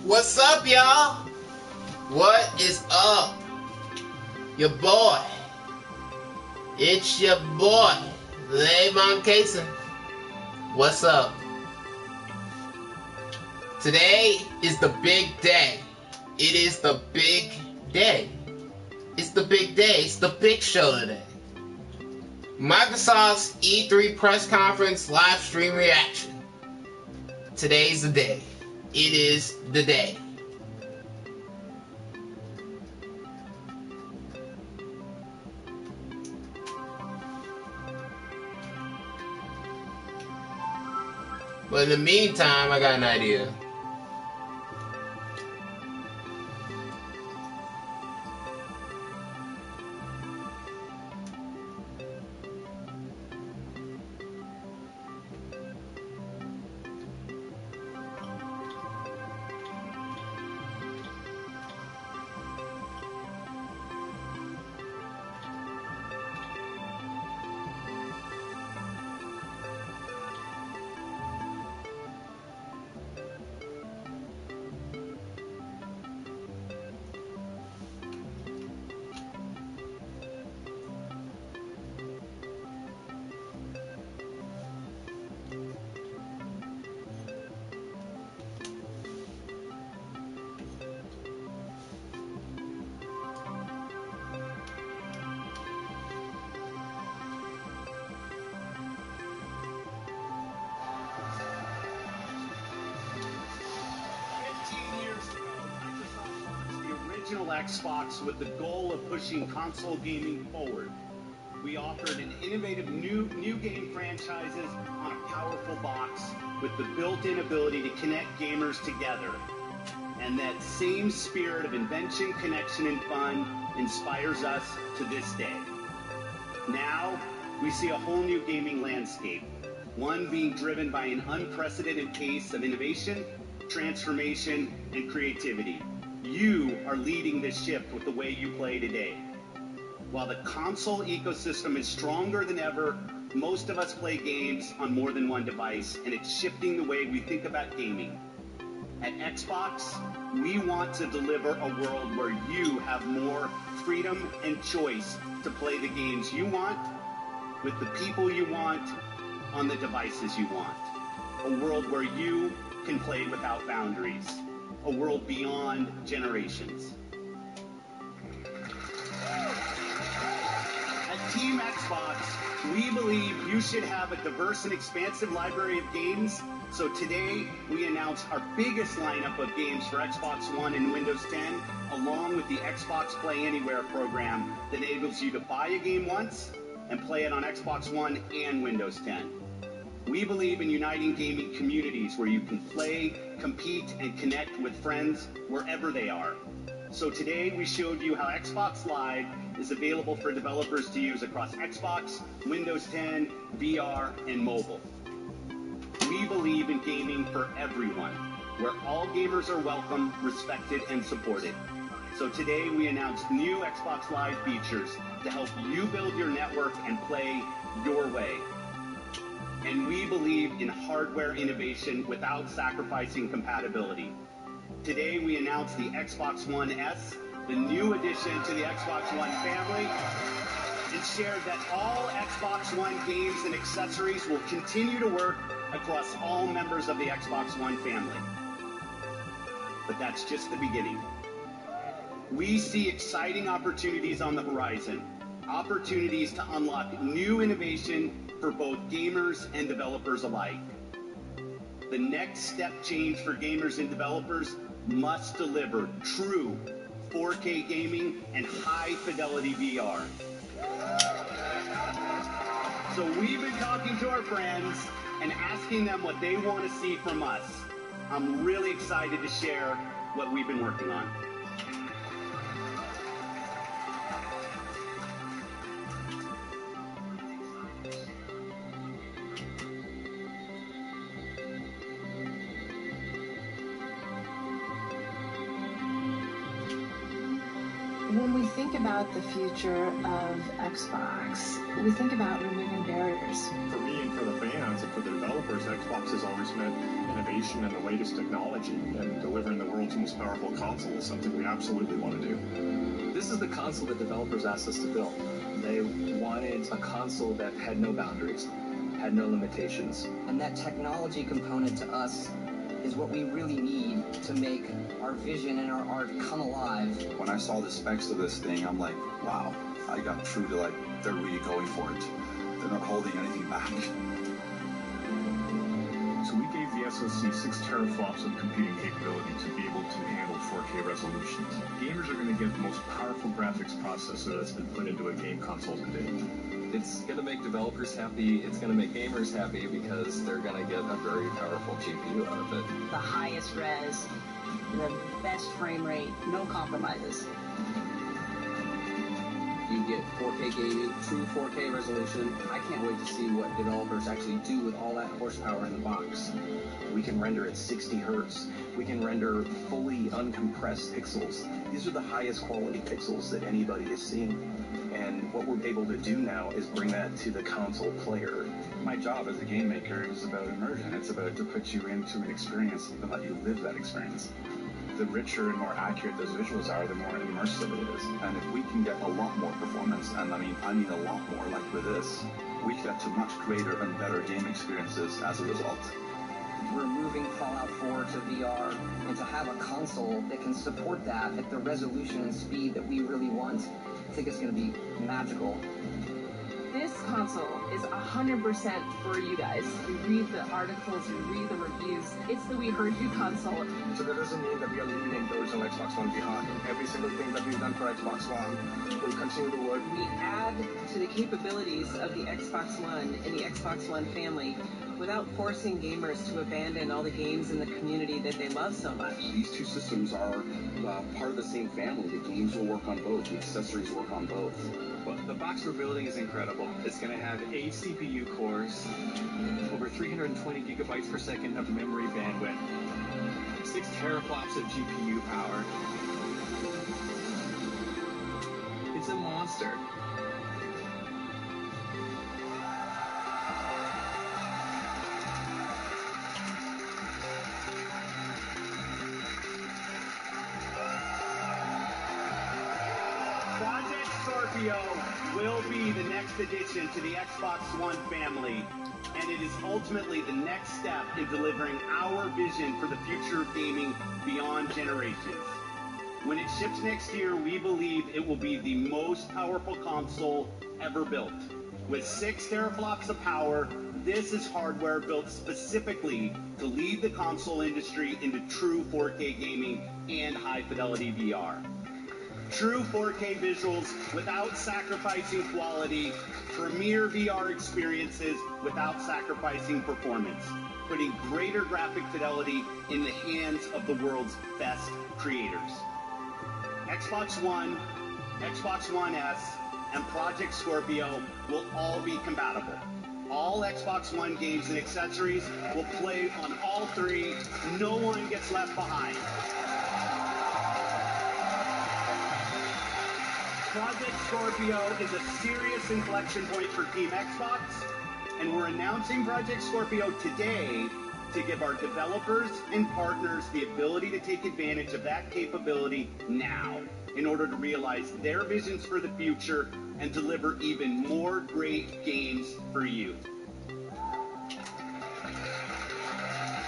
What's up, y'all? What is up? Your boy. It's your boy, lavoncason. What's up? Today is the big day. It is the big day. It's the big day. It's the big show today. Microsoft's E3 press conference live stream reaction. Today's the day. It is the day. But in the meantime, I got an idea. Xbox with the goal of pushing console gaming forward. We offered an innovative new game franchises on a powerful box with the built-in ability to connect gamers together. And that same spirit of invention, connection, and fun inspires us to this day. Now, we see a whole new gaming landscape, one being driven by an unprecedented pace of innovation, transformation, and creativity. You are leading this shift with the way you play today. While the console ecosystem is stronger than ever, most of us play games on more than one device, and it's shifting the way we think about gaming. At Xbox, we want to deliver a world where you have more freedom and choice to play the games you want, with the people you want, on the devices you want. A world where you can play without boundaries. A world beyond generations. At Team Xbox, we believe you should have a diverse and expansive library of games. So today, we announce our biggest lineup of games for Xbox One and Windows 10, along with the Xbox Play Anywhere program that enables you to buy a game once and play it on Xbox One and Windows 10. We believe in uniting gaming communities where you can play, compete, and connect with friends wherever they are. So today we showed you how Xbox Live is available for developers to use across Xbox, Windows 10, VR, and mobile. We believe in gaming for everyone, where all gamers are welcome, respected, and supported. So today we announced new Xbox Live features to help you build your network and play your way. And we believe in hardware innovation without sacrificing compatibility. Today we announced the Xbox One S, the new addition to the Xbox One family, and shared that all Xbox One games and accessories will continue to work across all members of the Xbox One family. But that's just the beginning. We see exciting opportunities on the horizon, opportunities to unlock new innovation for both gamers and developers alike. The next step change for gamers and developers must deliver true 4K gaming and high-fidelity VR. So we've been talking to our friends and asking them what they want to see from us. I'm really excited to share what we've been working on. When we think about the future of Xbox, we think about removing barriers. For me and for the fans and for the developers, Xbox has always meant innovation and the latest technology, and delivering the world's most powerful console is something we absolutely want to do. This is the console that developers asked us to build. They wanted a console that had no boundaries, had no limitations. And that technology component to us is what we really need to make our vision and our art come alive. When I saw the specs of this thing, I'm like, wow, I got through to they're really going for it. They're not holding anything back. So we gave the SoC 6 teraflops of computing capability to be able to handle 4K resolutions. Gamers are going to get the most powerful graphics processor that's been put into a game console to date. It's going to make developers happy, it's going to make gamers happy because they're going to get a very powerful GPU out of it. The highest res, the best frame rate, no compromises. You get 4K gaming, true 4K resolution. I can't wait to see what developers actually do with all that horsepower in the box. We can render at 60 hertz. We can render fully uncompressed pixels. These are the highest quality pixels that anybody has seen. And what we're able to do now is bring that to the console player. My job as a game maker is about immersion. It's about to put you into an experience and let you live that experience. The richer and more accurate those visuals are, the more immersive it is. And if we can get a lot more performance, and I mean a lot more, like with this, we get to much greater and better game experiences as a result. We're moving Fallout 4 to VR, and to have a console that can support that at the resolution and speed that we really want, I think it's going to be magical. This console is 100% for you guys. You read the articles, you read the reviews. It's the We Heard You console. So that doesn't mean that we are leaving the original Xbox One behind. Every single thing that we've done for Xbox One will continue to work. We add to the capabilities of the Xbox One and the Xbox One family without forcing gamers to abandon all the games in the community that they love so much. These two systems are part of the same family. The games will work on both. The accessories work on both. Well, the box we're building is incredible. It's going to have 8 CPU cores, over 320 gigabytes per second of memory bandwidth, 6 teraflops of GPU power. It's a monster. Project Scorpio will be the next addition to the Xbox One family, and it is ultimately the next step in delivering our vision for the future of gaming beyond generations. When it ships next year, we believe it will be the most powerful console ever built. With 6 teraflops of power, this is hardware built specifically to lead the console industry into true 4K gaming and high-fidelity VR. True 4K visuals without sacrificing quality, premier VR experiences without sacrificing performance, putting greater graphic fidelity in the hands of the world's best creators. Xbox One, Xbox One S, and Project Scorpio will all be compatible. All Xbox One games and accessories will play on all 3. No one gets left behind. Project Scorpio is a serious inflection point for Team Xbox, and we're announcing Project Scorpio today to give our developers and partners the ability to take advantage of that capability now in order to realize their visions for the future and deliver even more great games for you.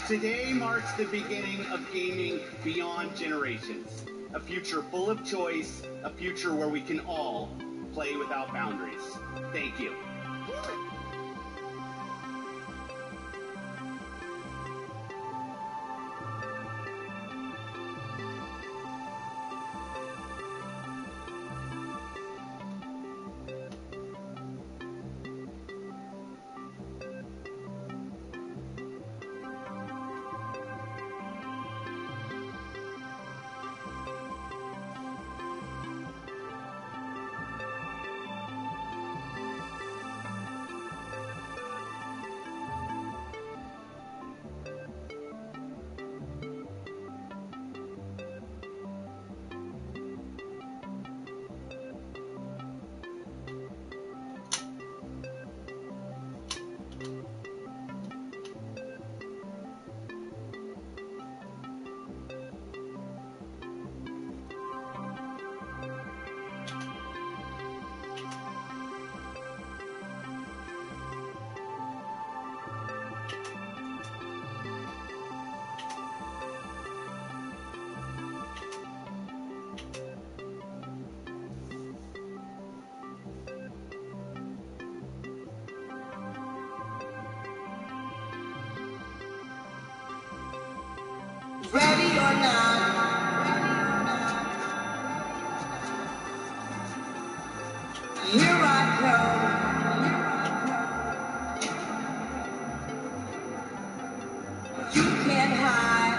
Today marks the beginning of gaming beyond generations. A future full of choice, a future where we can all play without boundaries. Thank you. Ready or not, here I come. You can't hide.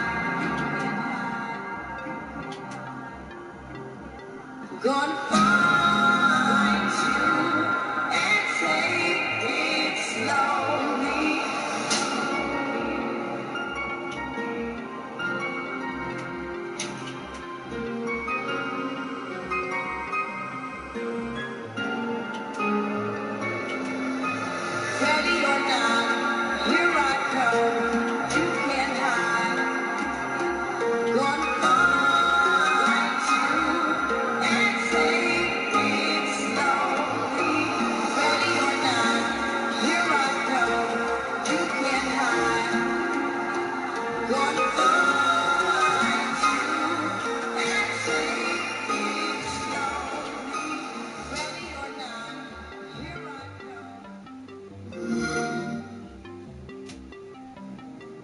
Gonna find you and take it slowly. Ready or not, here I come. You can't hide. Gonna find you and take it slowly. Ready or not, here I come. You can't hide. Gonna find you and take it slowly. Ready or not, here I come.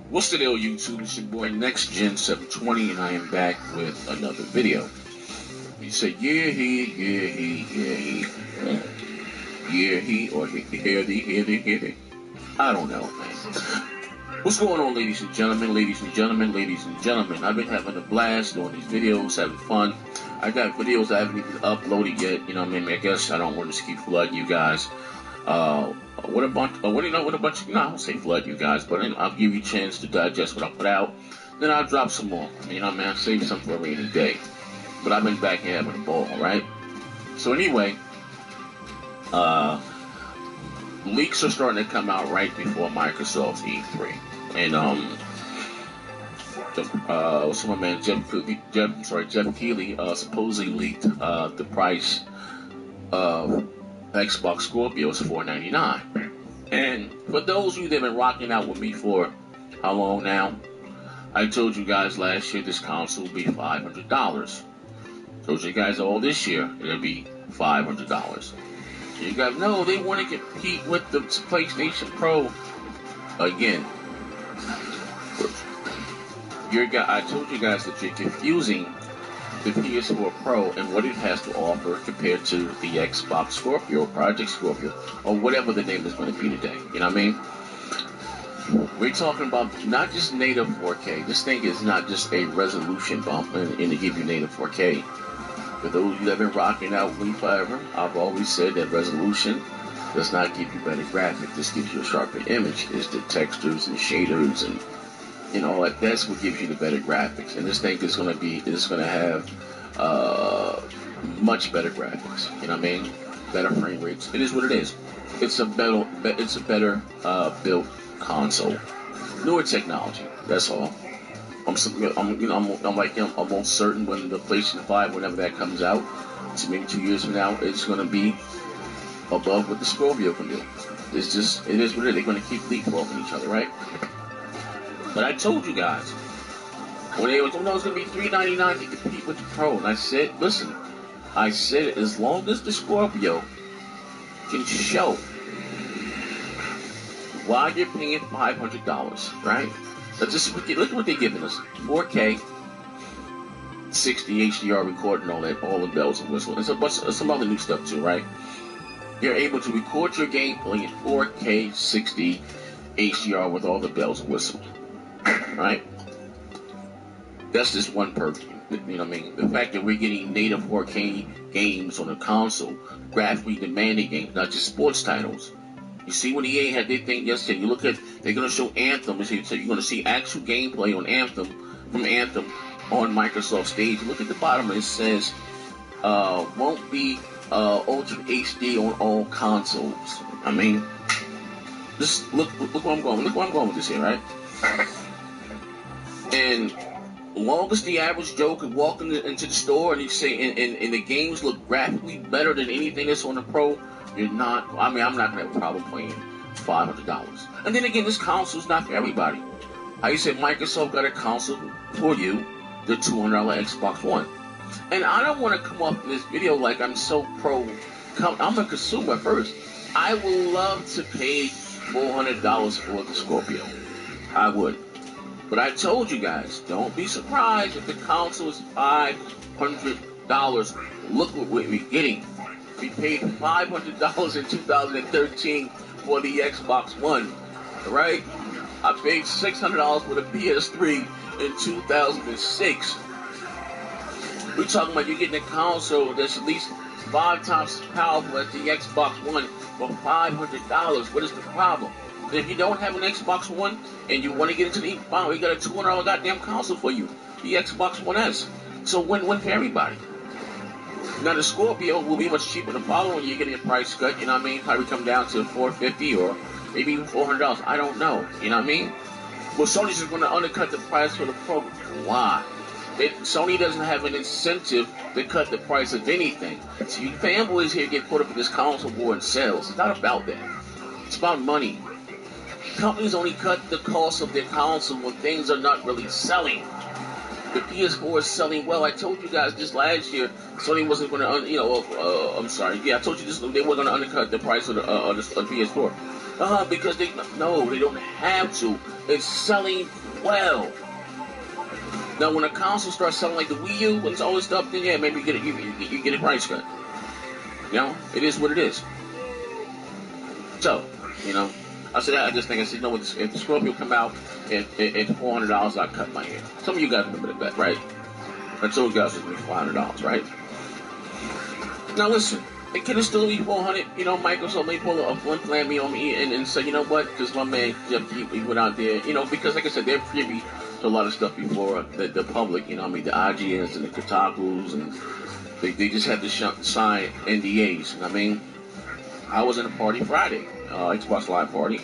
What's the deal, YouTube? It's your boy Next Gen 720, and I am back with another video. You say, yeah, he, or hear thee. I don't know, man. What's going on, ladies and gentlemen, ladies and gentlemen, ladies and gentlemen? I've been having a blast doing these videos, having fun. I got videos I haven't even uploaded yet, you know what I mean? I guess I don't want to keep flooding you guys. I don't say flood you guys, but I'll give you a chance to digest what I put out. Then I'll drop some more. You know what I mean? I'll save something for a rainy day. But I've been back here having a ball, right? So anyway, leaks are starting to come out right before Microsoft's E3. And, what's my man, Jeff Keighley, supposedly leaked, the price of Xbox Scorpio is $499. And for those of you that have been rocking out with me for how long now? I told you guys last year this console will be $500. Told you guys all this year it'll be $500. You guys know they want to compete with the PlayStation Pro again. I told you guys that you're confusing the PS4 Pro and what it has to offer compared to the Xbox Scorpio, Project Scorpio, or whatever the name is going to be today. You know what I mean? We're talking about not just native 4K. This thing is not just a resolution bump and to give you native 4K. For those of you that have been rocking out with me forever, I've always said that resolution does not give you better graphics. This gives you a sharper image. It's the textures and shaders and that's what gives you the better graphics. And this thing is going to have much better graphics. You know what I mean? Better frame rates. It is what it is. It's a better built console. Newer technology. That's all. I'm almost certain when the PlayStation 5, whenever that comes out, so maybe 2 years from now, it's going to be above what the Scorpio can do. It is what it is. They're going to keep leapfrogging each other, right? But I told you guys, when they were talking about it was going to be $399 to compete with the Pro, and I said, listen, as long as the Scorpio can show why you're paying $500, right? Look at what they're giving us: 4K, 60 HDR recording, all the bells and whistles, and some other new stuff too, right? You're able to record your gameplay in 4K, 60 HDR with all the bells and whistles. Right? That's just one perk. You know what I mean? The fact that we're getting native 4K games on the console, graphically demanding games, not just sports titles. You see what EA had their thing yesterday. You look at, they're going to show Anthem. So you're going to see actual gameplay on Anthem, from Anthem on Microsoft stage. Look at the bottom. It says, won't be Ultra HD on all consoles. I mean, just look where I'm going. Look where I'm going with this here, right? And long as the average Joe could walk into the store and you say, and the games look graphically better than anything that's on the Pro, I'm not going to have a problem paying $500. And then again, this console's not for everybody. How you said Microsoft got a console for you, the $200 Xbox One. And I don't want to come up in this video like I'm so pro. I'm a consumer first. I would love to pay $400 for the Scorpio. I would. But I told you guys, don't be surprised if the console is $500. Look what we're getting. We paid $500 in 2013 for the Xbox One, right? I paid $600 for the PS3 in 2006. We're talking about you getting a console that's at least 5 times as powerful as the Xbox One for $500. What is the problem? If you don't have an Xbox One and you want to get into the fine, we got a $200 goddamn console for you, the Xbox One S. So win-win for everybody. Now the Scorpio will be much cheaper the following year, getting a price cut. You know what I mean? Probably come down to $450 or maybe even $400. I don't know. You know what I mean? Well, Sony's just going to undercut the price for the Pro. Why? Sony doesn't have an incentive to cut the price of anything. So you fanboys here get put up in this console war and sales. It's not about that. It's about money. Companies only cut the cost of their console when things are not really selling. The PS4 is selling well. I told you guys this last year, Sony wasn't going to, I'm sorry. Yeah, I told you this. They were going to undercut the price of the PS4. Because they don't have to. It's selling well. Now, when a console starts selling like the Wii U, when it's all this stuff, then yeah, maybe you get a price cut. You know, it is what it is. So, you know, I said, you know, if the Scorpio come out at $400, I'll cut my hair. Some of you guys remember that, right? I told you guys it was $400, right? Now listen, it could still be $400. You know, Microsoft may pull a flim flam me on me and say, you know what? Because my man Jeff, he went out there, you know, because like I said, they're privy to a lot of stuff before the public. You know, I mean, the IGNs and the Kotakus, and they just had to sign NDAs. You know what I mean? I was in a party Friday, Xbox Live party,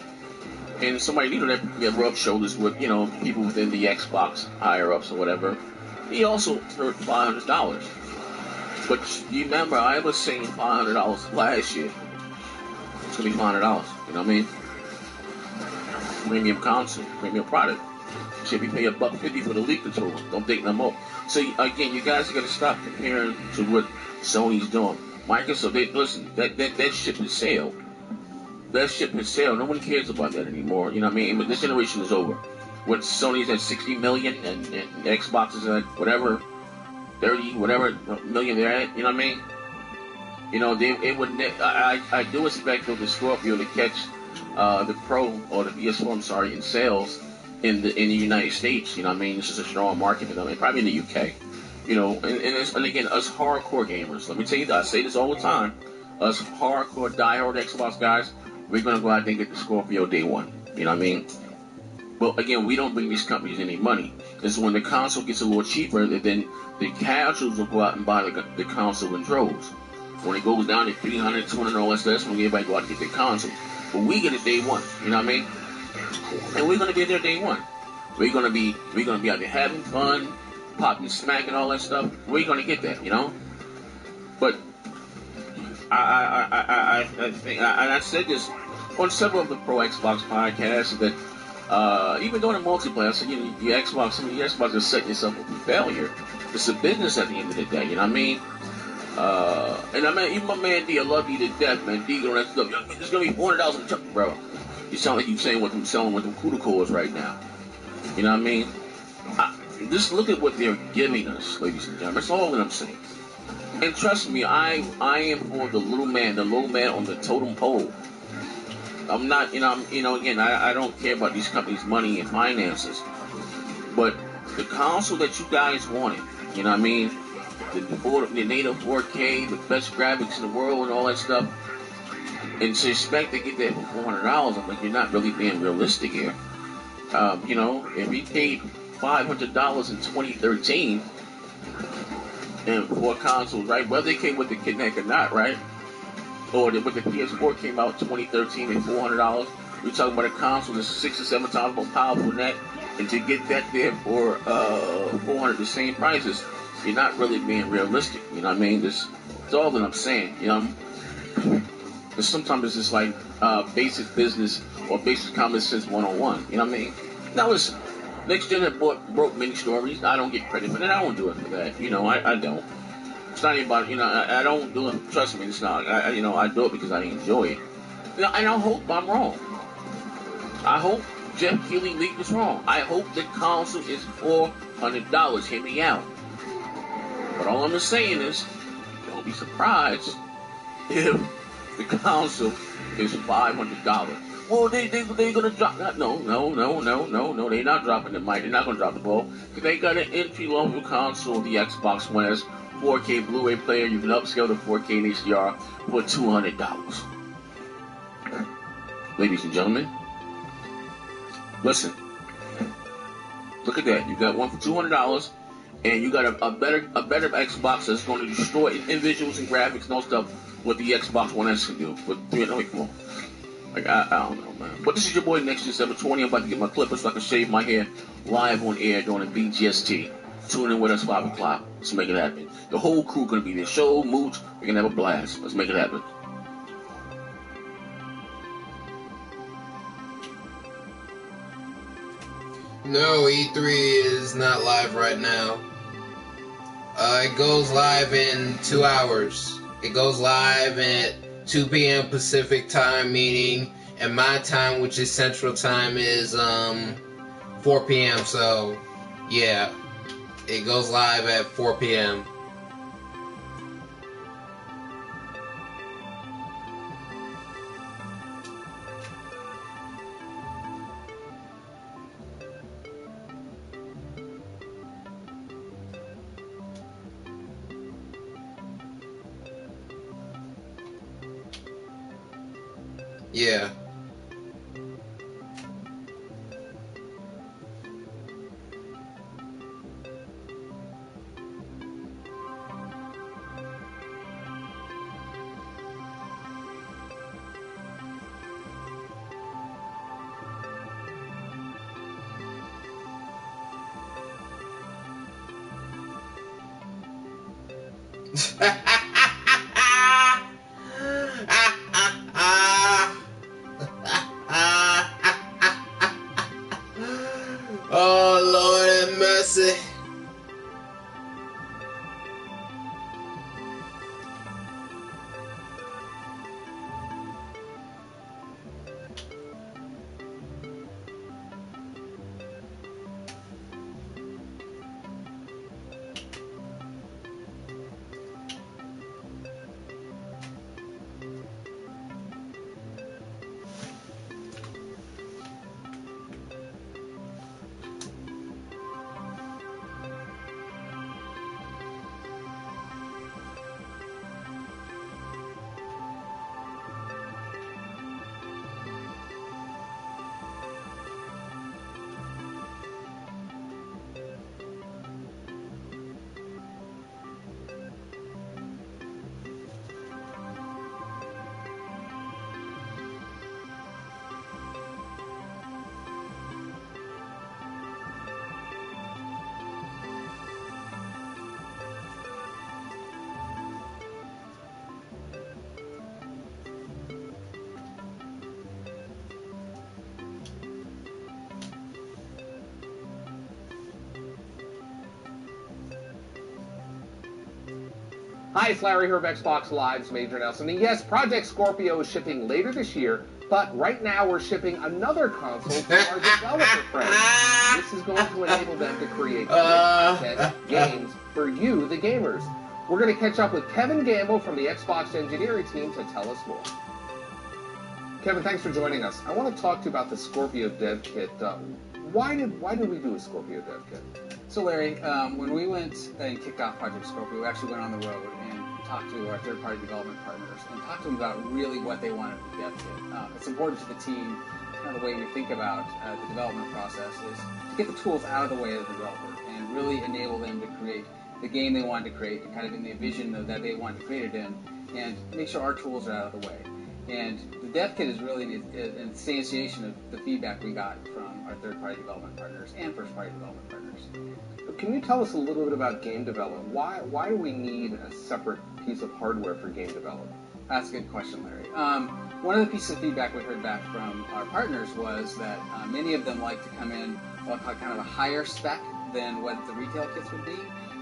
and somebody, you know, that rubbed shoulders with, you know, people within the Xbox higher ups or whatever. He also heard $500. But you remember, I was saying $500 last year. It's gonna be $500. You know what I mean? Premium console, premium product. Should be paying $150 for the Elite controller. Don't think no more. So again, you guys are gonna stop comparing to what Sony's doing. Microsoft, listen, that ship has sailed. That ship has sailed. No one cares about that anymore. You know what I mean? But this generation is over. When Sony's at 60 million and Xbox is at whatever, 30, whatever million they're at, you know what I mean? You know, I do expect the Scorpio to catch the Pro or the PS4, I'm sorry, in sales in the United States. You know what I mean? This is a strong market for them, and probably in the UK. You know, and again, us hardcore gamers, let me tell you that, I say this all the time, us hardcore diehard Xbox guys, we're going to go out there and get the Scorpio day one. You know what I mean? Well, again, we don't bring these companies any money. It's when the console gets a little cheaper, then the casuals will go out and buy the console in droves. When it goes down to $300, $200, all that stuff, that's when everybody go out and get their console. But we get it day one. You know what I mean? And we're going to be there day one. We're going to be out there having fun, popping, smacking, all that stuff. We're going to get that, you know? But I think, and I said this on several of the Pro Xbox podcasts, that even during the multiplayer, I said, you know, your Xbox is setting yourself up for failure. It's a business at the end of the day, you know what I mean? And I mean, even my man D, I love you to death, man. D, on that stuff, it's going to be $400 a truck, bro. You sound like you're saying what I'm selling with them CUDA cores right now. You know what I mean? Just look at what they're giving us, ladies and gentlemen. That's all that I'm saying. And trust me, I am for the low man on the totem pole. I'm not, again, I don't care about these companies' money and finances. But the console that you guys wanted, you know what I mean? The native 4K, the best graphics in the world and all that stuff. And to expect to get that for $400, I'm like, you're not really being realistic here. You know, if we paid $500 in 2013 and for a console, right? Whether it came with the Kinect or not, right? Or with the PS4 came out in 2013 at $400, we're talking about a console that's 6 or 7 times more powerful than that. And to get that there for $400, the same prices, you're not really being realistic. You know what I mean? That's all that I'm saying. You know, because sometimes it's just like basic business or basic common sense 101. You know what I mean? Now listen, Next Gen have broke many stories. I don't get credit for that. I don't do it for that. You know, I don't. It's not even about, you know, I don't do it. Trust me, it's not. I do it because I enjoy it. You know, and I hope I'm wrong. I hope Jeff Keighley leaked is wrong. I hope the console is $400. Hear me out. But all I'm just saying is, don't be surprised if the console is $500. Well, they're gonna drop that. No. They're not dropping the mic. They're not gonna drop the ball. Because they got an entry-level console. The Xbox One has 4K Blu-ray player. You can upscale to 4K and HDR for $200. Ladies and gentlemen, listen. Look at that. You got one for $200, and you got a better Xbox that's going to destroy in visuals and graphics and all stuff what the Xbox One S can do. But come on. Like, I don't know, man. But this is your boy Next December 20. I'm about to get my clippers so I can shave my hair live on air during the BGST. Tune in with us 5 o'clock. Let's make it happen. The whole crew gonna be there. Show, Mooch, we're gonna have a blast. Let's make it happen. No, E3 is not live right now. It goes live in 2 hours. It goes live at 2 p.m. Pacific time, meaning, and my time, which is Central Time, is 4 p.m. So, yeah, it goes live at 4 p.m. Yeah. Oh, Lord have mercy. Hi, it's Larry here of Xbox Live's major announcement. And yes, Project Scorpio is shipping later this year, but right now we're shipping another console to our developer friends. This is going to enable them to create content games for you, the gamers. We're going to catch up with Kevin Gamble from the Xbox engineering team to tell us more. Kevin, thanks for joining us. I want to talk to you about the Scorpio dev kit. Why did we do a Scorpio dev kit? So Larry, when we went and kicked off Project Scorpio, we actually went on the road and talked to our third-party development partners and talked to them about really what they wanted with the dev kit. It's important to the team, kind of the way we think about the development process is to get the tools out of the way of the developer and really enable them to create the game they wanted to create, kind of in the vision that they wanted to create it in, and make sure our tools are out of the way. And the dev kit is really an instantiation of the feedback we got from our third-party development partners and first-party development partners. Can you tell us a little bit about game development? Why do we need a separate piece of hardware for game development? That's a good question, Larry. One of the pieces of feedback we heard back from our partners was that many of them like to come in kind of a higher spec than what the retail kits would be,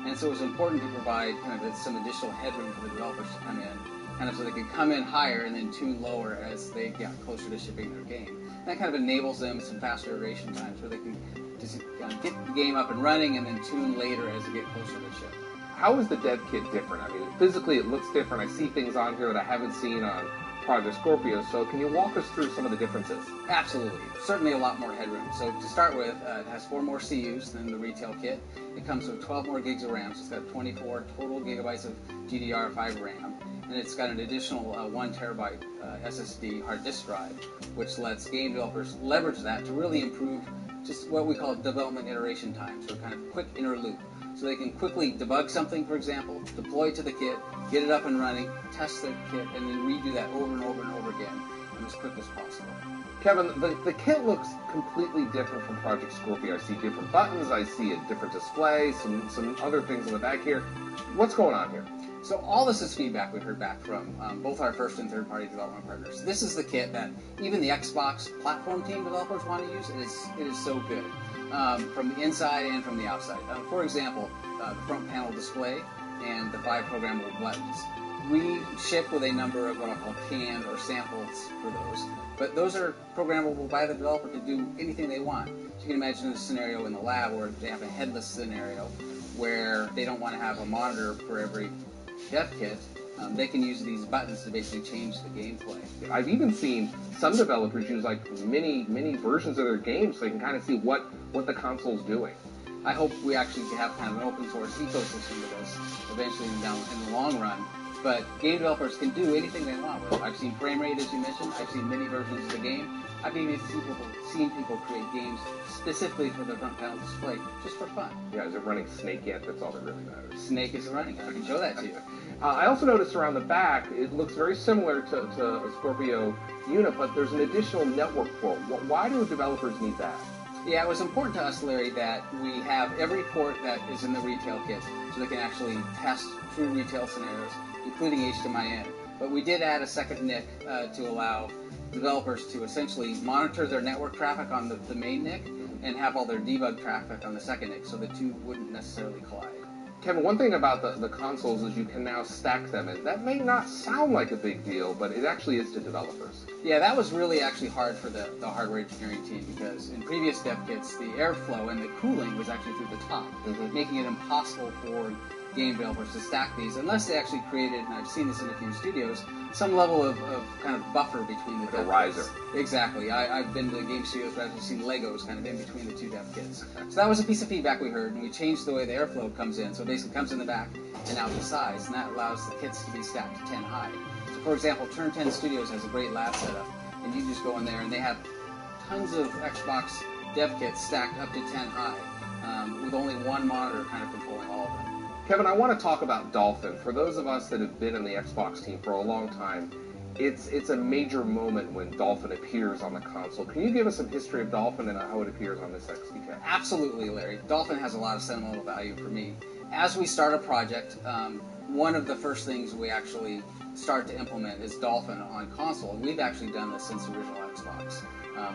and so it was important to provide kind of some additional headroom for the developers to come in, kind of so they could come in higher and then tune lower as they got closer to shipping their game. That kind of enables them some faster iteration times where they can just get the game up and running and then tune later as they get closer to ship. How is the dev kit different? I mean, physically it looks different. I see things on here that I haven't seen on Project Scorpio, so can you walk us through some of the differences? Absolutely. Certainly a lot more headroom. So to start with, it has 4 more CUs than the retail kit. It comes with 12 more gigs of RAM, so it's got 24 total gigabytes of GDDR5 RAM. And it's got an additional 1 terabyte SSD hard disk drive, which lets game developers leverage that to really improve just what we call development iteration time, so kind of quick inner loop. So they can quickly debug something, for example, deploy to the kit, get it up and running, test their kit, and then redo that over and over and over again as quick as possible. Kevin, the kit looks completely different from Project Scorpio. I see different buttons, I see a different display, some other things in the back here. What's going on here? So all this is feedback we heard back from both our first and third-party development partners. This is the kit that even the Xbox platform team developers want to use. It is so good from the inside and from the outside. For example, the front panel display and the 5 programmable buttons. We ship with a number of what I'll call canned or samples for those, but those are programmable by the developer to do anything they want. So you can imagine a scenario in the lab where they have a headless scenario where they don't want to have a monitor for every dev kit. They can use these buttons to basically change the gameplay. I've even seen some developers use like mini versions of their games so they can kind of see what the console's doing. I hope we actually have kind of an open source ecosystem with this eventually in the long run. But game developers can do anything they want with it. I've seen frame rate, as you mentioned. I've seen mini versions of the game. I've even seen people create games specifically for the front panel display, just for fun. Yeah, is it running Snake yet? That's all that really matters. Snake is running. I can show that to you. I also noticed around the back, it looks very similar to a Scorpio unit, but there's an additional network port. Why do developers need that? Yeah, it was important to us, Larry, that we have every port that is in the retail kit so they can actually test true retail scenarios, including HDMI in. But we did add a second NIC to allow developers to essentially monitor their network traffic on the main NIC and have all their debug traffic on the second NIC, so the two wouldn't necessarily collide. Kevin, one thing about the consoles is you can now stack them, and that may not sound like a big deal, but it actually is to developers. Yeah, that was really actually hard for the hardware engineering team because in previous dev kits, the airflow and the cooling was actually through the top, making it impossible for game developers to stack these unless they actually created, and I've seen this in a few studios, some level of kind of buffer between the dev riser. kits. Exactly. I've been to the game studios where I've seen Legos kind of in between the two dev kits. So that was a piece of feedback we heard, and we changed the way the airflow comes in. So it basically comes in the back and out the sides, and that allows the kits to be stacked 10 high. So for example, Turn 10 Studios has a great lab setup, and you just go in there and they have tons of Xbox dev kits stacked up to 10 high with only one monitor kind of controlling all of them. Kevin, I want to talk about Dolphin. For those of us that have been in the Xbox team for a long time, it's a major moment when Dolphin appears on the console. Can you give us some history of Dolphin and how it appears on this XDK? Absolutely, Larry. Dolphin has a lot of sentimental value for me. As we start a project, one of the first things we actually start to implement is Dolphin on console, and we've actually done this since the original Xbox.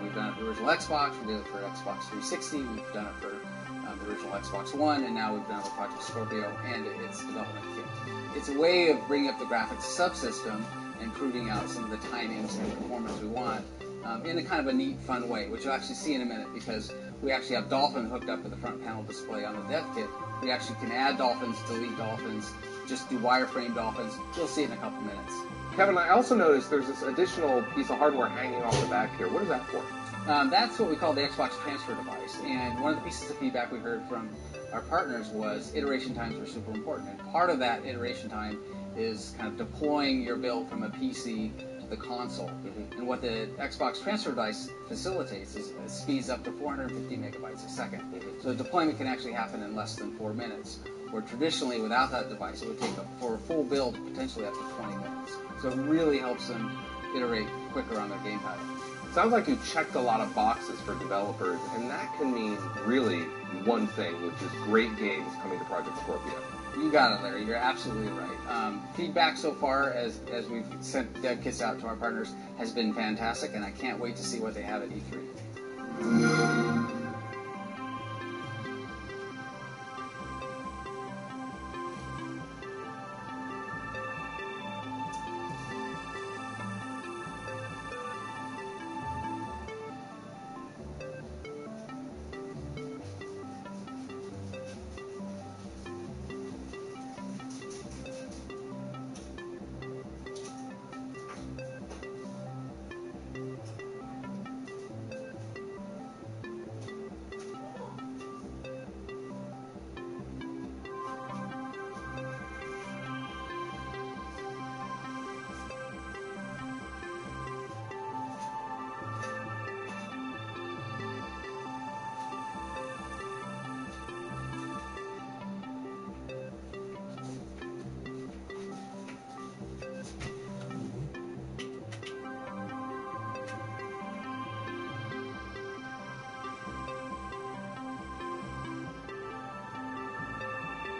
We've done it for the original Xbox, we did it for Xbox 360, we've done it for the original Xbox One, and now we've done it with Project Scorpio and its development kit. It's a way of bringing up the graphics subsystem and proving out some of the timings and performance we want in a kind of a neat, fun way, which you'll actually see in a minute because we actually have Dolphin hooked up with the front panel display on the dev kit. We actually can add Dolphins, delete Dolphins, just do wireframe Dolphins. You'll see it in a couple minutes. Kevin, I also noticed there's this additional piece of hardware hanging off the back here. What is that for? That's what we call the Xbox transfer device, and one of the pieces of feedback we heard from our partners was iteration times are super important, and part of that iteration time is kind of deploying your build from a PC to the console. And what the Xbox transfer device facilitates is it speeds up to 450 megabytes a second. So the deployment can actually happen in less than 4 minutes, where traditionally without that device it would take for a full build potentially up to 20 minutes. So it really helps them iterate quicker on their game pattern. Sounds like you checked a lot of boxes for developers, and that can mean really one thing, which is great games coming to Project Scorpio. You got it, Larry. You're absolutely right. Feedback so far, as we've sent dev kits out to our partners, has been fantastic, and I can't wait to see what they have at E3.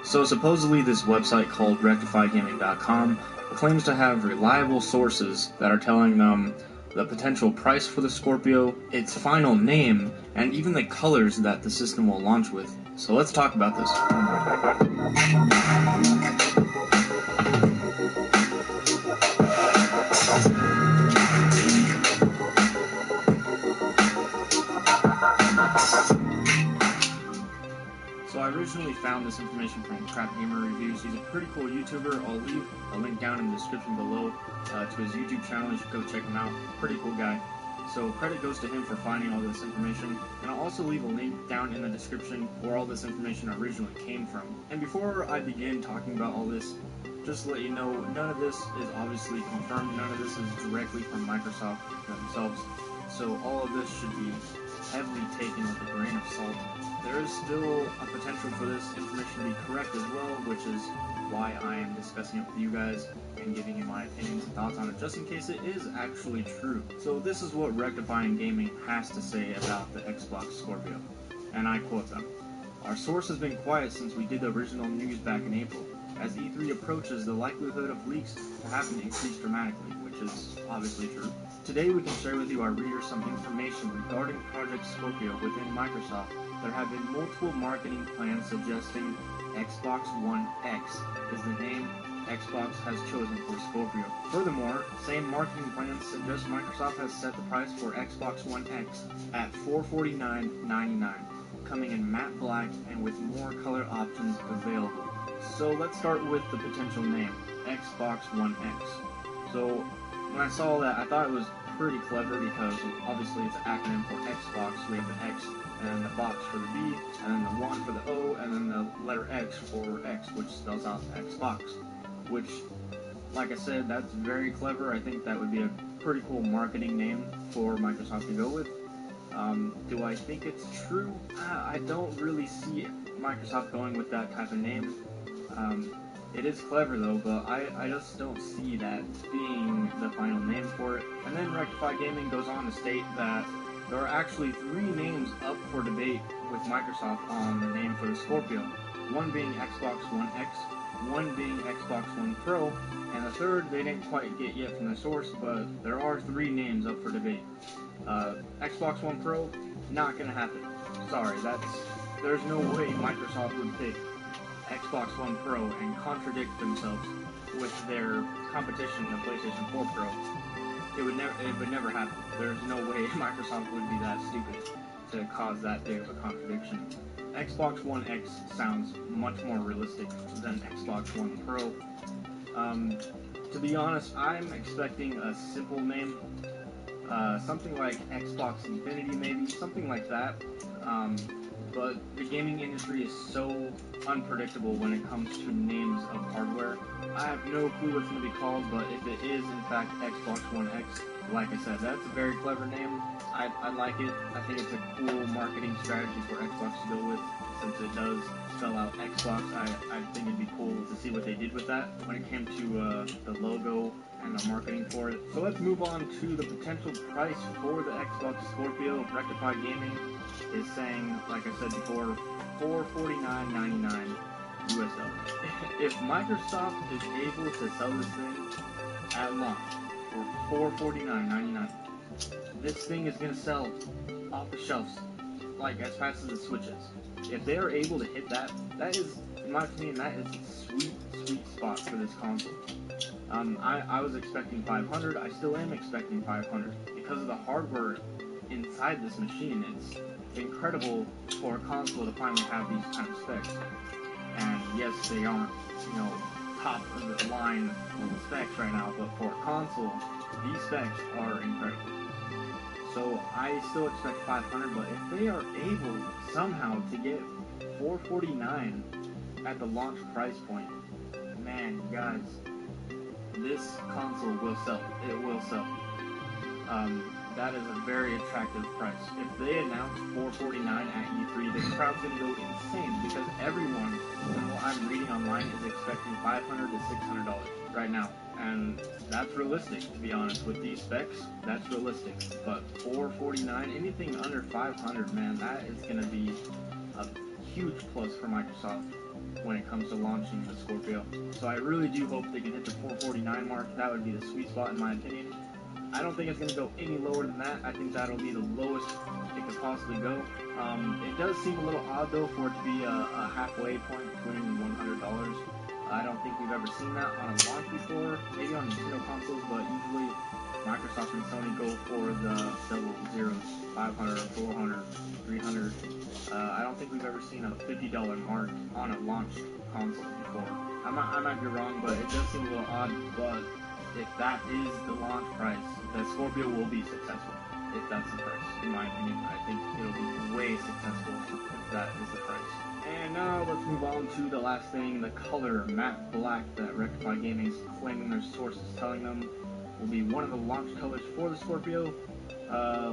So supposedly this website called rectifygaming.com claims to have reliable sources that are telling them the potential price for the Scorpio, its final name, and even the colors that the system will launch with. So let's talk about this. So I originally found this information from Crap Gamer Reviews. He's a pretty cool YouTuber. I'll leave a link down in the description below to his YouTube channel. You should go check him out. Pretty cool guy. So credit goes to him for finding all this information. And I'll also leave a link down in the description where all this information originally came from. And before I begin talking about all this, just to let you know, none of this is obviously confirmed. None of this is directly from Microsoft themselves. So all of this should be heavily taken with a grain of salt. There is still a potential for this information to be correct as well, which is why I am discussing it with you guys and giving you my opinions and thoughts on it, just in case it is actually true. So this is what Rectifying Gaming has to say about the Xbox Scorpio, and I quote them. Our source has been quiet since we did the original news back in April. As E3 approaches, the likelihood of leaks to happen increased dramatically, which is obviously true. Today we can share with you, our readers, some information regarding Project Scorpio within Microsoft. There have been multiple marketing plans suggesting Xbox One X is the name Xbox has chosen for Scorpio. Furthermore, same marketing plans suggest Microsoft has set the price for Xbox One X at $449.99, coming in matte black and with more color options available. So let's start with the potential name, Xbox One X. So when I saw that, I thought it was pretty clever because obviously it's an acronym for Xbox. We have the X and then the box for the B, and then the 1 for the O, and then the letter X for X, which spells out Xbox. Which, like I said, that's very clever. I think that would be a pretty cool marketing name for Microsoft to go with. Do I think it's true? I don't really see Microsoft going with that type of name. It is clever though, but I just don't see that being the final name for it. And then Rectify Gaming goes on to state that there are actually 3 names up for debate with Microsoft on the name for the Scorpio. One being Xbox One X, one being Xbox One Pro, and the third they didn't quite get yet from the source, but there are 3 names up for debate. Xbox One Pro, not gonna happen. Sorry, there's no way Microsoft would pick Xbox One Pro and contradict themselves with their competition, the PlayStation 4 Pro. It would never happen. There's no way Microsoft would be that stupid to cause that big of a contradiction. Xbox One X sounds much more realistic than Xbox One Pro. To be honest, I'm expecting a simple name. Something like Xbox Infinity maybe, something like that. But the gaming industry is so unpredictable when it comes to names of hardware. I have no clue what's going to be called, but if it is in fact Xbox One X, like I said, that's a very clever name. I like it. I think it's a cool marketing strategy for Xbox to go with, since it does spell out Xbox. I think it'd be cool to see what they did with that when it came to the logo and the marketing for it. So let's move on to the potential price for the Xbox Scorpio. Rectify Gaming is saying, like I said before, $449.99 US dollars. If Microsoft is able to sell this thing at launch for $449.99, this thing is going to sell off the shelves like as fast as the Switch is. If they are able to hit that, that is, in my opinion, that is a sweet spot for this console. I was expecting 500. I still am expecting 500 because of the hardware inside this machine. It's incredible for a console to finally have these kind of specs. And yes, they aren't, top of the line specs right now, but for a console, these specs are incredible. So I still expect 500, but if they are able somehow to get $449 at the launch price point, man, guys, this console will sell. It will sell. That is a very attractive price. If they announce $449 at E3, the crowd's going to go insane because everyone, from what I'm reading online, is expecting $500 to $600 right now. And that's realistic, to be honest. With these specs, that's realistic. But $449, anything under $500, man, that is going to be a huge plus for Microsoft. when it comes to launching the Scorpio. So I really do hope they can hit the 449 mark. That would be the sweet spot in my opinion. I don't think it's going to go any lower than that. I think that'll be the lowest it could possibly go. It does seem a little odd though for it to be a halfway point between $100. I don't think we've ever seen that on a launch before, maybe on Nintendo consoles, but usually Microsoft and Sony go for the double zeros, 500, 400, 300. I don't think we've ever seen a $50 mark on a launch console before. I might be wrong, but it does seem a little odd, but if that is the launch price, the Scorpio will be successful. If that's the price, in my opinion, I think it'll be way successful if that is the price. And now let's move on to the last thing, the color matte black that Rectify Gaming is claiming their sources telling them will be one of the launch colors for the Scorpio.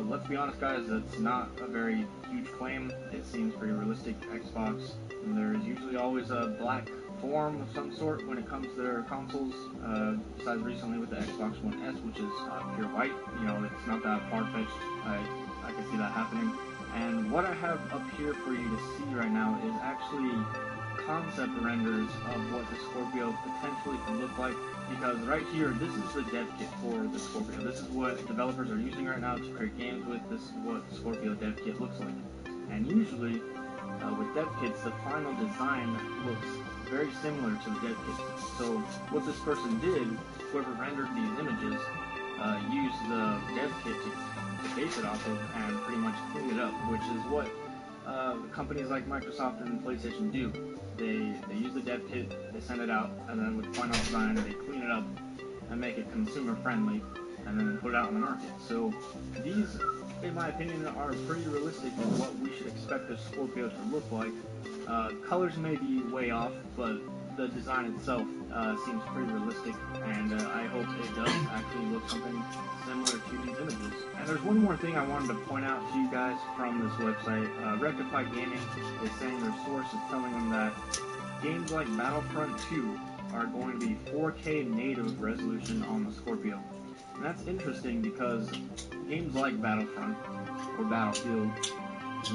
Let's be honest guys, that's not a very huge claim. It seems pretty realistic to Xbox. And there's usually always a black form of some sort when it comes to their consoles, besides recently with the Xbox One S, which is pure white. You know, it's not that far-fetched. I can see that happening. And what I have up here for you to see right now is actually concept renders of what the Scorpio potentially could look like. Because right here, this is the dev kit for the Scorpio. This is what developers are using right now to create games with. This is what the Scorpio dev kit looks like. And usually, with dev kits, the final design looks very similar to the dev kit. So what this person did, whoever rendered these images, used the dev kit to base it off of and pretty much clean it up, which is what companies like Microsoft and PlayStation do. They use the dev kit, they send it out, and then with final design, they clean it up and make it consumer friendly, and then put it out on the market. So these, in my opinion, are pretty realistic in what we should expect the Scorpio to look like. Colors may be way off, but the design itself seems pretty realistic, and I hope it does actually look something similar to these images. And there's one more thing I wanted to point out to you guys from this website. Rectify Gaming is saying their source is telling them that games like Battlefront 2 are going to be 4K native resolution on the Scorpio. And that's interesting because games like Battlefront or Battlefield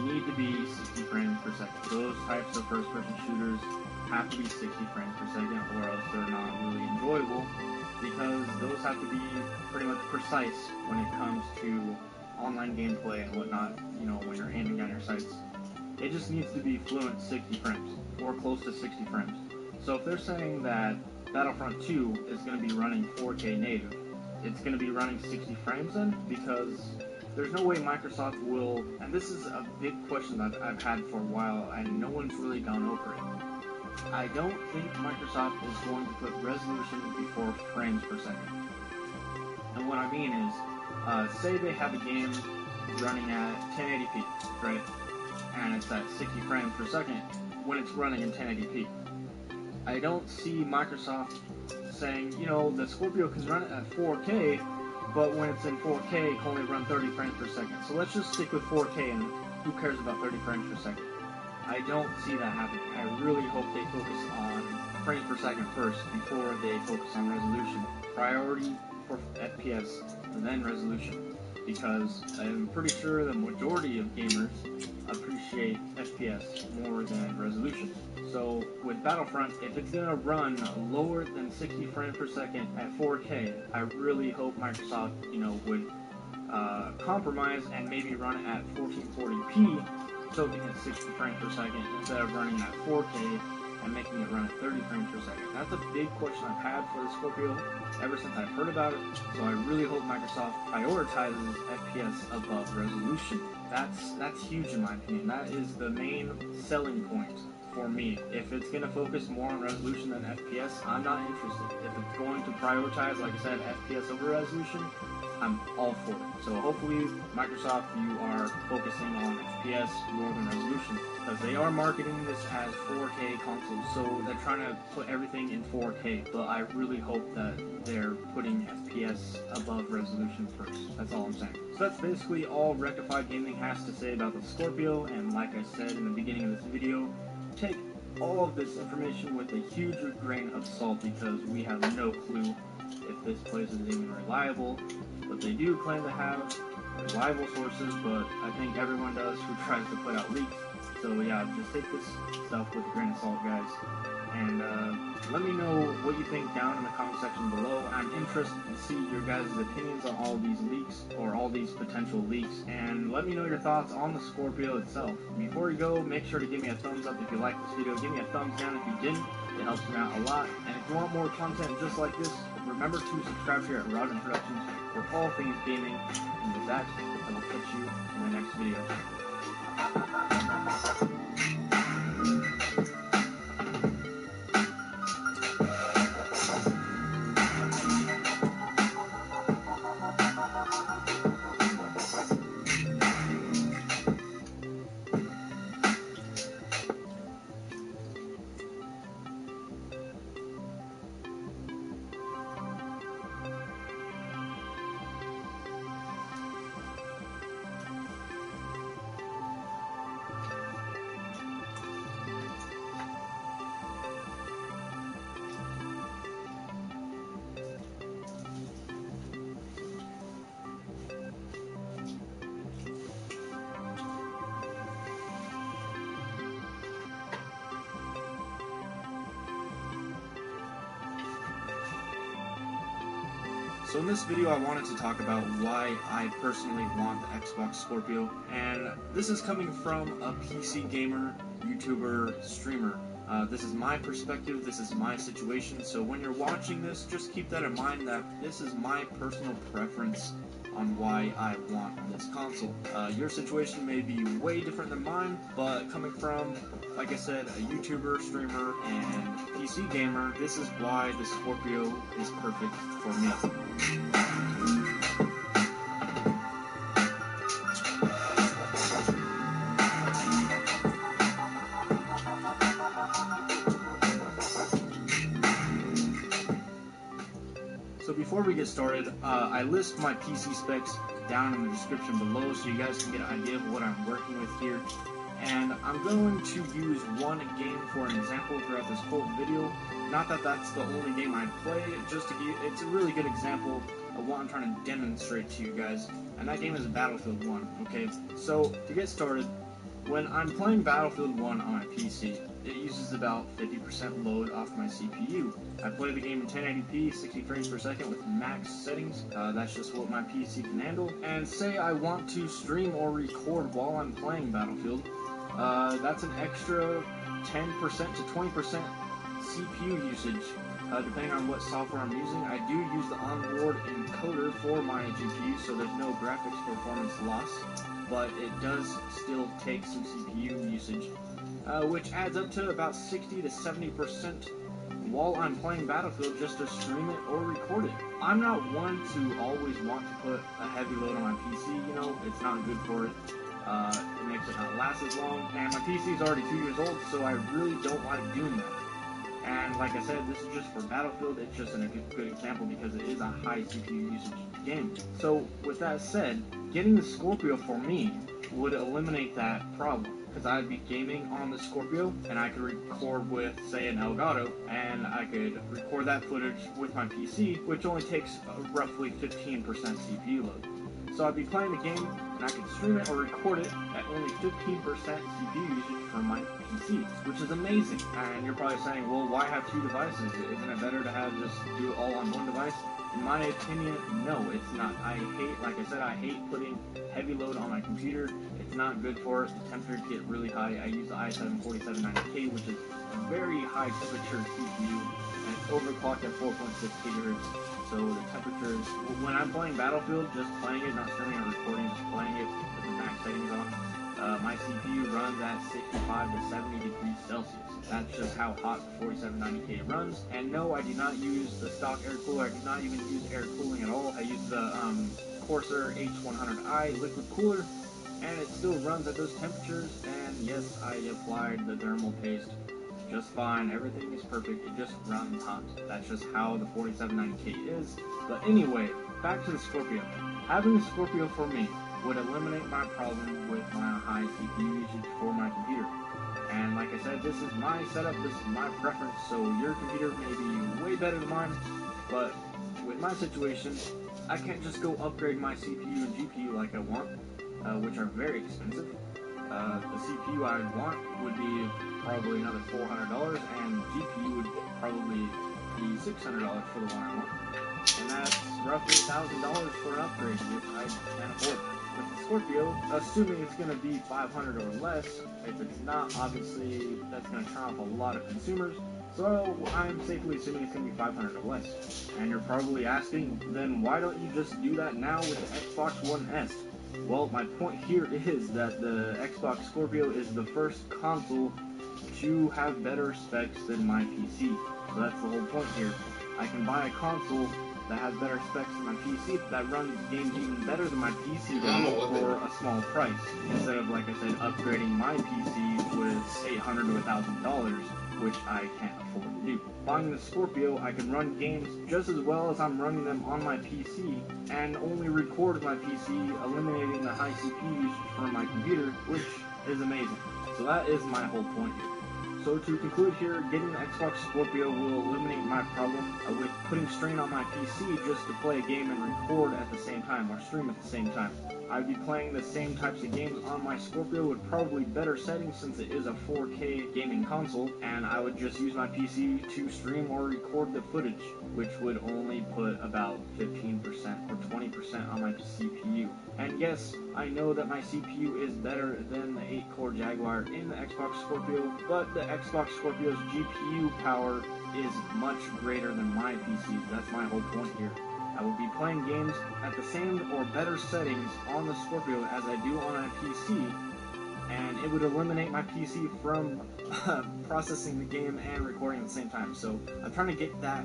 need to be 60 frames per second. Those types of first-person shooters have to be 60 frames per second, or else they're not really enjoyable, because those have to be pretty much precise when it comes to online gameplay and whatnot, you know, when you're aiming down your sights. It just needs to be fluent 60 frames, or close to 60 frames. So if they're saying that Battlefront 2 is going to be running 4K native, it's going to be running 60 frames then, because there's no way Microsoft will, and this is a big question that I've had for a while, and no one's really gone over it. I don't think Microsoft is going to put resolution before frames per second. And what I mean is, say they have a game running at 1080p, right? And it's at 60 frames per second when it's running in 1080p. I don't see Microsoft saying, you know, the Scorpio can run it at 4K, but when it's in 4K, it can only run 30 frames per second. So let's just stick with 4K, and who cares about 30 frames per second? I don't see that happening. I really hope they focus on frames per second first before they focus on resolution. Priority for FPS, then resolution. Because I'm pretty sure the majority of gamers appreciate FPS more than resolution. So with Battlefront, if it's going to run lower than 60 frames per second at 4K, I really hope Microsoft, you know, would compromise and maybe run it at 1440p, so it can get 60 frames per second instead of running at 4K and making it run at 30 frames per second. That's a big question I've had for the Scorpio ever since I've heard about it, so I really hope Microsoft prioritizes FPS above resolution. That's huge in my opinion. That is the main selling point for me. If it's going to focus more on resolution than FPS, I'm not interested. If it's going to prioritize, like I said, FPS over resolution, I'm all for it. So hopefully, Microsoft, you are focusing on FPS more than resolution, because they are marketing this as 4K consoles, so they're trying to put everything in 4K, but I really hope that they're putting FPS above resolution first. That's all I'm saying. So that's basically all Rectify Gaming has to say about the Scorpio, and like I said in the beginning of this video, take all of this information with a huge grain of salt, because we have no clue if this place is even reliable. But they do claim to have reliable sources, but I think everyone does who tries to put out leaks. So yeah, just take this stuff with a grain of salt, guys. And let me know what you think down in the comment section below. I'm interested to see your guys' opinions on all these leaks, or all these potential leaks. And let me know your thoughts on the Scorpio itself. Before you go, make sure to give me a thumbs up if you liked this video. Give me a thumbs down if you didn't. It helps me out a lot. And if you want more content just like this, remember to subscribe here at Roger Productions for all things gaming. And with that, I will catch you in the next video. So in this video I wanted to talk about why I personally want the Xbox Scorpio, and this is coming from a PC gamer, YouTuber, streamer. This is my perspective, this is my situation, so when you're watching this, just keep that in mind that this is my personal preference on why I want this console. Your situation may be way different than mine, but coming from, like I said, a YouTuber, streamer, and PC gamer, this is why the Scorpio is perfect for me. So before we get started, I list my PC specs down in the description below so you guys can get an idea of what I'm working with here. And I'm going to use one game for an example throughout this whole video. Not that that's the only game I play, just to give, it's a really good example of what I'm trying to demonstrate to you guys. And that game is Battlefield 1, okay? So, to get started, when I'm playing Battlefield 1 on my PC, it uses about 50% load off my CPU. I play the game in 1080p, 60 frames per second with max settings. That's just what my PC can handle. And say I want to stream or record while I'm playing Battlefield, that's an extra 10% to 20% CPU usage, depending on what software I'm using. I do use the onboard encoder for my GPU, so there's no graphics performance loss, but it does still take some CPU usage, which adds up to about 60 to 70% while I'm playing Battlefield just to stream it or record it. I'm not one to always want to put a heavy load on my PC, you know, it's not good for it. It makes it not last as long, and my PC is already 2 years old, so I really don't like doing that. And like I said, this is just for Battlefield. It's just a good example because it is a high CPU usage game. So with that said, getting the Scorpio for me would eliminate that problem, because I'd be gaming on the Scorpio and I could record with, say, an Elgato, and I could record that footage with my PC, which only takes roughly 15% CPU load. So I'd be playing the game, and I could stream it or record it at only 15% CPU usage from my PC, which is amazing. And you're probably saying, well, why have two devices? Isn't it better to have just do it all on one device? In my opinion, no, it's not. I hate, like I said, I hate putting heavy load on my computer. It's not good for it. The temperatures get really high. I use the i7 4790K, which is a very high temperature CPU, and it's overclocked at 4.6 gigahertz. So the temperatures, when I'm playing Battlefield, just playing it, not streaming or recording, just playing it with the max settings on, my CPU runs at 65 to 70 degrees Celsius. That's just how hot the 4790K runs. And no, I do not use the stock air cooler. I do not even use air cooling at all. I use the Corsair H100i liquid cooler, and it still runs at those temperatures. And yes, I applied the thermal paste just fine. Everything is perfect. It just runs hot. That's just how the 4790K is. But anyway, back to the Scorpio. Having the Scorpio for me would eliminate my problem with my high CPU usage for my computer. And like I said, this is my setup, this is my preference, so your computer may be way better than mine, but with my situation, I can't just go upgrade my CPU and GPU like I want, which are very expensive. The CPU I'd want would be probably another $400, and GPU would probably be $600 for the one I want. And that's roughly $1,000 for an upgrade, which I can't afford. With the Scorpio, assuming it's going to be $500 or less, if it's not, obviously that's going to turn off a lot of consumers. So I'm safely assuming it's going to be $500 or less. And you're probably asking, then why don't you just do that now with the Xbox One S? Well, my point here is that the Xbox Scorpio is the first console to have better specs than my PC. So that's the whole point here. I can buy a console that has better specs than my PC that runs games even better than my PC does for a small price, instead of, like I said, upgrading my PC with $800 to $1,000, which I can't afford to do. Buying the Scorpio, I can run games just as well as I'm running them on my PC, and only record with my PC, eliminating the high CPU from my computer, which is amazing. So that is my whole point here. So to conclude here, getting the Xbox Scorpio will eliminate my problem with putting strain on my PC just to play a game and record at the same time, or stream at the same time. I'd be playing the same types of games on my Scorpio with probably better settings since it is a 4K gaming console, and I would just use my PC to stream or record the footage, which would only put about 15% or 20% on my CPU. And yes, I know that my CPU is better than the 8-core Jaguar in the Xbox Scorpio, but the Xbox Scorpio's GPU power is much greater than my PC. That's my whole point here. I will be playing games at the same or better settings on the Scorpio as I do on a PC, and it would eliminate my PC from processing the game and recording at the same time. So I'm trying to get that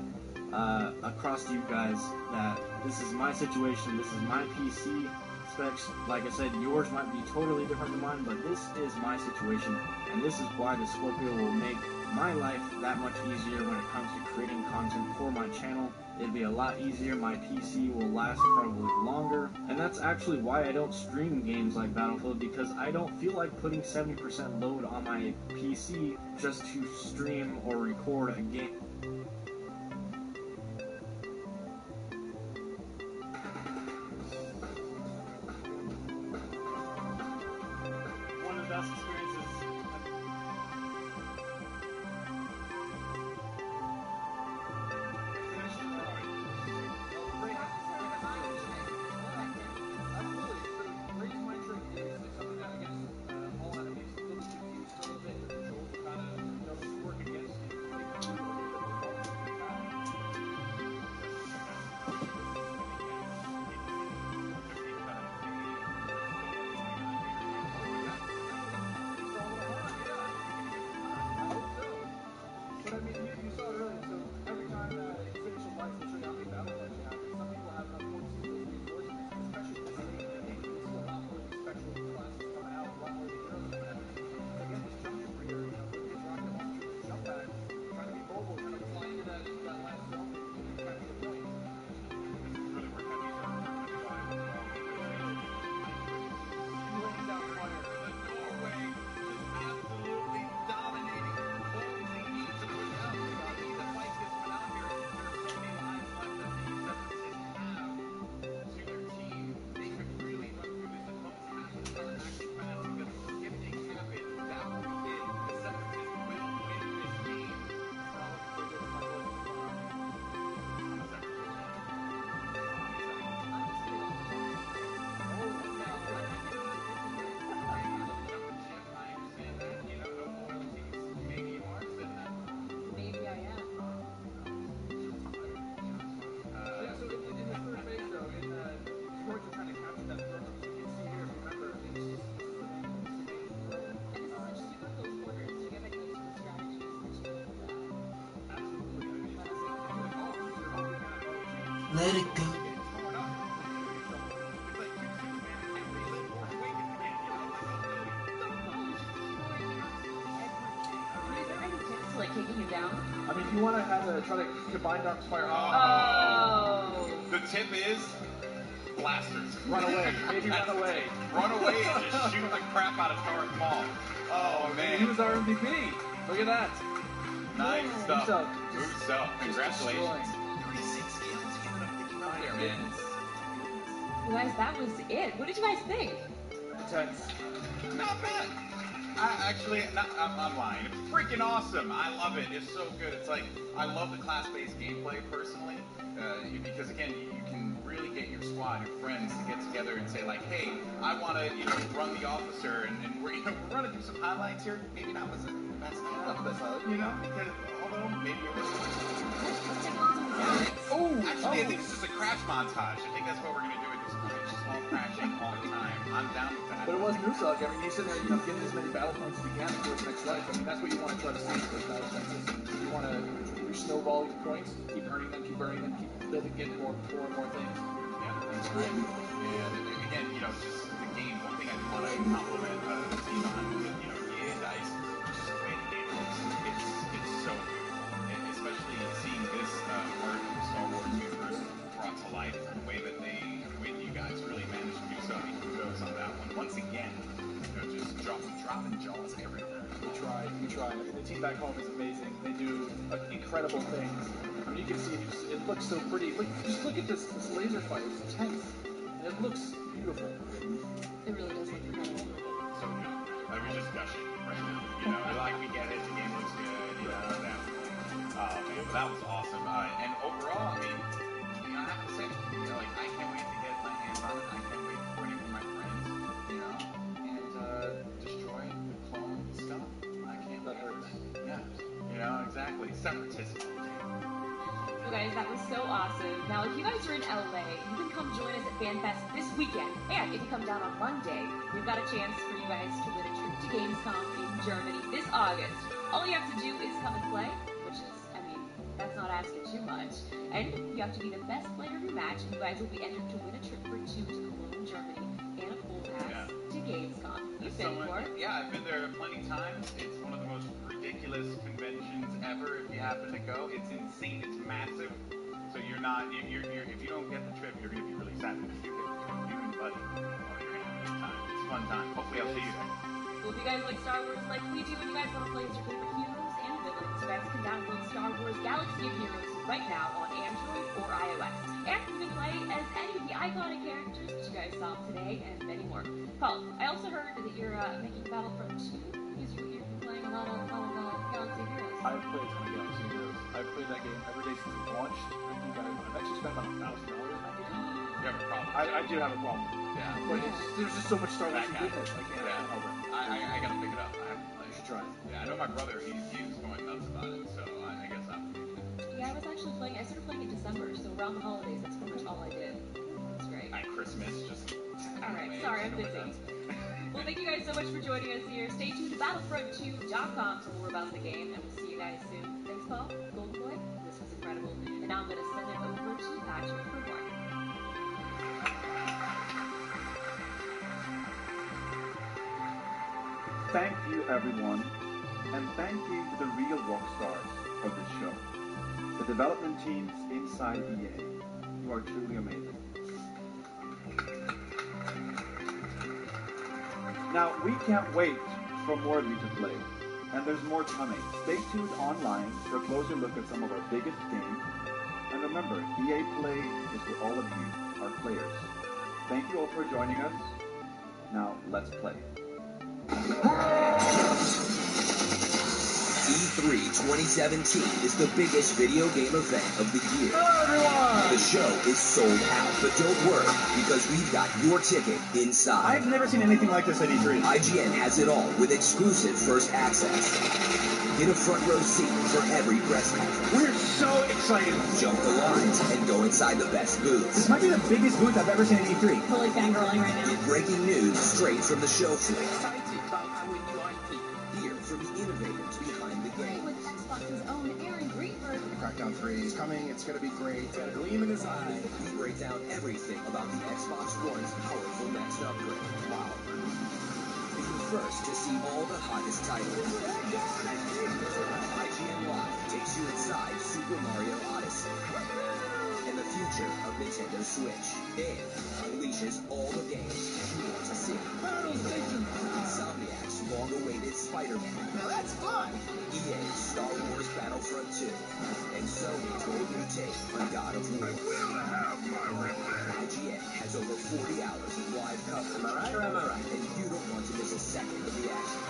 across to you guys that this is my situation, this is my PC specs. Like I said, yours might be totally different than mine, but this is my situation, and this is why the Scorpio will make my life that much easier when it comes to creating content for my channel. It'll be a lot easier, my PC will last probably longer, and that's actually why I don't stream games like Battlefield, because I don't feel like putting 70% load on my PC just to stream or record a game. One of the best experiences. Let it go. Like kicking him down? I mean, if you want to have try to combine Dark Fire. Oh. The tip is blasters. Run away. Maybe run away. Run away and just shoot the crap out of Tarek Mall. Oh, man. He was our MVP. Look at that. Nice stuff. Good stuff. Congratulations. 36 kills, man. You guys, that was it. What did you guys think? Tense. Not bad. I'm lying. It's freaking awesome. I love it. It's so good. It's like, I love the class-based gameplay personally, because again, you can really get your squad, your friends to get together and say like, hey, I want to, run the officer, and we're running through some highlights here. Maybe that was the best highlight, because although maybe it was. Actually, I think it's just a crash montage. I think that's what we're gonna do. It's just all crashing all the time. I'm down with that. But it was Newsog. I mean, he's sitting there, getting as many battle points as he can for his next life. I mean, that's what you want to try to see with those battle points. You want to snowball your points, keep earning them, keep building, get more and more things. Yeah, that's right. And again, just the game. One thing I do want to compliment the team on, EA and DICE, just the way the game looks. It's so beautiful, and especially seeing this part of the Star Wars universe brought to life in the way that you guys really managed to do so. I mean, kudos on that one. Once again, just dropping jaws everywhere. We try. I mean, the team back home is amazing. They do incredible things. I mean, you can see it looks so pretty. Just look at this laser fight. It's tense. And it looks beautiful. It really does look incredible. So good. I was just gushing right now. We get it. The game looks good. That. Oh man, but that was awesome. And overall, I mean, I have to say, I can't wait to get my hands on it. I can't wait for it with my friends, and destroy, clone stuff. I can't wait. Yeah, exactly. Separatism. Well, guys, that was so awesome. Now, if you guys are in LA, you can come join us at FanFest this weekend. And if you come down on Monday, we've got a chance for you guys to win a trip to Gamescom in Germany this August. All you have to do is come and play, which is, that's not asking too much. And you have to be the best player of your match, and you guys will be entered to win a trip for two to Cologne, Germany, and a full pass to Gamescom. You've been before? Yeah, I've been there plenty of times. It's one of the most ridiculous conventions ever. If you happen to go, it's insane. It's massive. So you're not. If you don't get the trip, you're gonna be really sad. Because you and Buddy, you're gonna have a good time. It's a fun time. Hopefully, I'll see you there. Well, if you guys like Star Wars like we do, and you guys want to play as your favorite heroes and villains, you guys can download Star Wars Galaxy of Heroes right now on Android or iOS. And you can play as any of the iconic characters that you guys saw today, and many more. Paul, I also heard that you're making Battlefront 2 because you're playing a lot of Galaxy of Heroes. I've played some Galaxy of Heroes. I've played that game every day since it launched. I think I've actually spent about $1,000 on that game. You have a problem. I do have a problem. Yeah. But there's just so much Star Wars goodness. I can't help it. I gotta pick it up. I have to play. You should try it. Yeah, I know my brother, he was going nuts about it, so I guess I'm... Yeah, I started playing in December, so around the holidays, that's pretty much all I did. It's great. At Christmas, just... Alright, sorry, I'm busy. Well, thank you guys so much for joining us here. Stay tuned to Battlefront2.com for more about the game, and we'll see you guys soon. Thanks, Paul. Golden Boy, this was incredible. And now I'm going to send it over to Patrick for more. Thank you, everyone, and thank you to the real rock stars of this show, the development teams inside EA. You are truly amazing. Now, we can't wait for more of you to play, and there's more coming. Stay tuned online for a closer look at some of our biggest games, and remember, EA Play is for all of you, our players. Thank you all for joining us. Now, let's play. E3 2017 is the biggest video game event of the year. Hello, everyone! The show is sold out, but don't worry, because we've got your ticket inside. I've never seen anything like this at E3. IGN has it all with exclusive first access. Get a front row seat for every press conference. We're so excited. Jump the lines and go inside the best booths. This might be the biggest booth I've ever seen at E3. Totally fangirling right now. Get breaking news straight from the show floor. Excited about our new IP. Hear from the innovators behind the game. With Xbox's own Aaron Greenberg. Crackdown 3 is coming. It's going to be great. It's got a gleam in his eye. We break down everything about the Xbox One's powerful next upgrade. Wow. Be first to see all the hottest titles. IGN Live takes you inside Super Mario Odyssey and the future of Nintendo Switch, and unleashes all the games you want to see. Battle Station. Insomniac's long-awaited Spider-Man. Now that's fun. EA's Star Wars Battlefront 2, and Sony's whole new take on God of War. IGN has over 40 hours of live coverage. Am I right or am I right? And second of the action.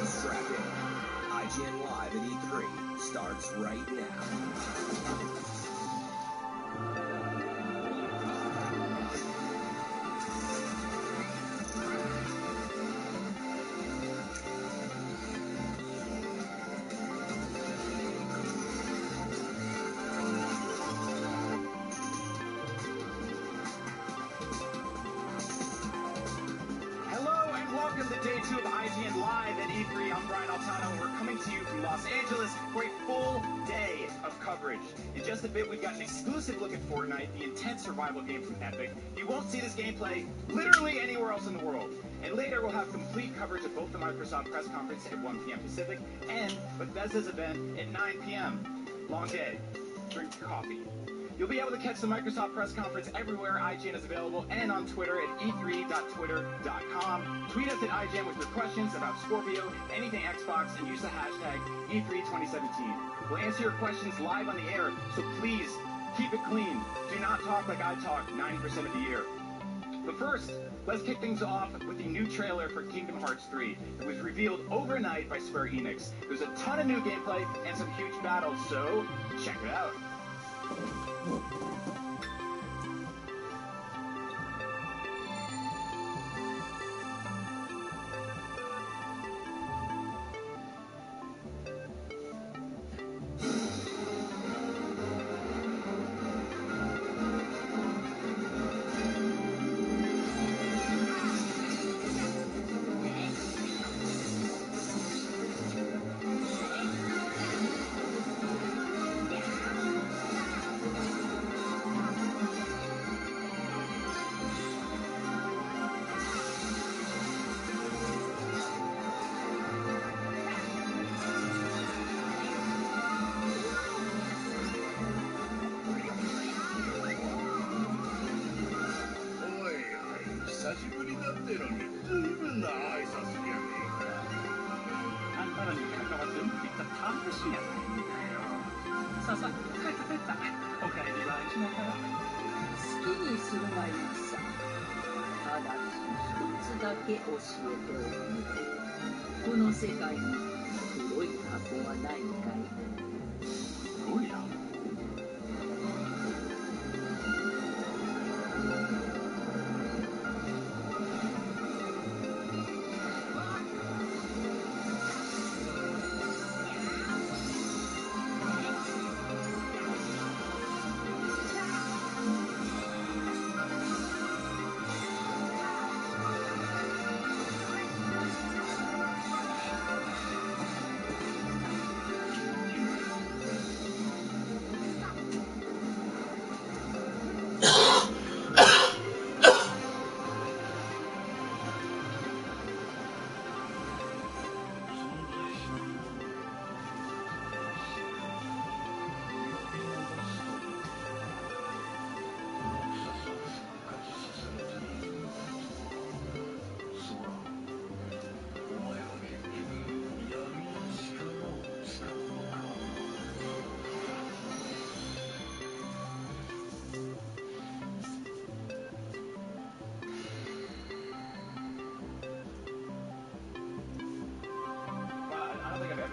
Strap in. IGN Live at E3 starts right now. Day 2 of IGN Live at E3. I'm Brian Altano, and we're coming to you from Los Angeles for a full day of coverage. In just a bit, we've got an exclusive look at Fortnite, the intense survival game from Epic. You won't see this gameplay literally anywhere else in the world. And later, we'll have complete coverage of both the Microsoft press conference at 1 p.m. Pacific and Bethesda's event at 9 p.m. Long day. Drink coffee. You'll be able to catch the Microsoft press conference everywhere IGN is available and on Twitter at e3.twitter.com. Tweet us at IGN with your questions about Scorpio, anything Xbox, and use the hashtag E32017. We'll answer your questions live on the air, so please keep it clean. Do not talk like I talk 90% of the year. But first, let's kick things off with the new trailer for Kingdom Hearts 3. It was revealed overnight by Square Enix. There's a ton of new gameplay and some huge battles, so check it out.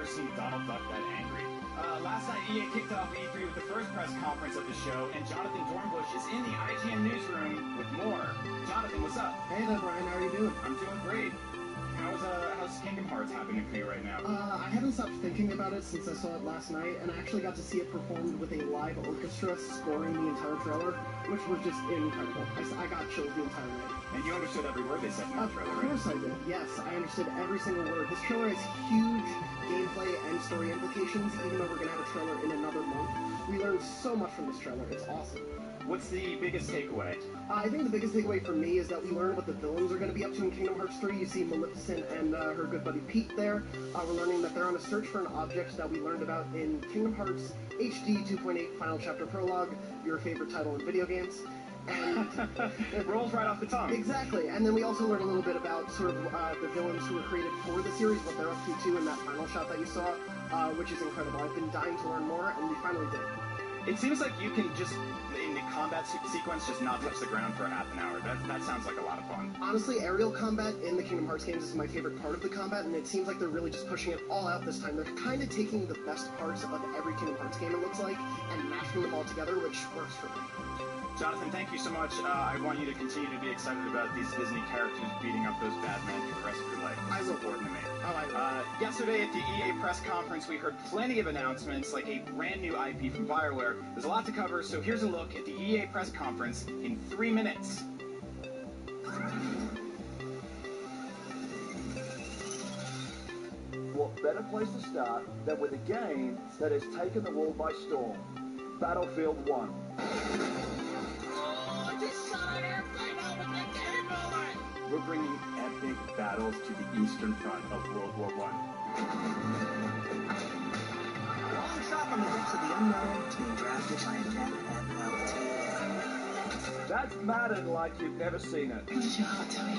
Seen Donald Duck that angry. Last night, EA kicked off E3 with the first press conference of the show, and Jonathan Dornbush is in the IGN newsroom with more. Jonathan, what's up? Hey there, Brian. How are you doing? I'm doing great. How's Kingdom Hearts happening for you right now? I haven't stopped thinking about it since I saw it last night, and I actually got to see it performed with a live orchestra scoring the entire trailer, which was just incredible. I got chills the entire night. And you understood every word they said in that trailer, right? Of course I did. Yes, I understood every single word. This trailer has huge gameplay and story implications, even though we're going to have a trailer in another month. We learned so much from this trailer. It's awesome. What's the biggest takeaway? I think the biggest takeaway for me is that we learned what the villains are going to be up to in Kingdom Hearts 3. You see Maleficent and her good buddy Pete there. We're learning that they're on a search for an object that we learned about in Kingdom Hearts HD 2.8 Final Chapter Prologue, your favorite title in video games. And it rolls right off the tongue. Exactly. And then we also learned a little bit about sort of the villains who were created for the series, what they're up to too in that final shot that you saw, which is incredible. I've been dying to learn more, and we finally did. It seems like you can just, in a combat sequence just not touch the ground for half an hour? That sounds like a lot of fun. Honestly, aerial combat in the Kingdom Hearts games is my favorite part of the combat, and it seems like they're really just pushing it all out this time. They're kind of taking the best parts of every Kingdom Hearts game, it looks like, and mashing them all together, which works for me. Jonathan, thank you so much. I want you to continue to be excited about these Disney characters beating up those bad men for the rest of your life. It's important to me. Yesterday at the EA press conference, we heard plenty of announcements, like a brand new IP from BioWare. There's a lot to cover, so here's a look at the EA press conference in 3 minutes. What better place to start than with a game that has taken the world by storm? Battlefield 1. We're bringing epic battles to the Eastern Front of World War I. Long shot from the depths of the unknown to being drafted by a death MLT. That's Madden like you've never seen it. What does your heart tell you?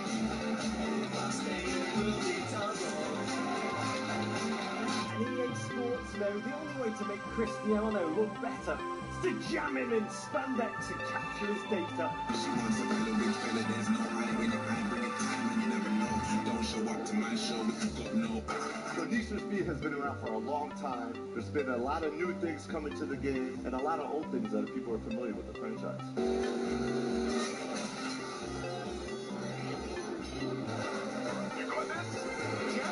And EA Sports know the only way to make Cristiano look better is to jam him in spandex and capture his data. She wants a little bit fella, there's no hiding in it. I bring it time and you never know. Don't show up to my show if you got no. So Need for Speed has been around for a long time. There's been a lot of new things coming to the game and a lot of old things that people are familiar with the franchise. You got this? Yeah.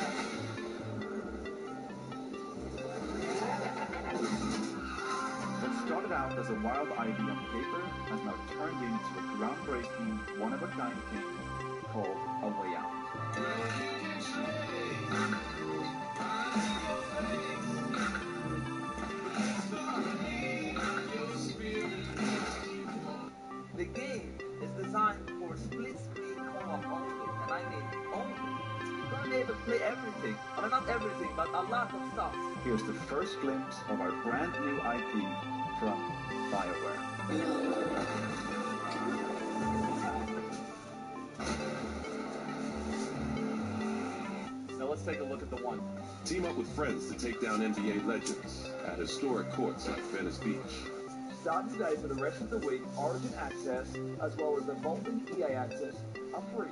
What started out as a wild idea on paper has now turned into a groundbreaking, one-of-a-kind game called A Way Out. The game is designed for split-screen co-op only, and I mean only. You're gonna be able to play everything. I mean, not everything, but a lot of stuff. Here's the first glimpse of our brand new IP from BioWare. Now let's take a look at the one. Team up with friends to take down NBA legends at historic courts like Venice Beach. Start today for the rest of the week. Origin access, as well as evolving EA access, are free.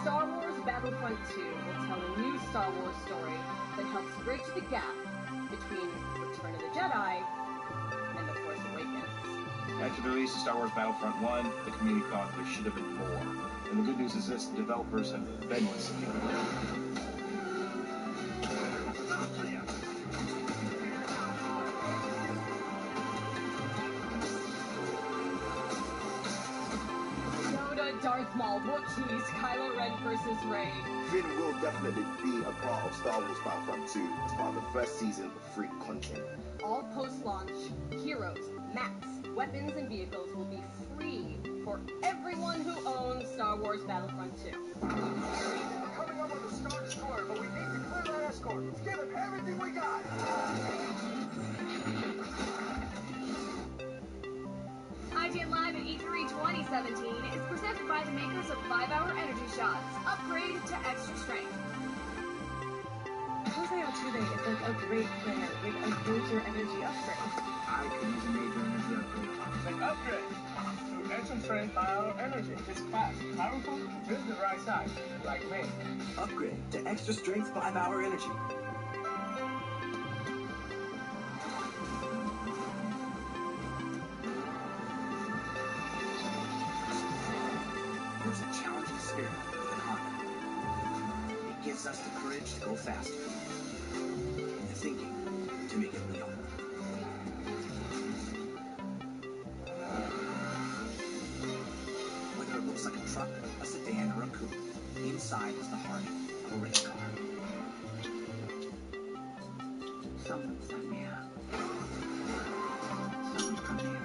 Star Wars Battlefront 2 will tell a new Star Wars story that helps bridge the gap between Return of the Jedi and The Force Awakens. After the release of Star Wars Battlefront 1, the community thought there should have been more. And the good news is this, the developers have been disappointed. Darth Maul, Wookiees, Kylo Ren versus Rey. Finn will definitely be a part of Star Wars Battlefront 2 as part of the first season of free content. All post-launch heroes, maps, weapons, and vehicles will be free for everyone who owns Star Wars Battlefront 2. We're coming up on the Star Destroyer, but we need to clear that escort. Let's give him everything we got. IGN Live at E3 2017 is presented by the makers of 5-Hour Energy Shots. Upgrade to extra strength. Jose Altuve is like a great player with a major energy upgrade. I could use a major energy upgrade. Like upgrade to extra strength 5-Hour Energy. It's fast, powerful, just the right size, like me. Upgrade to extra strength 5-Hour Energy. There's a challenging spirit within Honda. It gives us the courage to go faster, and the thinking to make it real. Whether it looks like a truck, a sedan, or a coupe, inside is the heart of a race car. Someone set me up. Someone from the inside.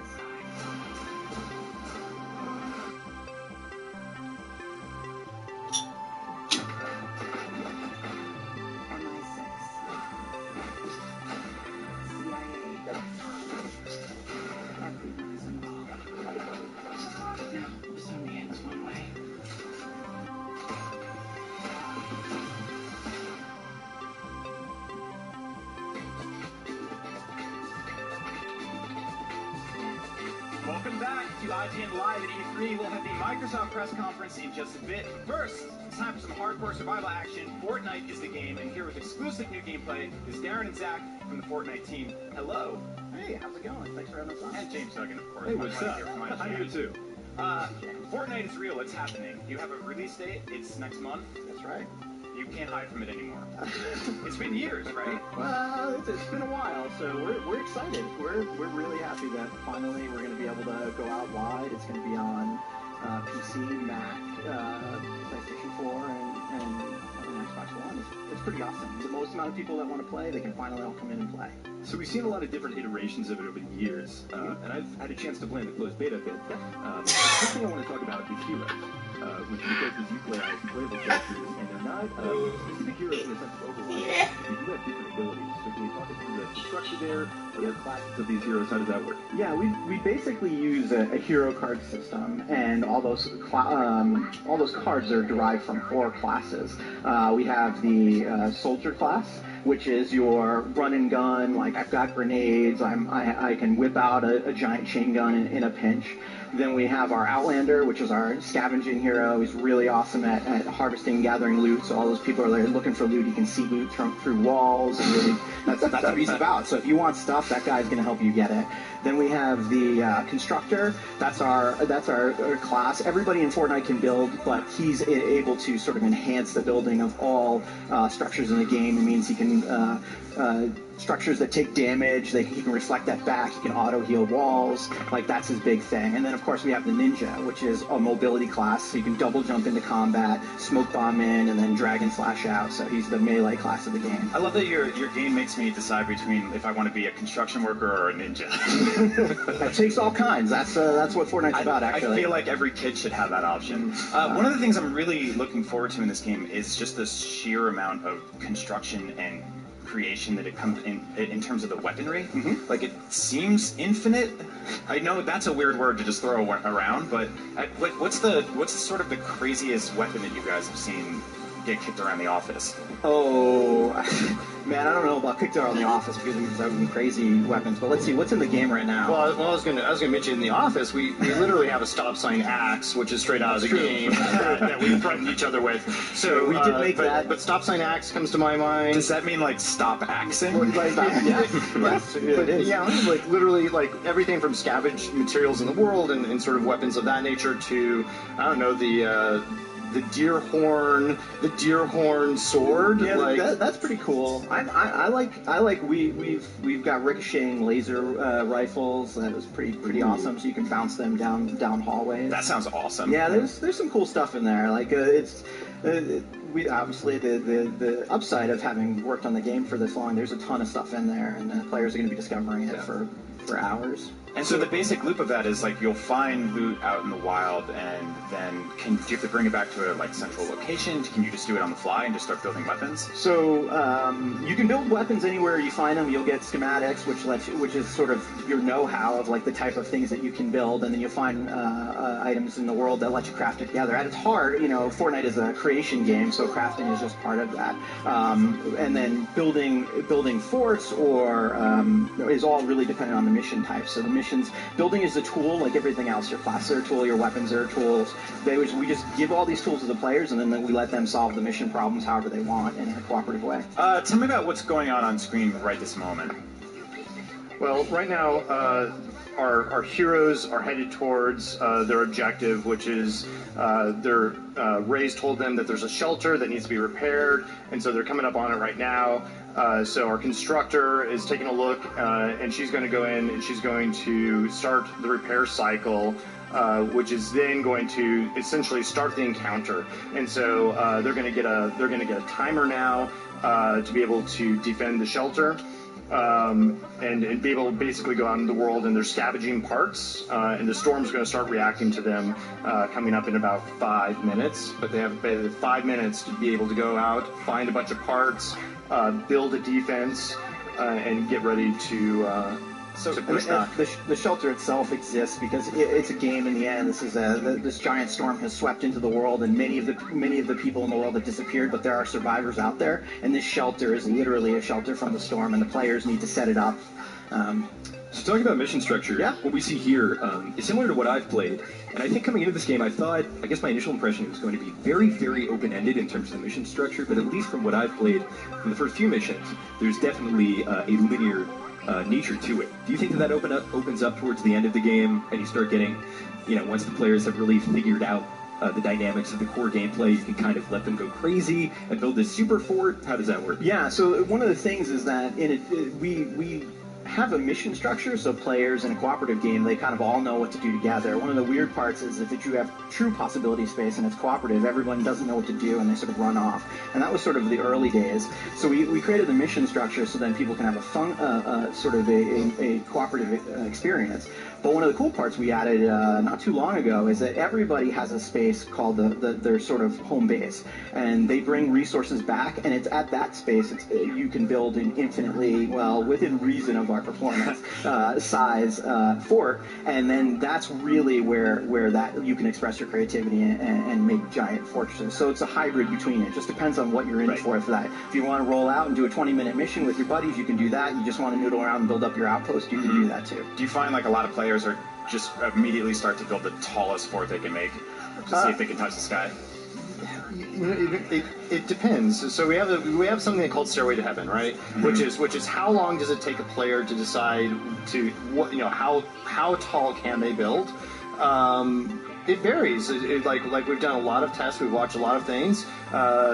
Welcome back to IGN Live at E3. We'll have the Microsoft press conference in just a bit. First, it's time for some hardcore survival action. Fortnite is the game, and here with exclusive new gameplay is Darren and Zach from the Fortnite team. Hello. Hey, how's it going? Thanks for having us on. And James Duggan, of course. Hey, what's up? I'm here too. Fortnite is real. It's happening. You have a release date. It's next month. That's right. You can't hide from it anymore. It's been years, right? Well, it's been a while, so we're excited. We're really happy that finally we're going to be able to go out wide. It's going to be on PC, Mac, PlayStation 4, and Xbox One. It's pretty awesome. The most amount of people that want to play, they can finally all come in and play. So we've seen a lot of different iterations of it over the years, and I've had a chance to play in the closed beta bit. The first thing I want to talk about is heroes, which are the characters you play as playable characters, and they're not specific heroes in the sense of Overwatch. They do have different abilities. So can you talk us through the structure there? Are there classes of these heroes? How does that work? Yeah, we basically use a hero card system, and all those cards are derived from 4 classes. We have the soldier class, which is your run and gun. Like, I've got grenades. I can whip out a giant chain gun in a pinch. Then we have our Outlander, which is our scavenging hero. He's really awesome at harvesting and gathering loot. So all those people are there looking for loot. He can see loot through walls. And really, that's what he's about. So if you want stuff, that guy's going to help you get it. Then we have the Constructor. That's our class. Everybody in Fortnite can build, but he's able to sort of enhance the building of all structures in the game. It means he can structures that take damage, he can reflect that back, he can auto-heal walls, like that's his big thing. And then of course we have the Ninja, which is a mobility class, so you can double jump into combat, smoke bomb in, and then dragon slash out, so he's the melee class of the game. I love that your game makes me decide between if I want to be a construction worker or a ninja. That takes all kinds, that's what Fortnite's about, actually. I feel like every kid should have that option. One of the things I'm really looking forward to in this game is just the sheer amount of construction and creation that it comes in terms of the weaponry. Like, it seems infinite. I know that's a weird word to just throw around, but what's the sort of the craziest weapon that you guys have seen get kicked around the office? Oh, man, I don't know about kicked around the office because we have some crazy weapons, but let's see, what's in the game right now? Well, I was gonna mention in the office, we literally have a stop sign axe, which is straight out of the game that we threaten each other with. So we did make that. But stop sign axe comes to my mind. Does that mean like stop axing? Yeah, like literally like everything from scavenged materials in the world and sort of weapons of that nature to, I don't know, the deer horn sword. Yeah, like, that's pretty cool. I like we've got ricocheting laser rifles. That is pretty awesome. So you can bounce them down hallways. That sounds awesome. Yeah, there's some cool stuff in there. Like we obviously the upside of having worked on the game for this long. There's a ton of stuff in there, and the players are going to be discovering it for hours. And so the basic loop of that is like you'll find loot out in the wild, and then do you have to bring it back to a like central location? Can you just do it on the fly and just start building weapons? So you can build weapons anywhere you find them. You'll get schematics, which is sort of your know-how of like the type of things that you can build, and then you'll find items in the world that let you craft it together. At its heart, Fortnite is a creation game, so crafting is just part of that. And then building forts or is all really dependent on the mission type. So the missions, building is a tool like everything else. Your classes are a tool, your weapons are tools. We just give all these tools to the players, and then we let them solve the mission problems however they want in a cooperative way. Tell me about what's going on screen right this moment. Well, right now, our heroes are headed towards their objective, which is Ray's told them that there's a shelter that needs to be repaired, and so they're coming up on it right now. So our constructor is taking a look, and she's going to go in and she's going to start the repair cycle, which is then going to essentially start the encounter. And so they're going to get a timer now to be able to defend the shelter. And be able to basically go out in the world, and they're scavenging parts, and the storm's going to start reacting to them coming up in about 5 minutes. But they have 5 minutes to be able to go out, find a bunch of parts, build a defense, and get ready to push back. The shelter itself exists because it's a game in the end. This giant storm has swept into the world, and many of the people in the world have disappeared, but there are survivors out there, and this shelter is literally a shelter from the storm, and the players need to set it up. So talking about mission structure, what we see here is similar to what I've played. And I think coming into this game, I guess my initial impression was going to be very, very open-ended in terms of the mission structure, but at least from what I've played, from the first few missions, there's definitely a linear nature to it. Do you think that opens up towards the end of the game, and you start getting, once the players have really figured out the dynamics of the core gameplay, you can kind of let them go crazy and build this super fort? How does that work? Yeah, so one of the things is that we have a mission structure, so players in a cooperative game, they kind of all know what to do together. One of the weird parts is that you have true possibility space and it's cooperative, everyone doesn't know what to do and they sort of run off. And that was sort of the early days. So we created the mission structure so then people can have a cooperative experience. But one of the cool parts we added not too long ago is that everybody has a space called their sort of home base, and they bring resources back, and it's at that space you can build an infinitely, well, within reason of our performance, size fort, and then that's really where that you can express your creativity and make giant fortresses. So it's a hybrid between it. Just depends on what you're in for that. If you want to roll out and do a 20-minute mission with your buddies, you can do that. You just want to noodle around and build up your outpost, you can do that too. Do you find like a lot of players are just immediately start to build the tallest fort they can make to see if they can touch the sky? It depends. So we have something called Stairway to Heaven, right? Mm-hmm. Which is how long does it take a player to decide to how tall can they build? It varies. Like we've done a lot of tests. We've watched a lot of things.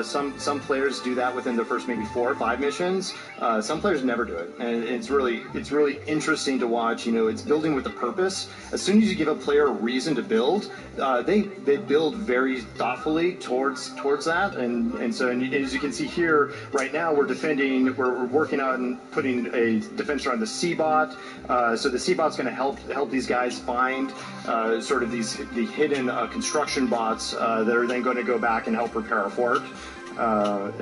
Some players do that within the first maybe 4 or 5 missions. Some players never do it, and it's really interesting to watch. It's building with a purpose. As soon as you give a player a reason to build, they build very thoughtfully towards that. And as you can see here, right now we're working on putting a defense around the C-bot. So the C-bot's going to help these guys find sort of the hidden construction bots that are then going to go back and help repair our fort. And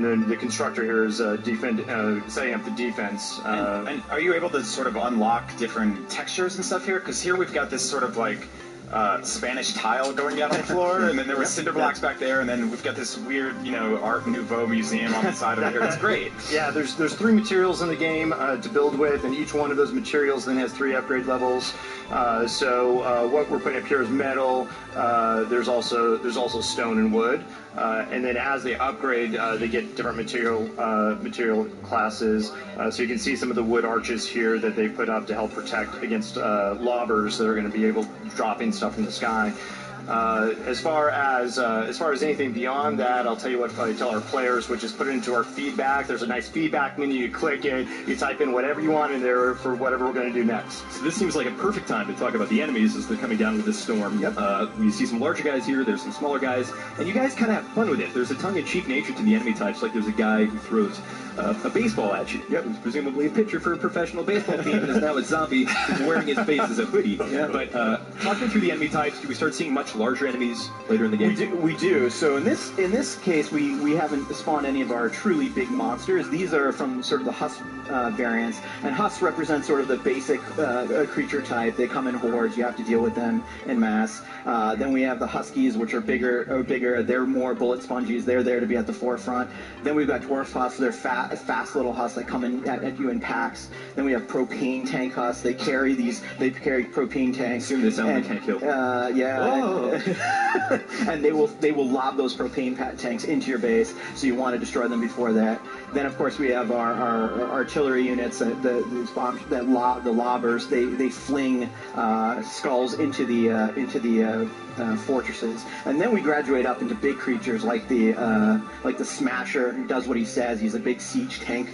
then the constructor here is setting up the defense. And are you able to sort of unlock different textures and stuff here? Because here we've got this sort of like Spanish tile going down on the floor, and then there were cinder blocks back there, and then we've got this weird, Art Nouveau museum on the side of here. It's great. Yeah, there's 3 materials in the game to build with, and each one of those materials then has 3 upgrade levels. So what we're putting up here is metal. There's also stone and wood. And then as they upgrade, they get different material classes. So you can see some of the wood arches here that they put up to help protect against lobbers that are going to be able to dropping stuff from the sky. As far as anything beyond that, I'll tell you what I tell our players, which is put it into our feedback. There's a nice feedback menu. You click it, you type in whatever you want in there for whatever we're going to do next. So this seems like a perfect time to talk about the enemies as they're coming down with this storm. We see some larger guys here, there's some smaller guys, and you guys kind of have fun with it. There's a tongue-in-cheek nature to the enemy types, like there's a guy who throws a baseball at you. Who's presumably a pitcher for a professional baseball team and is now a zombie who's wearing his face as a hoodie. But talk me through the enemy types. Do we start seeing much larger enemies later in the game? We do. So in this case, we haven't spawned any of our truly big monsters. These are from sort of the Husk variants, and Husks represent sort of the basic creature type. They come in hordes. You have to deal with them in mass. Then we have the Huskies, which are bigger. They're more bullet sponges. They're there to be at the forefront. Then we've got Dwarf Husks. They're fast little Husks that come in at you in packs. Then we have propane tank Husks. They carry propane tanks. Assume they sound like can't kill. And they will lob those propane tanks into your base, so you want to destroy them before that. Then of course we have our artillery units, the lobbers. They fling skulls into the fortresses, and then we graduate up into big creatures like the Smasher, who does what he says. He's a big siege tank.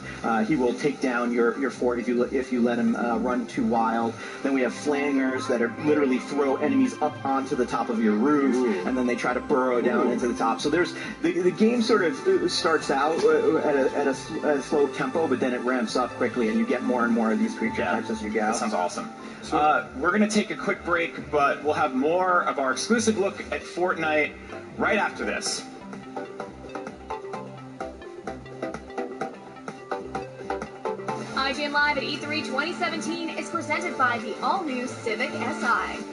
He will take down your fort if you let him run too wild. Then we have flangers that are literally throw enemies up onto the top of your roof, and then they try to burrow down into the top. So there's the game sort of starts out at a slow tempo, but then it ramps up quickly, and you get more and more of these creature types as you go. That sounds awesome. We're going to take a quick break, but we'll have more of our exclusive look at Fortnite right after this. IGN Live at E3 2017 is presented by the all-new Civic Si.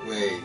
Wait.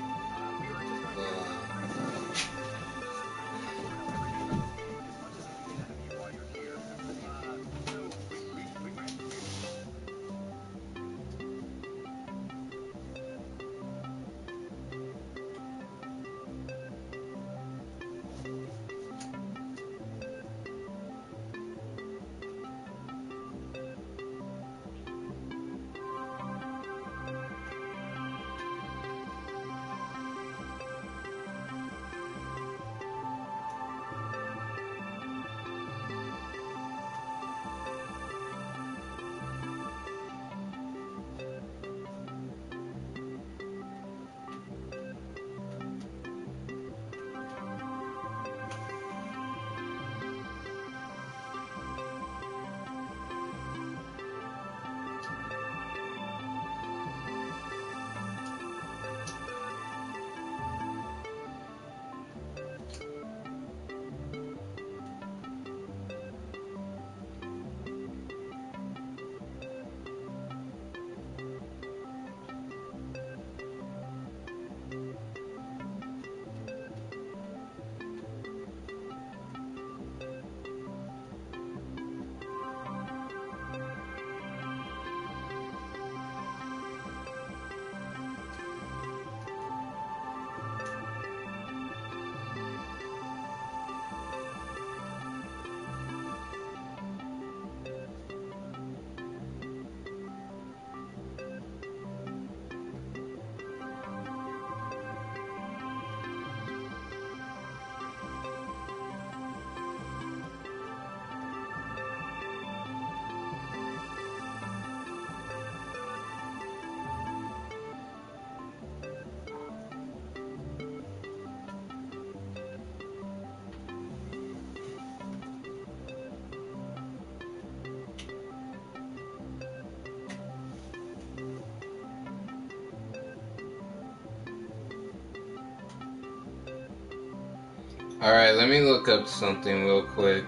Alright, let me look up something real quick.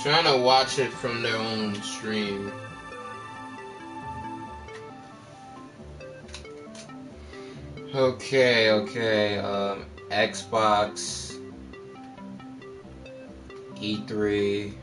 Trying to watch it from their own stream. Okay, Xbox, E3.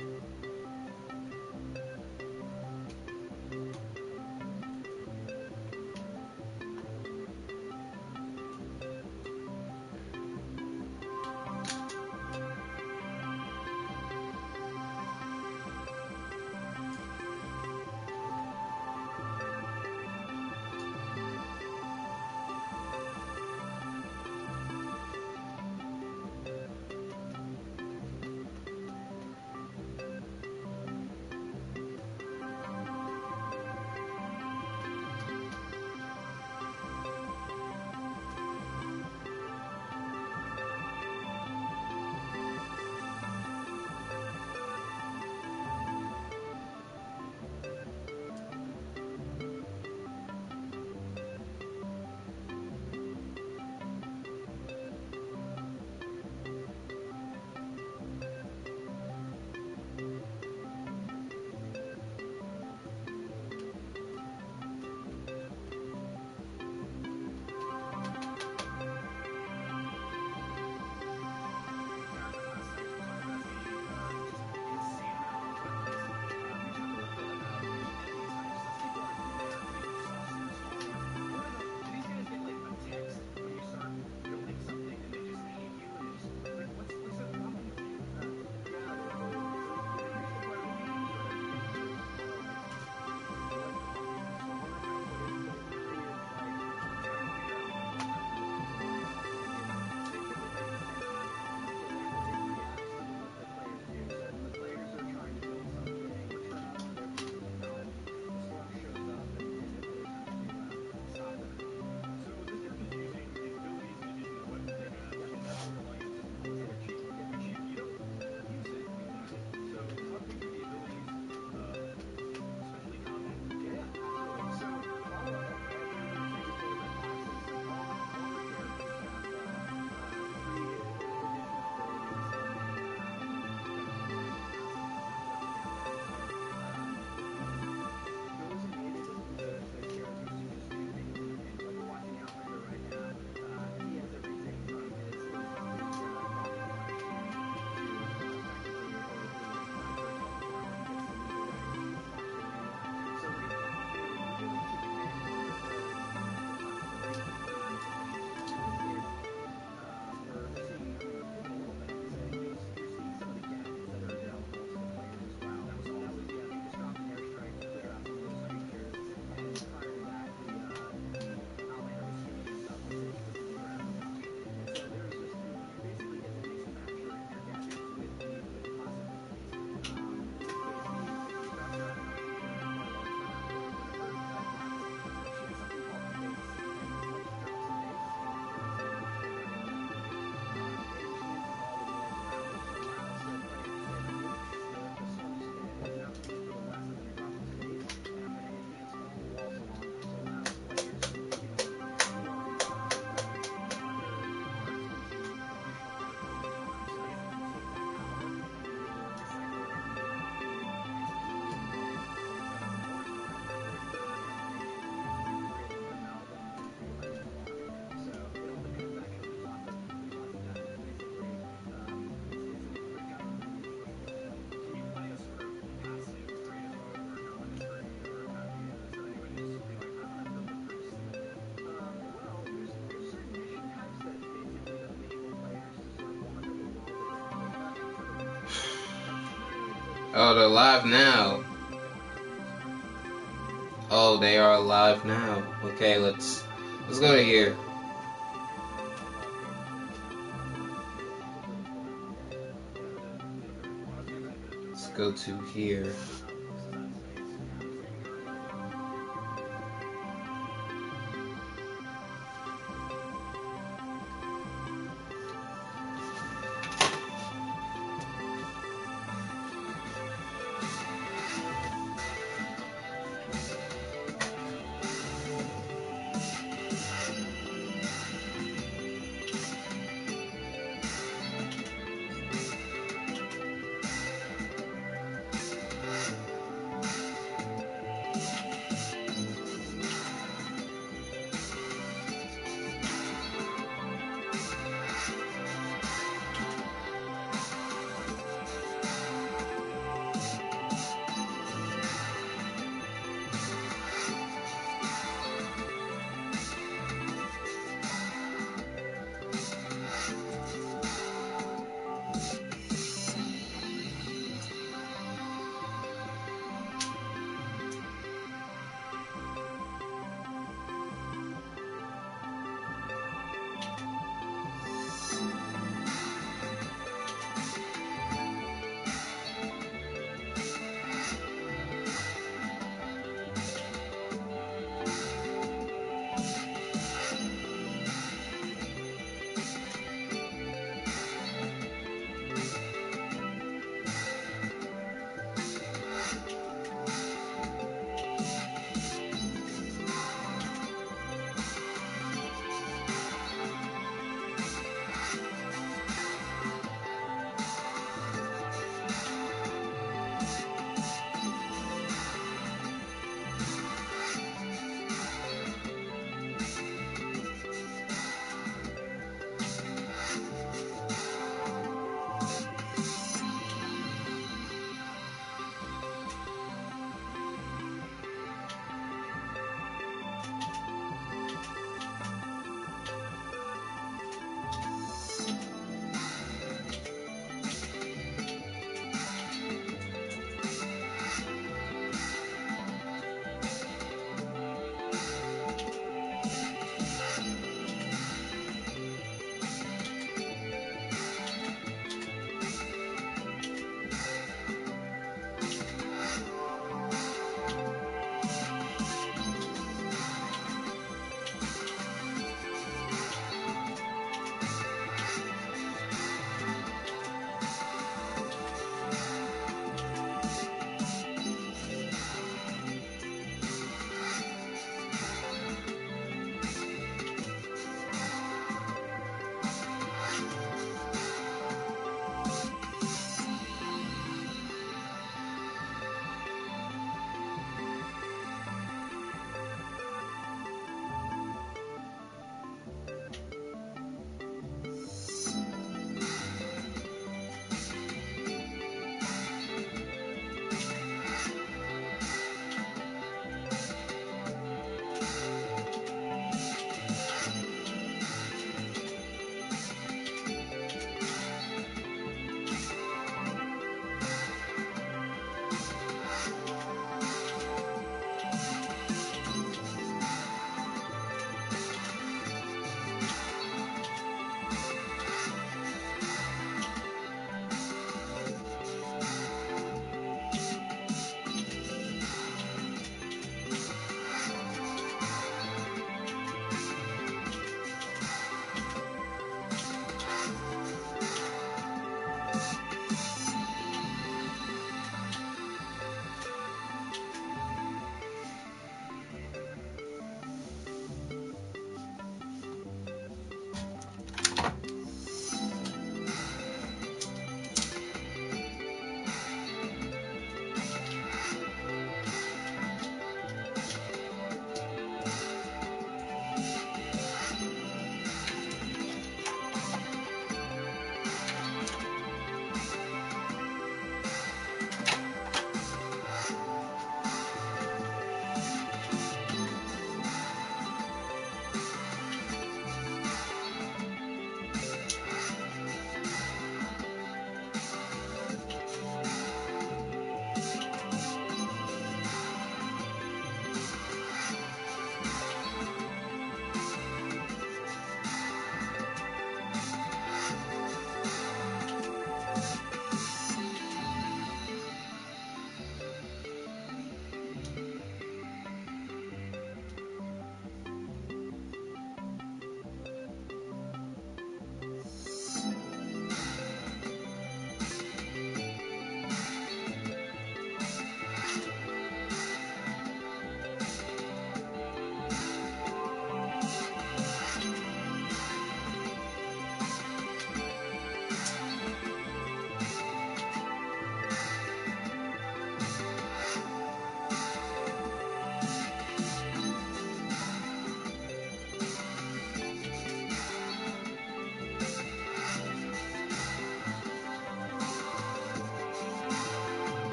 Oh, they're live now. Oh, they are live now. Okay, let's go to here. Let's go to here.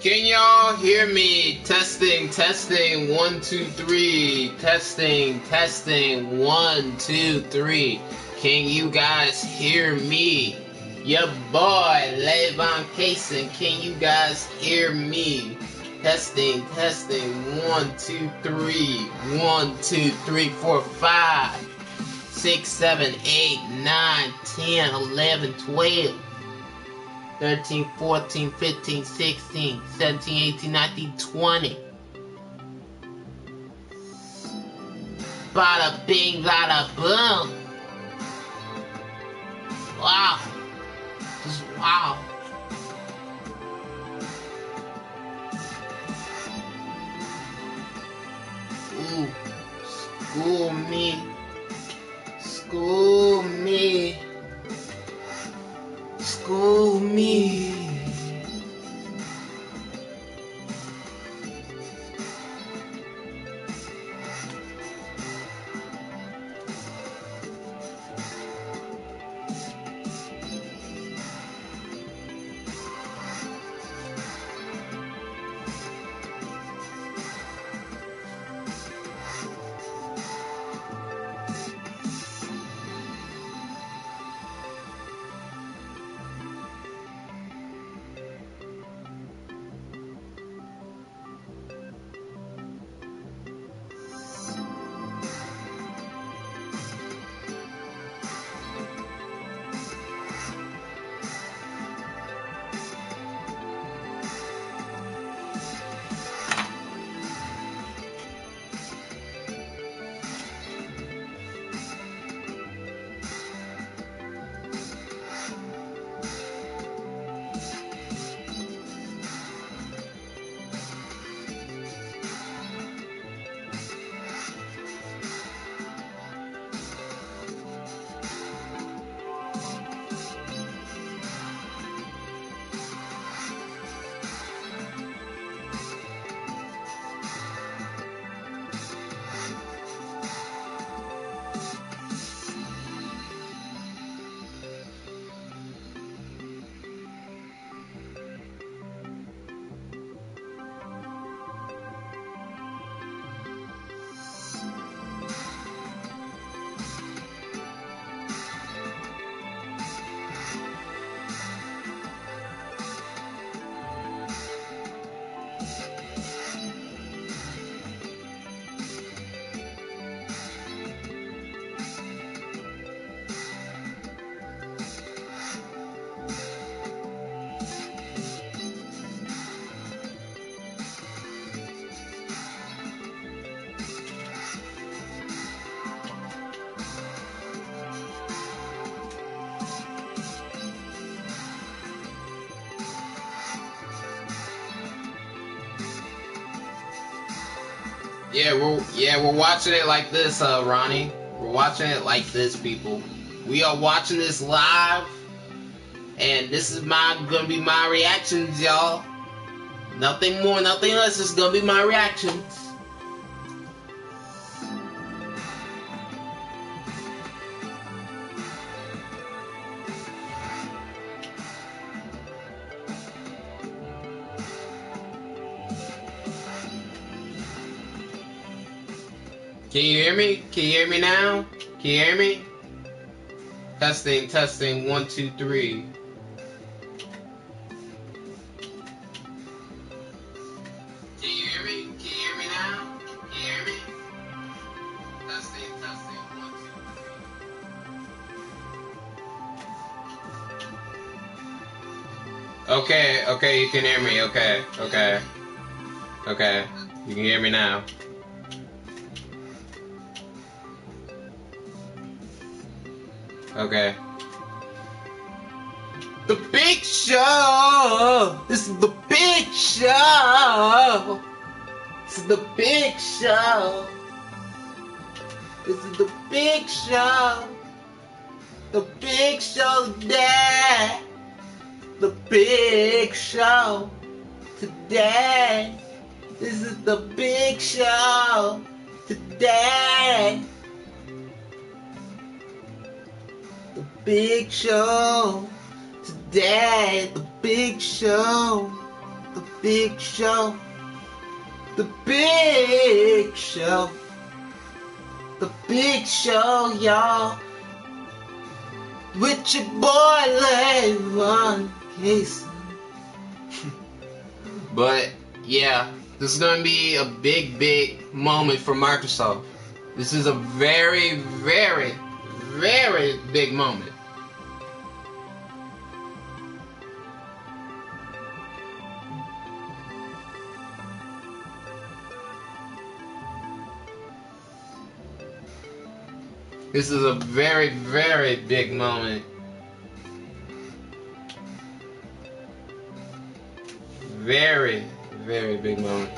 Can y'all hear me? Testing, testing, 1, 2, 3. Testing, testing, 1, 2, 3. Can you guys hear me? Your boy, lavoncason. Can you guys hear me? Testing, testing, 1, 2, 3. 1, 2, 3, 4, 5, 6, 7, 8, 9, 10, 11, 12. 13, 14, 15, 16, 17, 18, 19, 20. Bada bing, bada boom. Wow. Just wow. Ooh. School me. School me. School me. We're watching it like this, Ronnie. We're watching it like this, people. We are watching this live, and this is gonna be my reactions, y'all. Nothing more, nothing less. This is gonna be my reactions. Can you hear me? Can you hear me now? Can you hear me? Testing, testing, 1, 2, 3. Can you hear me? Can you hear me now? Can you hear me? Testing, testing, 1, 2, 3. Okay, you can hear me. Okay, you can hear me now. Okay. The big show! This is the big show! This is the big show! This is the big show! The big show today! The big show today! This is the big show today! The big show today, the big show, the big show. The big show. The big show, y'all. With your boy LiveStream. But yeah, this is gonna be a big moment for Microsoft. This is a very big moment. This is a very big moment. Very big moment.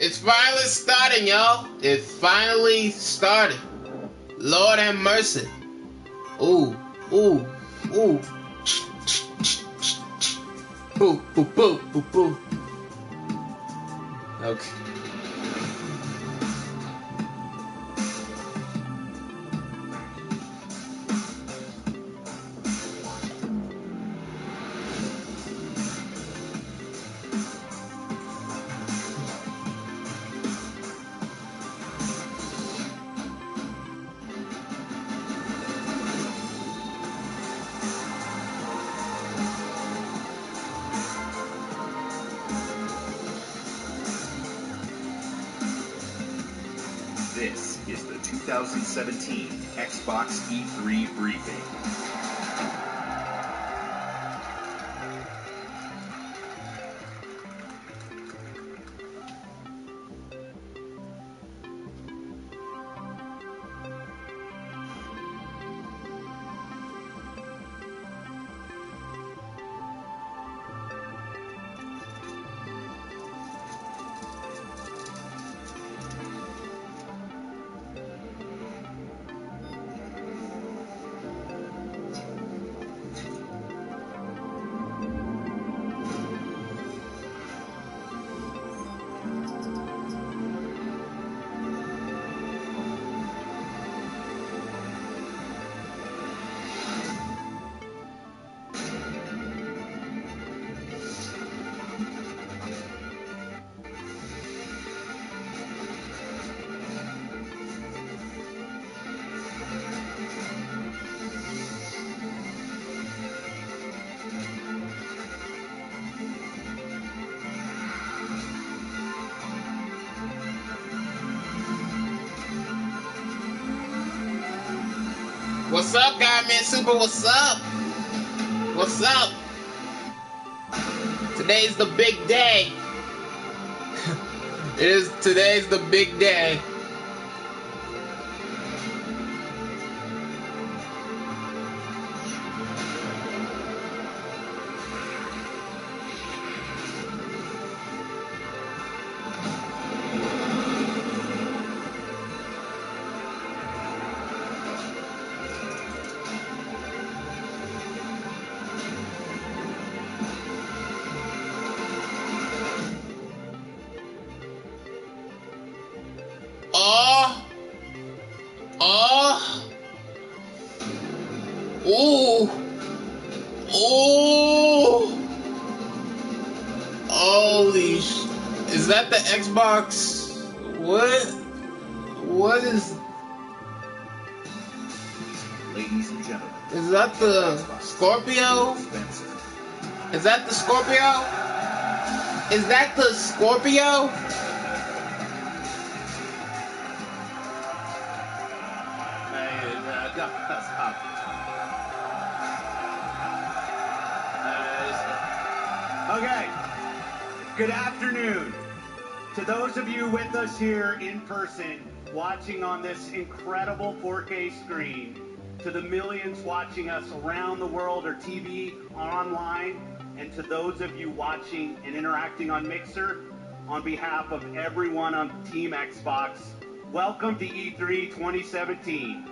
It's finally starting, y'all. It finally started. Lord have mercy. Ooh, ooh, ooh. Boo, boo, boo, boo, boo. Okay. This is the 2017 Xbox E3 briefing. What's up, God Man Super? What's up? What's up? Today's the big day. Today's the big day. Ooh. Ooh. Holy sh... Is that the Xbox? What is... Ladies and gentlemen. Is that the Scorpio? Is that the Scorpio? Is that the Scorpio? Okay. Good afternoon. To those of you with us here in person, watching on this incredible 4K screen, to the millions watching us around the world or TV or online, and to those of you watching and interacting on Mixer, on behalf of everyone on Team Xbox, welcome to E3 2017.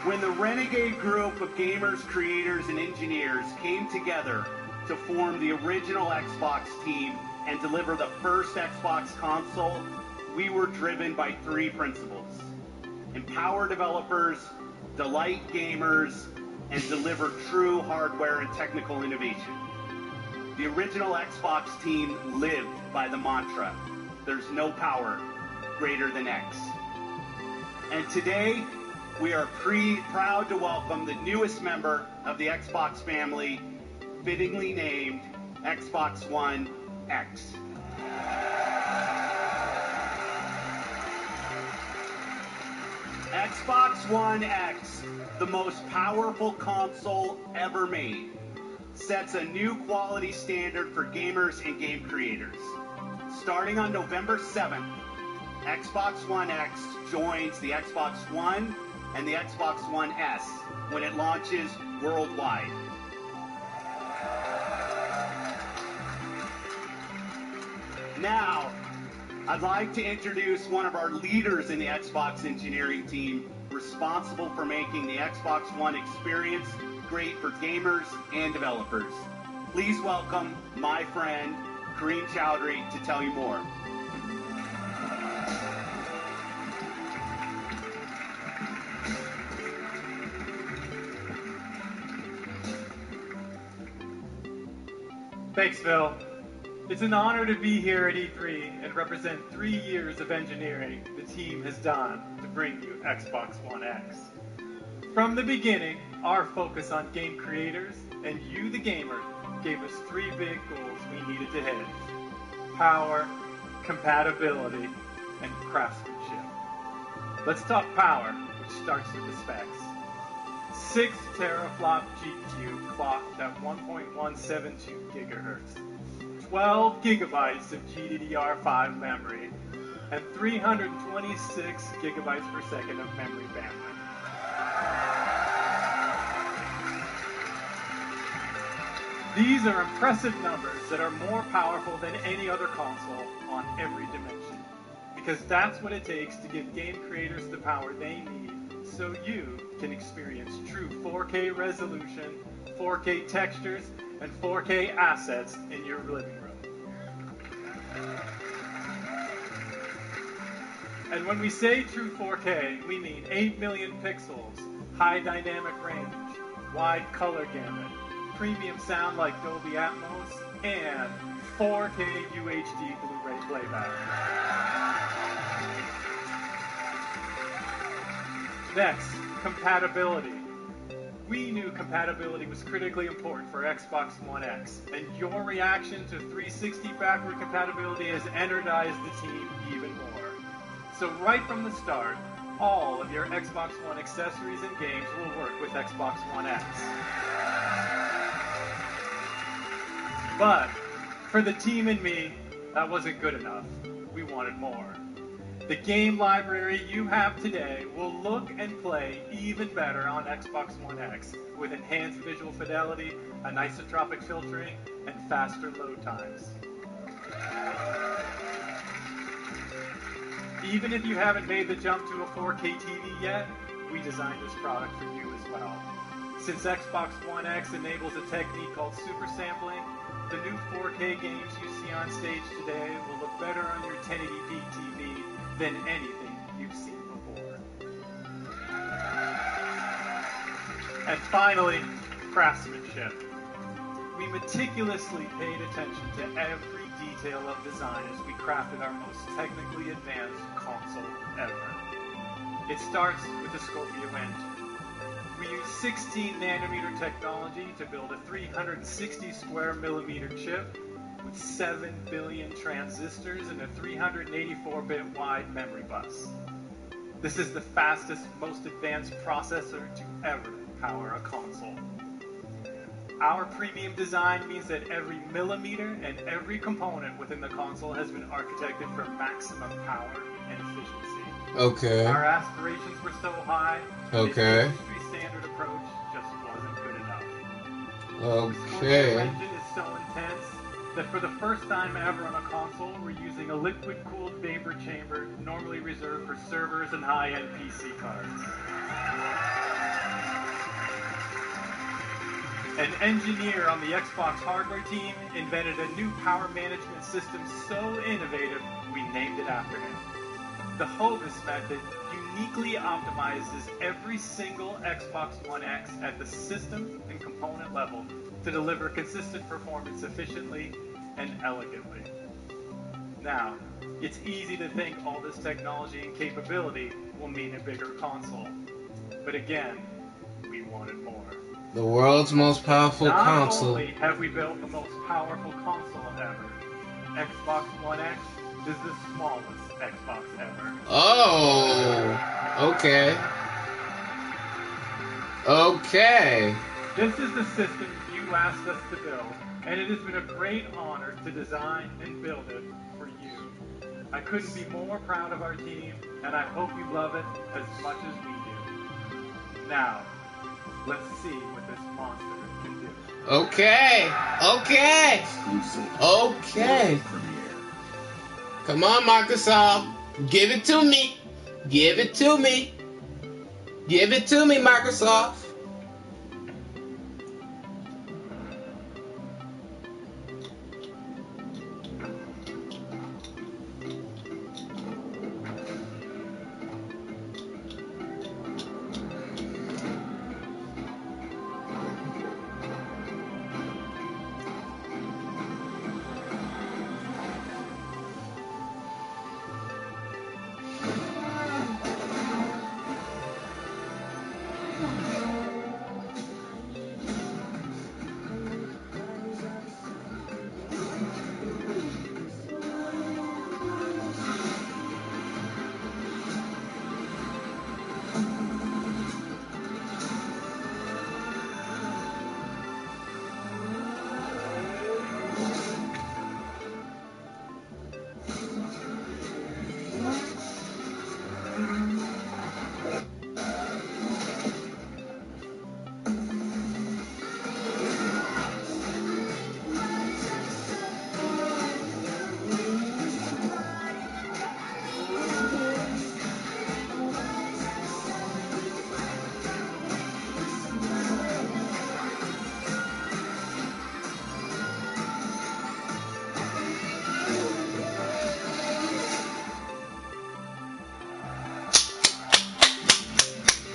When the renegade group of gamers, creators, and engineers came together to form the original Xbox team and deliver the first Xbox console, we were driven by three principles: empower developers, delight gamers, and deliver true hardware and technical innovation. The original Xbox team lived by the mantra, there's no power greater than X. And today, we are proud to welcome the newest member of the Xbox family, fittingly named Xbox One X. Xbox One X, the most powerful console ever made, sets a new quality standard for gamers and game creators. Starting on November 7th, Xbox One X joins the Xbox One and the Xbox One S when it launches worldwide. Now, I'd like to introduce one of our leaders in the Xbox engineering team, responsible for making the Xbox One experience great for gamers and developers. Please welcome my friend, Kareem Chowdhury, to tell you more. Thanks, Phil. It's an honor to be here at E3 and represent 3 years of engineering the team has done to bring you Xbox One X. From the beginning, our focus on game creators and you, the gamer, gave us 3 big goals we needed to hit: power, compatibility, and craftsmanship. Let's talk power, which starts with the specs. 6 teraflop GPU clocked at 1.172 gigahertz, 12 gigabytes of GDDR5 memory, and 326 gigabytes per second of memory bandwidth. These are impressive numbers that are more powerful than any other console on every dimension, because that's what it takes to give game creators the power they need so you can experience true 4K resolution, 4K textures, and 4K assets in your living room. And when we say true 4K, we mean 8 million pixels, high dynamic range, wide color gamut, premium sound like Dolby Atmos, and 4K UHD Blu-ray playback. Next, compatibility. We knew compatibility was critically important for Xbox One X, and your reaction to 360 backward compatibility has energized the team even more. So right from the start, all of your Xbox One accessories and games will work with Xbox One X. But for the team and me, that wasn't good enough. We wanted more. The game library you have today will look and play even better on Xbox One X with enhanced visual fidelity, anisotropic filtering, and faster load times. Even if you haven't made the jump to a 4K TV yet, we designed this product for you as well. Since Xbox One X enables a technique called super sampling, the new 4K games you see on stage today will look better on your 1080p TV than anything you've seen before. And finally, craftsmanship. We meticulously paid attention to every detail of design as we crafted our most technically advanced console ever. It starts with the Scorpio engine. We use 16 nanometer technology to build a 360 square millimeter chip with 7 billion transistors and a 384-bit wide memory bus. This is the fastest, most advanced processor to ever power a console. Our premium design means that every millimeter and every component within the console has been architected for maximum power and efficiency. Okay. Our aspirations were so high, Okay. this industry standard approach just wasn't good enough. Okay. The engine is so intense that for the first time ever on a console, we're using a liquid-cooled vapor chamber normally reserved for servers and high-end PC cards. An engineer on the Xbox hardware team invented a new power management system so innovative, we named it after him. The Hovis method uniquely optimizes every single Xbox One X at the system and component level to deliver consistent performance efficiently and elegantly. Now, it's easy to think all this technology and capability will mean a bigger console. But again, we wanted more. The world's most powerful console. Not only have we built the most powerful console ever, Xbox One X is the smallest Xbox ever. Oh, okay. Okay. This is the system you asked us to build, and it has been a great honor to design and build it for you. I couldn't be more proud of our team, and I hope you love it as much as we do. Now, let's see what this monster can do. Okay. Okay. Okay. Come on, Microsoft. Give it to me. Give it to me. Give it to me, Microsoft.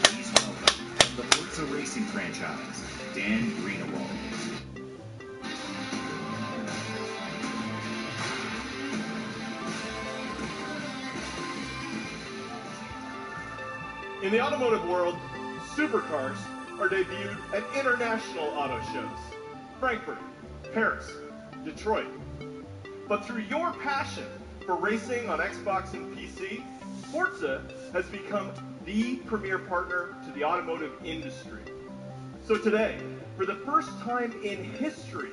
Please welcome from the Forza Racing franchise, Dan Greenawald. In the automotive world, supercars are debuted at international auto shows. Frankfurt, Paris, Detroit. But through your passion for racing on Xbox and PC, Forza has become the premier partner to the automotive industry. So today, for the first time in history,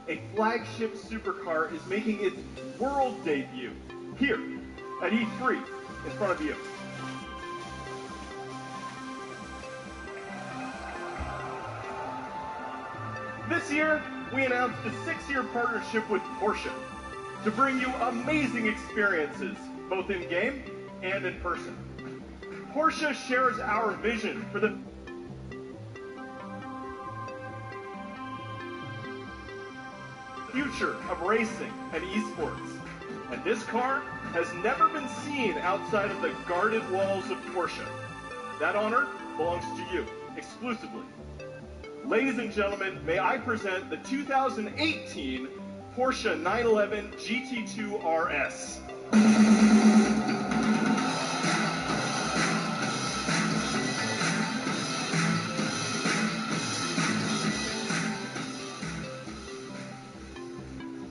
a flagship supercar is making its world debut here at E3 in front of you. This year, we announced a 6-year partnership with Porsche to bring you amazing experiences, both in-game and in person. Porsche shares our vision for the future of racing and esports. And this car has never been seen outside of the guarded walls of Porsche. That honor belongs to you, exclusively. Ladies and gentlemen, may I present the 2018 Porsche 911 GT2 RS.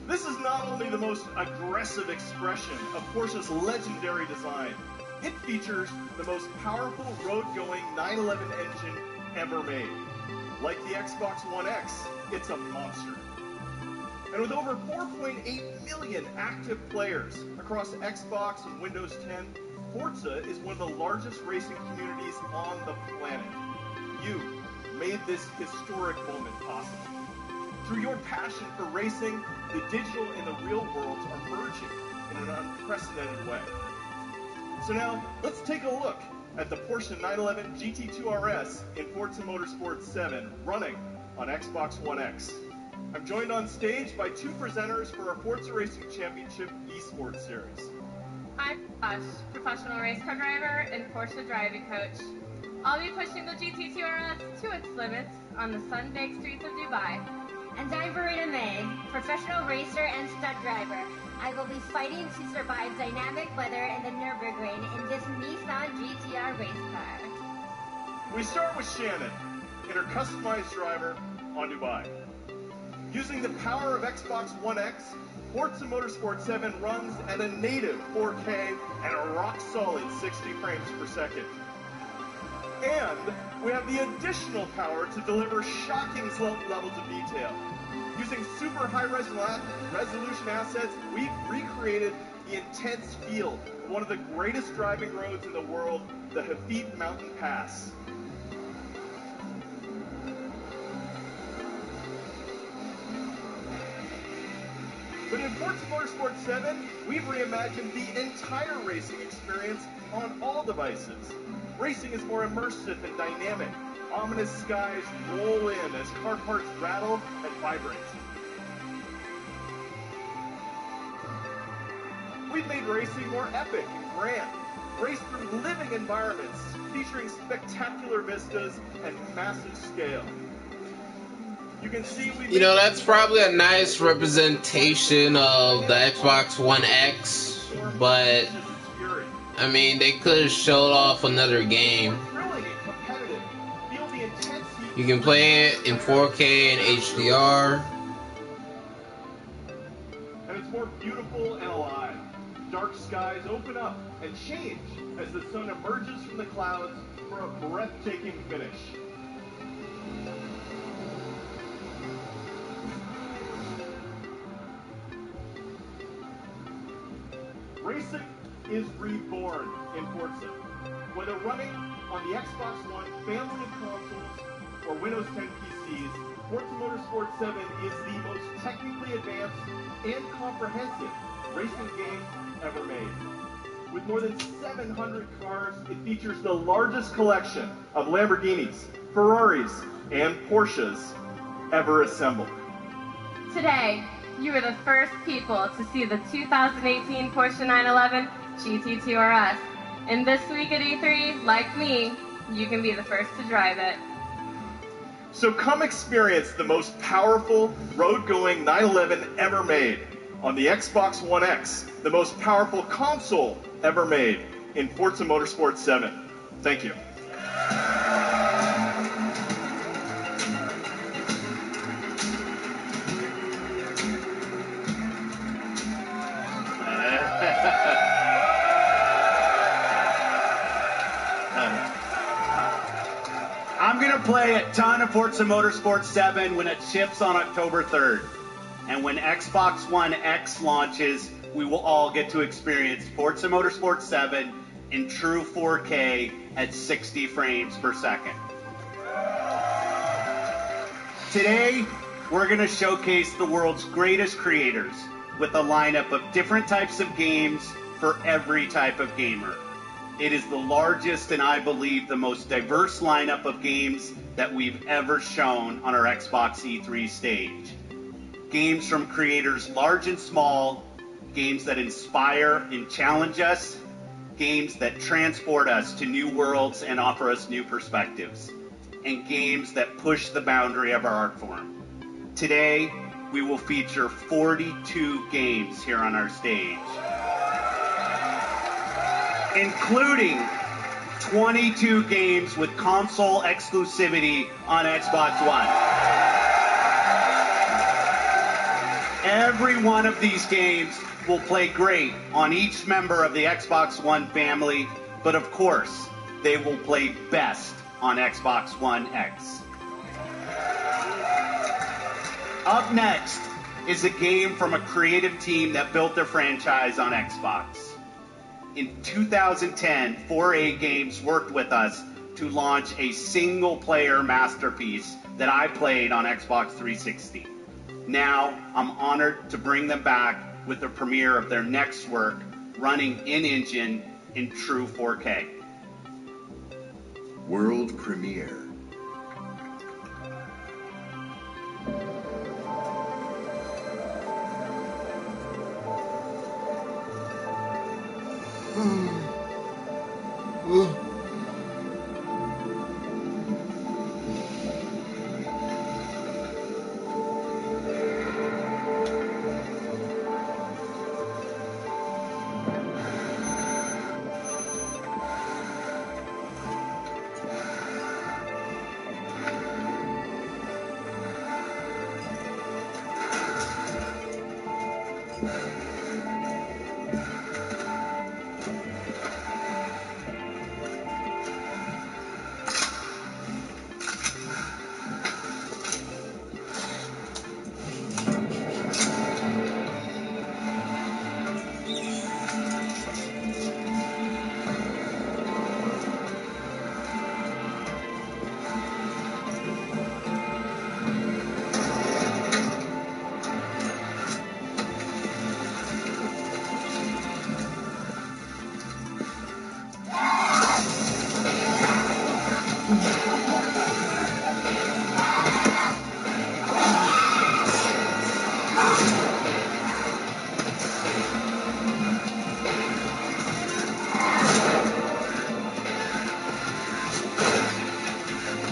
This is not only the most aggressive expression of Porsche's legendary design, it features the most powerful road-going 911 engine ever made. Like the Xbox One X, it's a monster. And with over 4.8 million active players across Xbox and Windows 10, Forza is one of the largest racing communities on the planet. You made this historic moment possible. Through your passion for racing, the digital and the real worlds are merging in an unprecedented way. So now, let's take a look at the Porsche 911 GT2 RS in Forza Motorsport 7 running on Xbox One X. I'm joined on stage by two presenters for our Forza Racing Championship Esports Series. I'm Josh, professional race car driver and Porsche driving coach. I'll be pushing the GT2 RS to its limits on the sun-baked streets of Dubai. And I'm Verena May, professional racer and stunt driver. I will be fighting to survive dynamic weather in the Nürburgring in this Nissan GTR race car. We start with Shannon in her customized driver on Dubai. Using the power of Xbox One X, Forza Motorsport 7 runs at a native 4K and a rock-solid 60 frames per second. And we have the additional power to deliver shocking levels of detail. Using super high resolution assets, we've recreated the intense feel of one of the greatest driving roads in the world, the Hafid Mountain Pass. But in Forza Motorsport 7, we've reimagined the entire racing experience on all devices. Racing is more immersive and dynamic. Ominous skies roll in as car parts rattle and vibrate. We've made racing more epic and grand. Race through living environments featuring spectacular vistas and massive scale. You can see that's probably a nice representation of the Xbox One X, but I mean, they could have showed off another game. You can play it in 4K and HDR. And it's more beautiful and alive. Dark skies open up and change as the sun emerges from the clouds for a breathtaking finish. Racing is reborn in Forza. Whether running on the Xbox One family of consoles or Windows 10 PCs, Forza Motorsport 7 is the most technically advanced and comprehensive racing game ever made. With more than 700 cars, it features the largest collection of Lamborghinis, Ferraris, and Porsches ever assembled. Today, you are the first people to see the 2018 Porsche 911 GT2 RS. And this week at E3, like me, you can be the first to drive it. So come experience the most powerful road-going 911 ever made on the Xbox One X, the most powerful console ever made in Forza Motorsport 7. Thank you. I'm going to play a ton of Forza Motorsport 7 when it ships on October 3rd. And when Xbox One X launches, we will all get to experience Forza Motorsport 7 in true 4K at 60 frames per second. Today, we're going to showcase the world's greatest creators with a lineup of different types of games for every type of gamer. It is the largest and I believe the most diverse lineup of games that we've ever shown on our Xbox E3 stage. Games from creators large and small, games that inspire and challenge us, games that transport us to new worlds and offer us new perspectives, and games that push the boundary of our art form. Today, we will feature 42 games here on our stage, including 22 games with console exclusivity on Xbox One. Every one of these games will play great on each member of the Xbox One family, but of course, they will play best on Xbox One X. Up next is a game from a creative team that built their franchise on Xbox. In 2010, 4A Games worked with us to launch a single-player masterpiece that I played on Xbox 360. Now, I'm honored to bring them back with the premiere of their next work, running in-engine in true 4K. World premiere.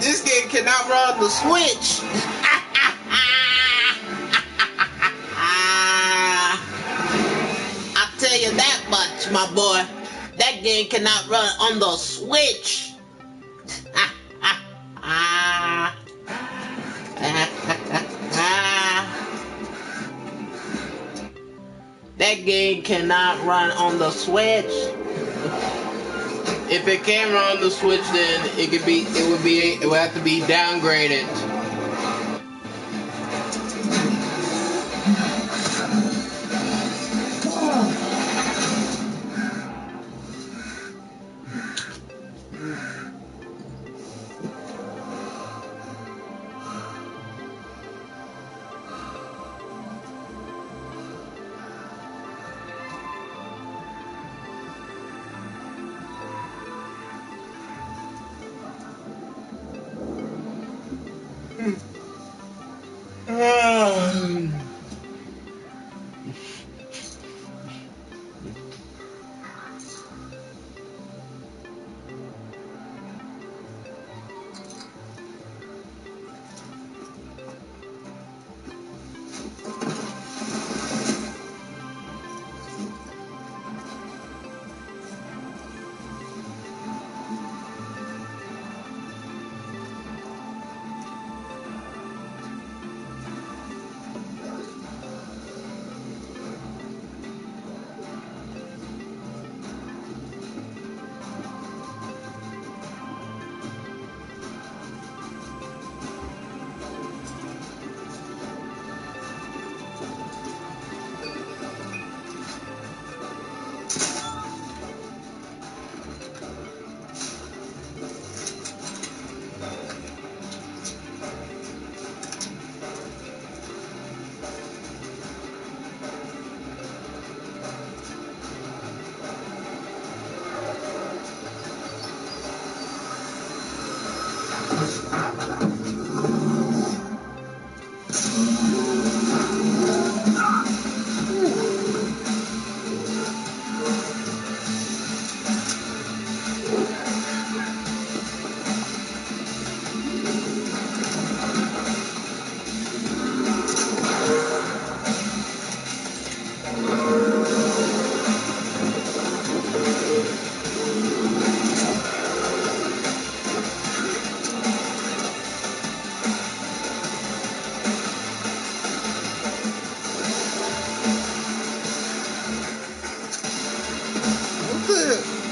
This game cannot run the Switch. I'll tell you that much, my boy. That game cannot run on the Switch. That game cannot run on the Switch. If it can run on the Switch, then it would have to be downgraded.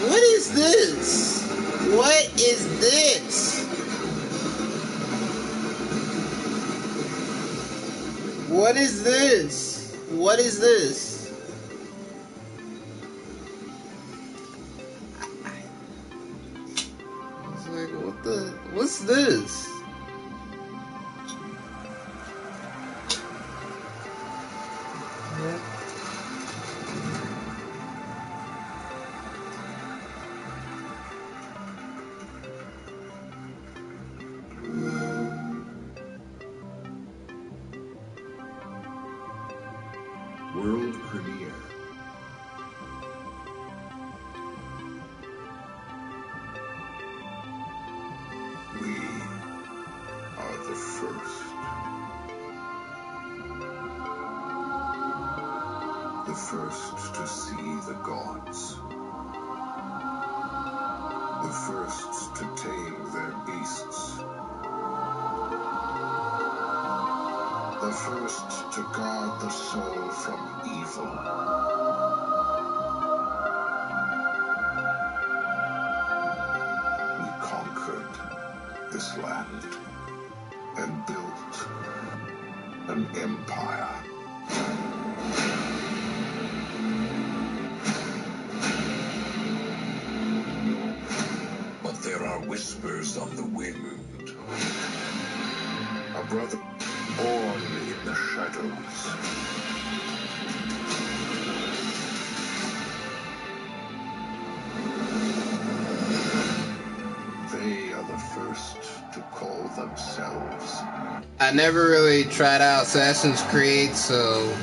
What is this? What is this? What is this? What is this? I was like, what's this? World premiere. We are the first. The first to see the gods. The first to tame their beasts. The first to guard the soul from evil. We conquered this land and built an empire. But there are whispers on the wind. A brother born in the shadows. They are the first to call themselves. I never really tried out Assassin's Creed, so...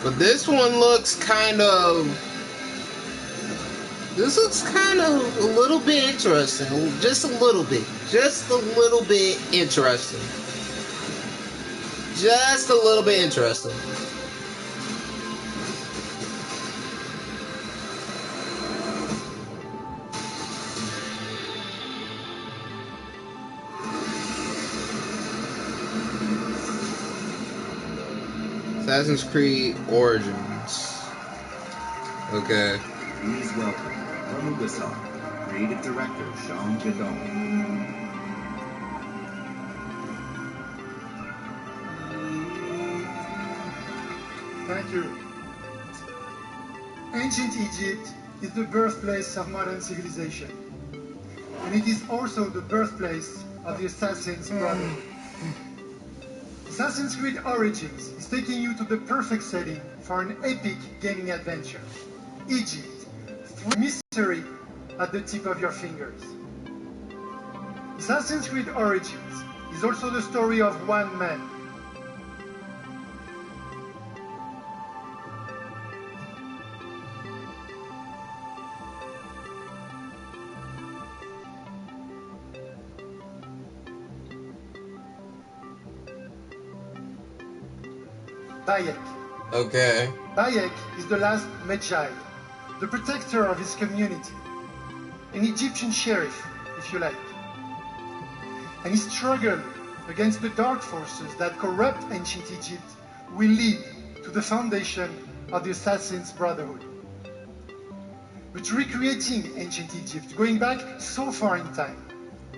But this one looks kind of... This looks kind of a little bit interesting. Just a little bit. Just a little bit interesting. Just a little bit interesting. Assassin's Creed Origins. Okay. Please welcome from Ubisoft, Creative Director Sean Gadon. Thank you. Ancient Egypt is the birthplace of modern civilization. And it is also the birthplace of the Assassin's Brotherhood. Assassin's Creed Origins is taking you to the perfect setting for an epic gaming adventure. Egypt, through mystery at the tip of your fingers. Assassin's Creed Origins is also the story of one man. Bayek. Okay. Bayek is the last Magi, the protector of his community, an Egyptian sheriff, if you like. And his struggle against the dark forces that corrupt ancient Egypt will lead to the foundation of the Assassin's Brotherhood. But recreating ancient Egypt, going back so far in time,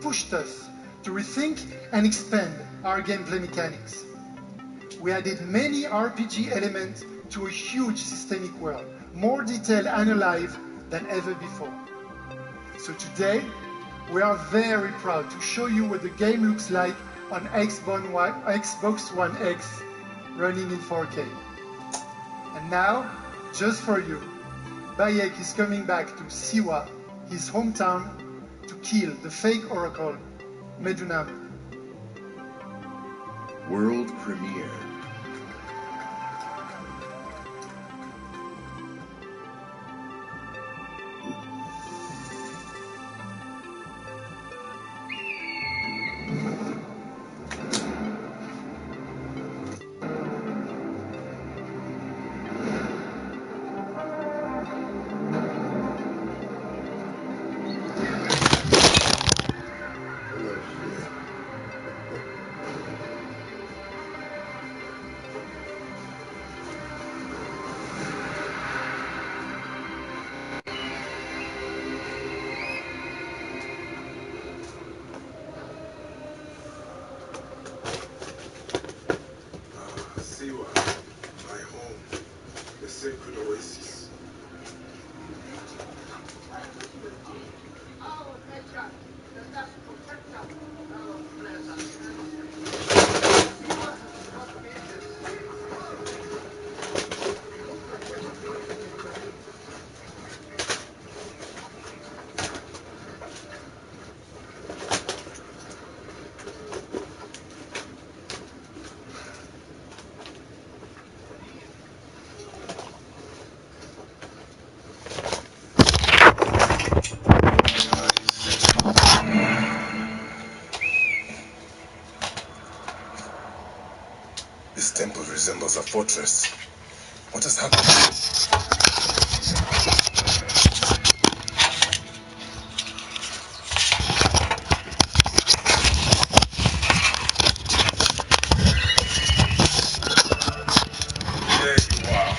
pushed us to rethink and expand our gameplay mechanics. We added many RPG elements to a huge systemic world, more detailed and alive than ever before. So today, we are very proud to show you what the game looks like on Xbox One X running in 4K. And now, just for you, Bayek is coming back to Siwa, his hometown, to kill the fake oracle, Medunam. World premiere. Siwa, my home, the sacred oasis. This temple resembles a fortress. What has happened? There you are.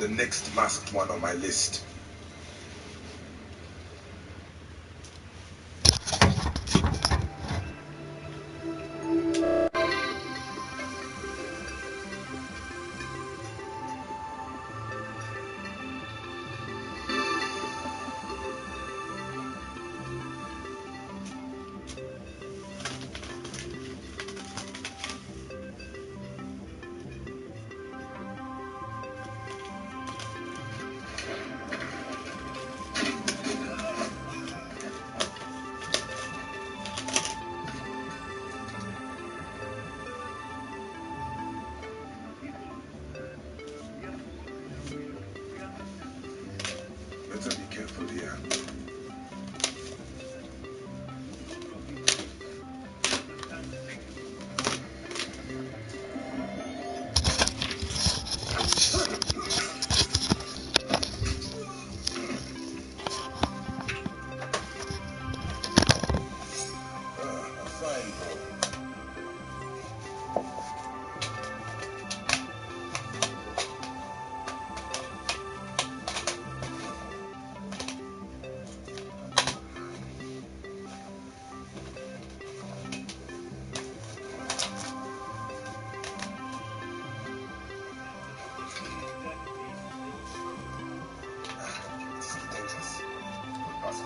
The next masked one on my list.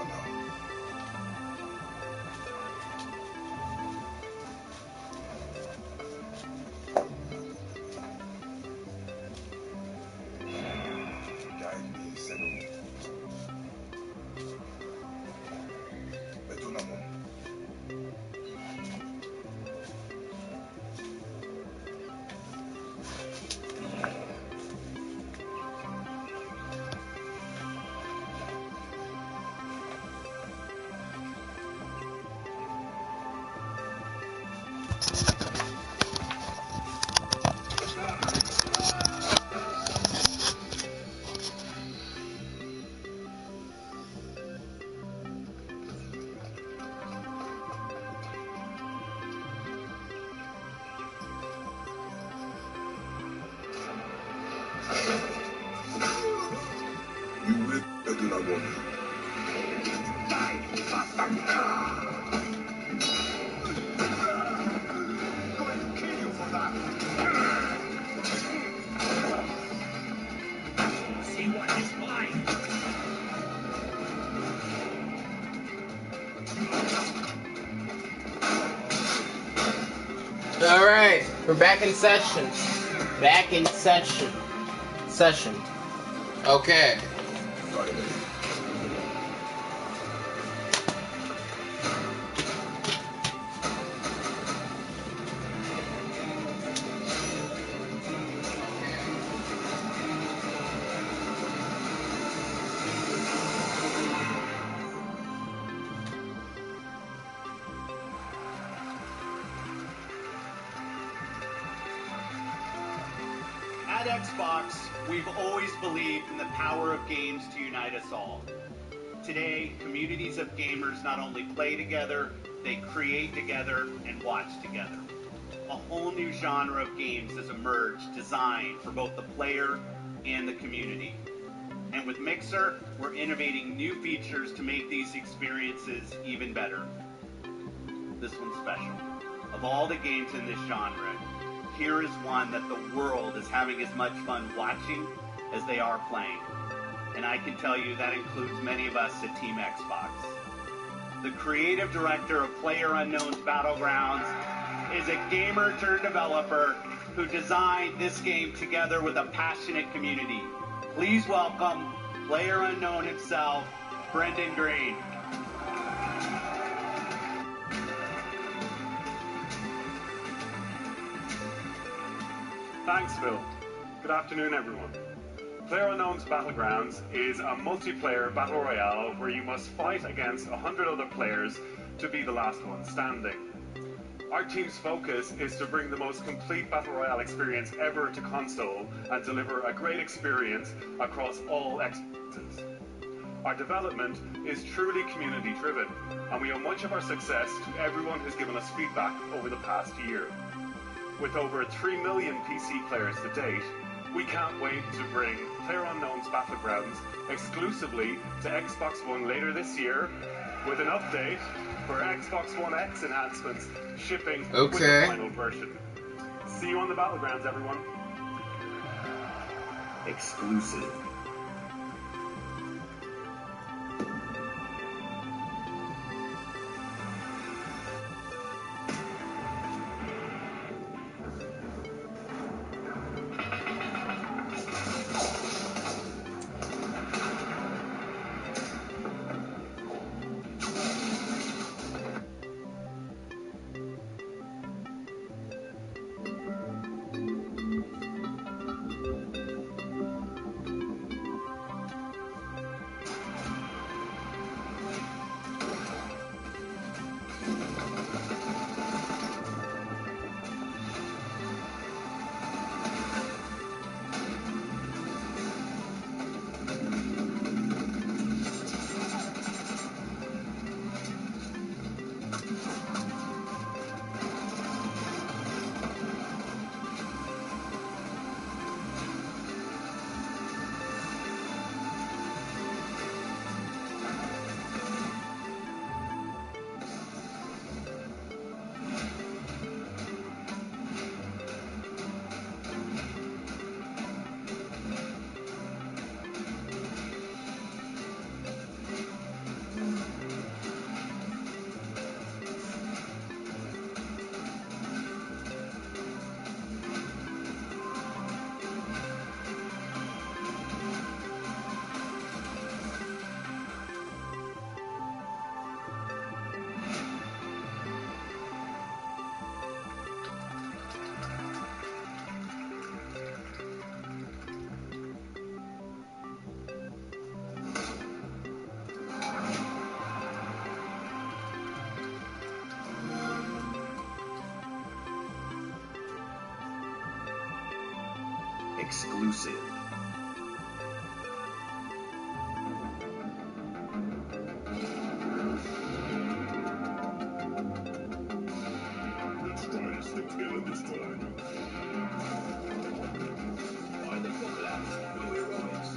for now. Guide me, Senor. Betunamon. You will Betunamon. See what is mine. Alright, we're back in session. Back in session. Okay. At Xbox, we've always believed in the power of games to unite us all. Today, communities of gamers not only play together, they create together and watch together. A whole new genre of games has emerged designed for both the player and the community. And with Mixer, we're innovating new features to make these experiences even better. This one's special. Of all the games in this genre, here is one that the world is having as much fun watching as they are playing. And I can tell you that includes many of us at Team Xbox. The creative director of PlayerUnknown's Battlegrounds is a gamer turned developer who designed this game together with a passionate community. Please welcome PlayerUnknown himself, Brendan Green. Thanks, Phil. Good afternoon, everyone. PlayerUnknown's Battlegrounds is a multiplayer battle royale where you must fight against 100 other players to be the last one standing. Our team's focus is to bring the most complete battle royale experience ever to console and deliver a great experience across all Xboxes. Our development is truly community driven, and we owe much of our success to everyone who's given us feedback over the past year. With over 3 million PC players to date, we can't wait to bring PlayerUnknown's Battlegrounds exclusively to Xbox One later this year, with an update for Xbox One X enhancements shipping with the final version. See you on the Battlegrounds, everyone. Exclusive. Exclusive. Let's try to stick together this time. Find the collapse. No heroics.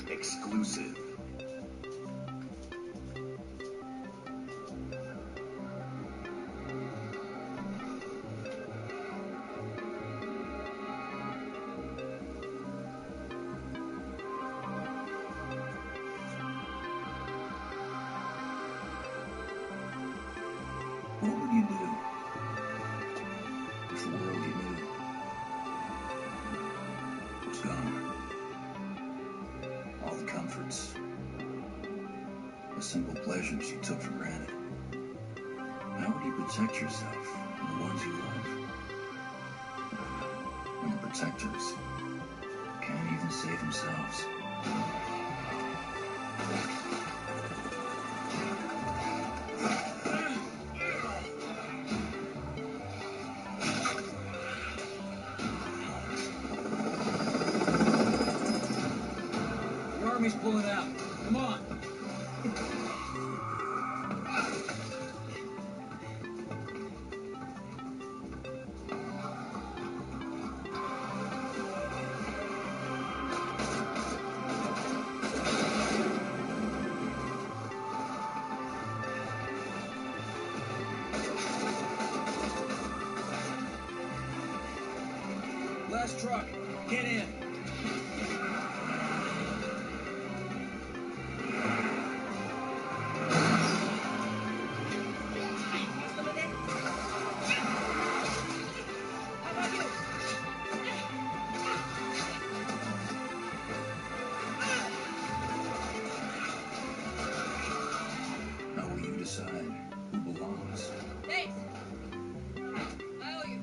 Exclusive. What would you do if the world you knew was gone? All the comforts, the simple pleasures you took for granted. How would you protect yourself and the ones you love? When the protectors can't even save themselves. The army's pulling out. Come on. Last truck. Get in. How will you decide who belongs? Thanks. I owe you.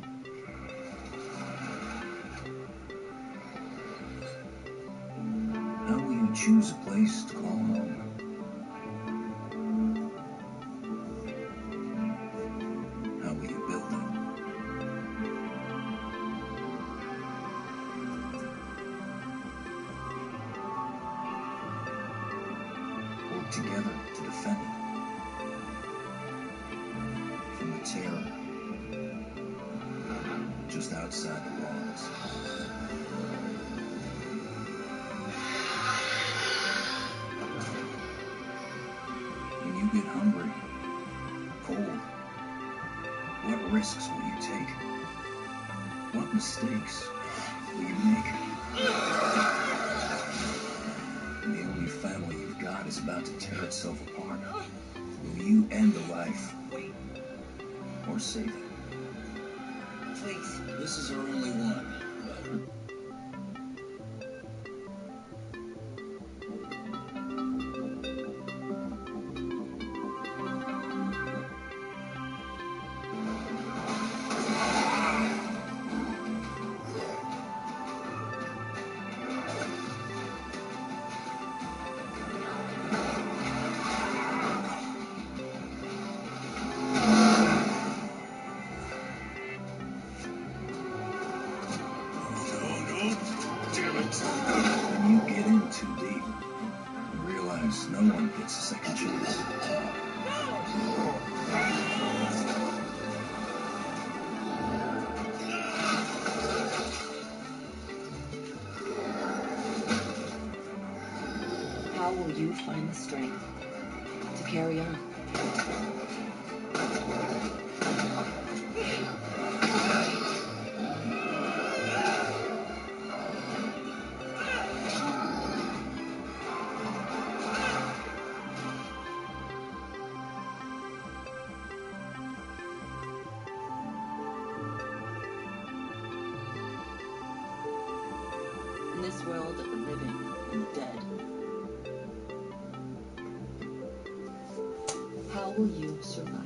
How will you choose a place to call home? How will you build it? Work together to defend it from the terror just outside the walls. When you get hungry, cold, what risks will you take? What mistakes will you make? And the only family you've got is about to tear itself apart. Will you end the life or save it? Please. This is our only one. When you get in too deep, you realize no one gets a second chance. How will you find the strength to carry on? in this world of the living and the dead. How will you survive?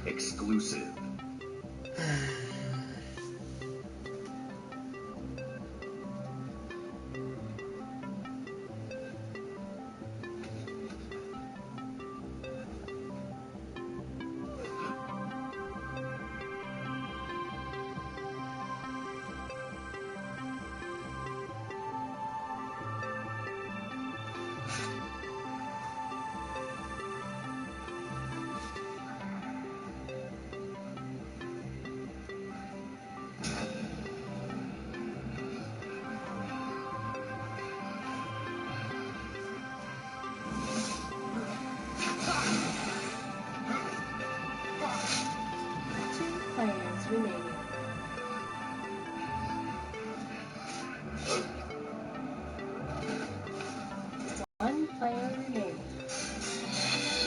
Exclusive. Players remaining. One player remaining.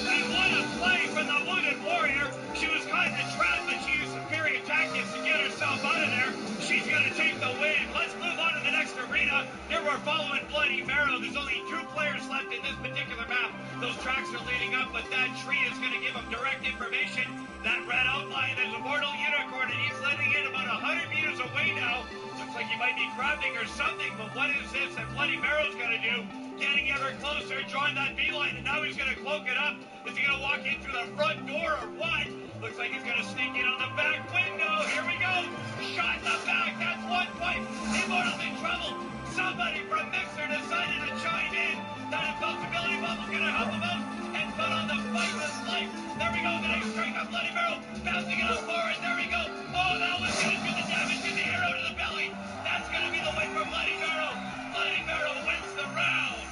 And what a play from the Wounded Warrior! She was caught in a trap, but she used superior tactics to get herself out of there. She's going to take the win. Let's move on to the next arena. Here we're following Bloody Marrow. There's only 2 players left in this particular map. Those tracks are leading up, but that tree is going to give them direct information. That red outline is a mortal unicorn, and he's letting in about 100 meters away now. Looks like he might be crafting or something, but what is this that Bloody Marrow's going to do? Getting ever closer, drawing that beeline, and now he's going to cloak it up. Is he going to walk in through the front door or what? Looks like he's going to sneak in on the back window. Here we go. Shot in the back. That's 1 point. Immortal's in trouble. Somebody from Mixer decided to chime in. That invincibility bubble's going to help him out and put on the fight with life. There we go. The next strike of Bloody Marrow. Bouncing it up forward. There we go. Oh, that was going to do the damage to the arrow to the belly. That's going to be the win for Bloody Marrow. Bloody Marrow wins the round.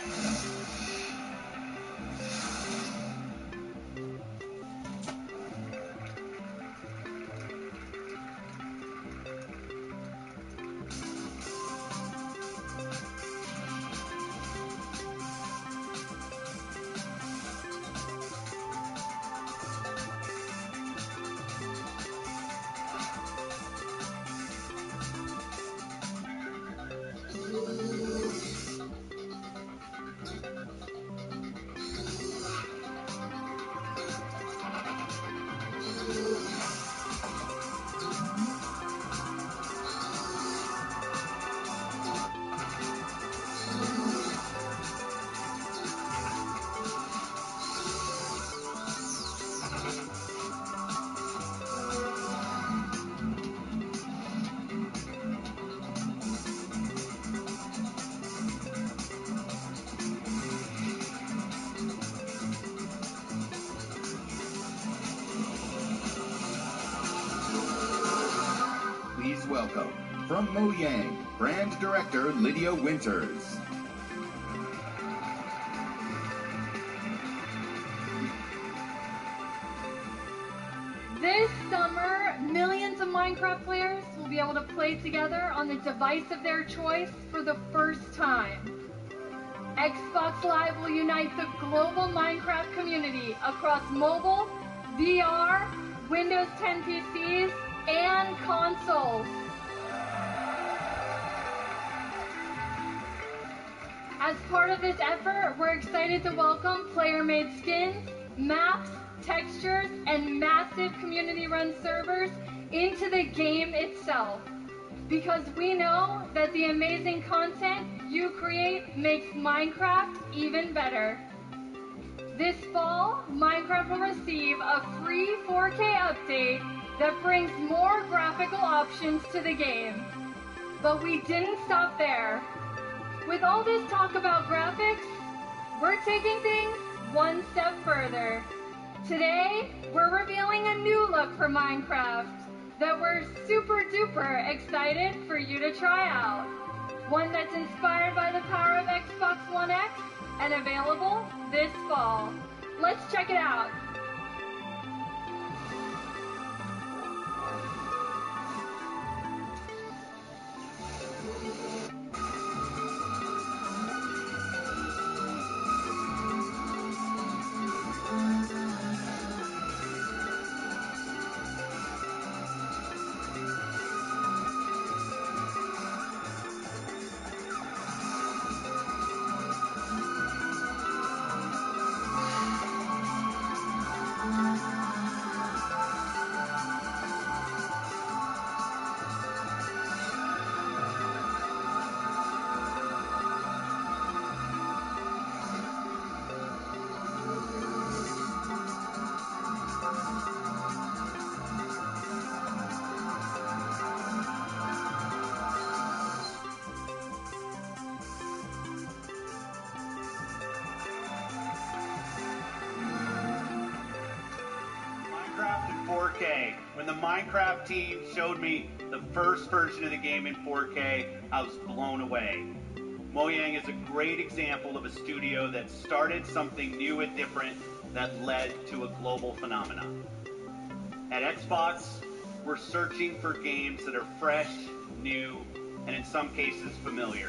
Please welcome, from Mojang, Brand Director Lydia Winters. This summer, millions of Minecraft players will be able to play together on the device of their choice for the first time. Xbox Live will unite the global Minecraft community across mobile, VR, Windows 10 PCs, and consoles. As part of this effort, we're excited to welcome player-made skins, maps, textures, and massive community-run servers into the game itself. Because we know that the amazing content you create makes Minecraft even better. This fall, Minecraft will receive a free 4K update that brings more graphical options to the game. But we didn't stop there. With all this talk about graphics, we're taking things one step further. Today, we're revealing a new look for Minecraft that we're super duper excited for you to try out. One that's inspired by the power of Xbox One X and available this fall. Let's check it out. When the Minecraft team showed me the first version of the game in 4K, I was blown away. Mojang is a great example of a studio that started something new and different that led to a global phenomenon. At Xbox, we're searching for games that are fresh, new, and in some cases familiar.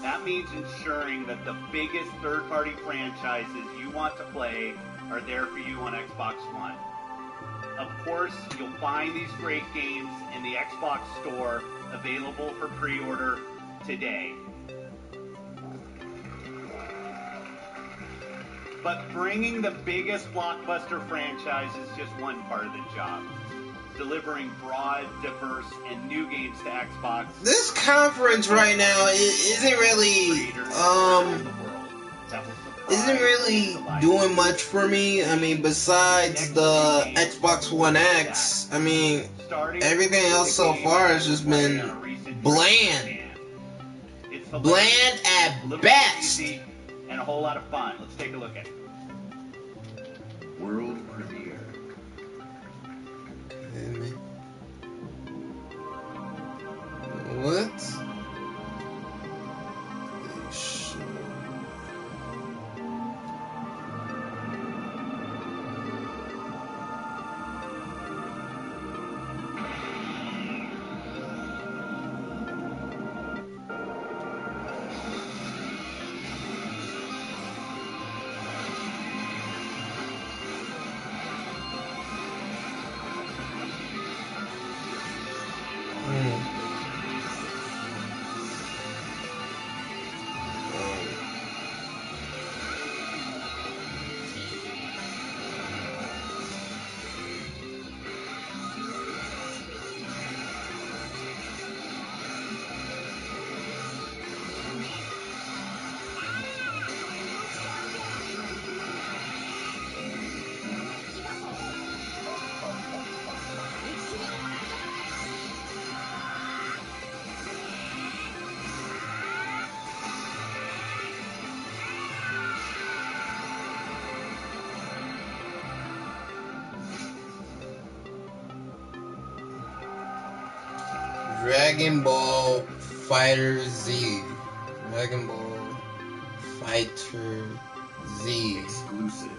That means ensuring that the biggest third-party franchises you want to play are there for you on Xbox One. Of course, you'll find these great games in the Xbox Store, available for pre-order today. But bringing the biggest blockbuster franchise is just one part of the job. Delivering broad, diverse, and new games to Xbox. This conference right now isn't really doing much for me. I mean, besides the Xbox One X, I mean, everything else so far has just been bland. Bland at best. And a whole lot of fun. Let's take a look at it. World premiere. What? Dragon Ball Fighter Z. Dragon Ball Fighter Z. Exclusive.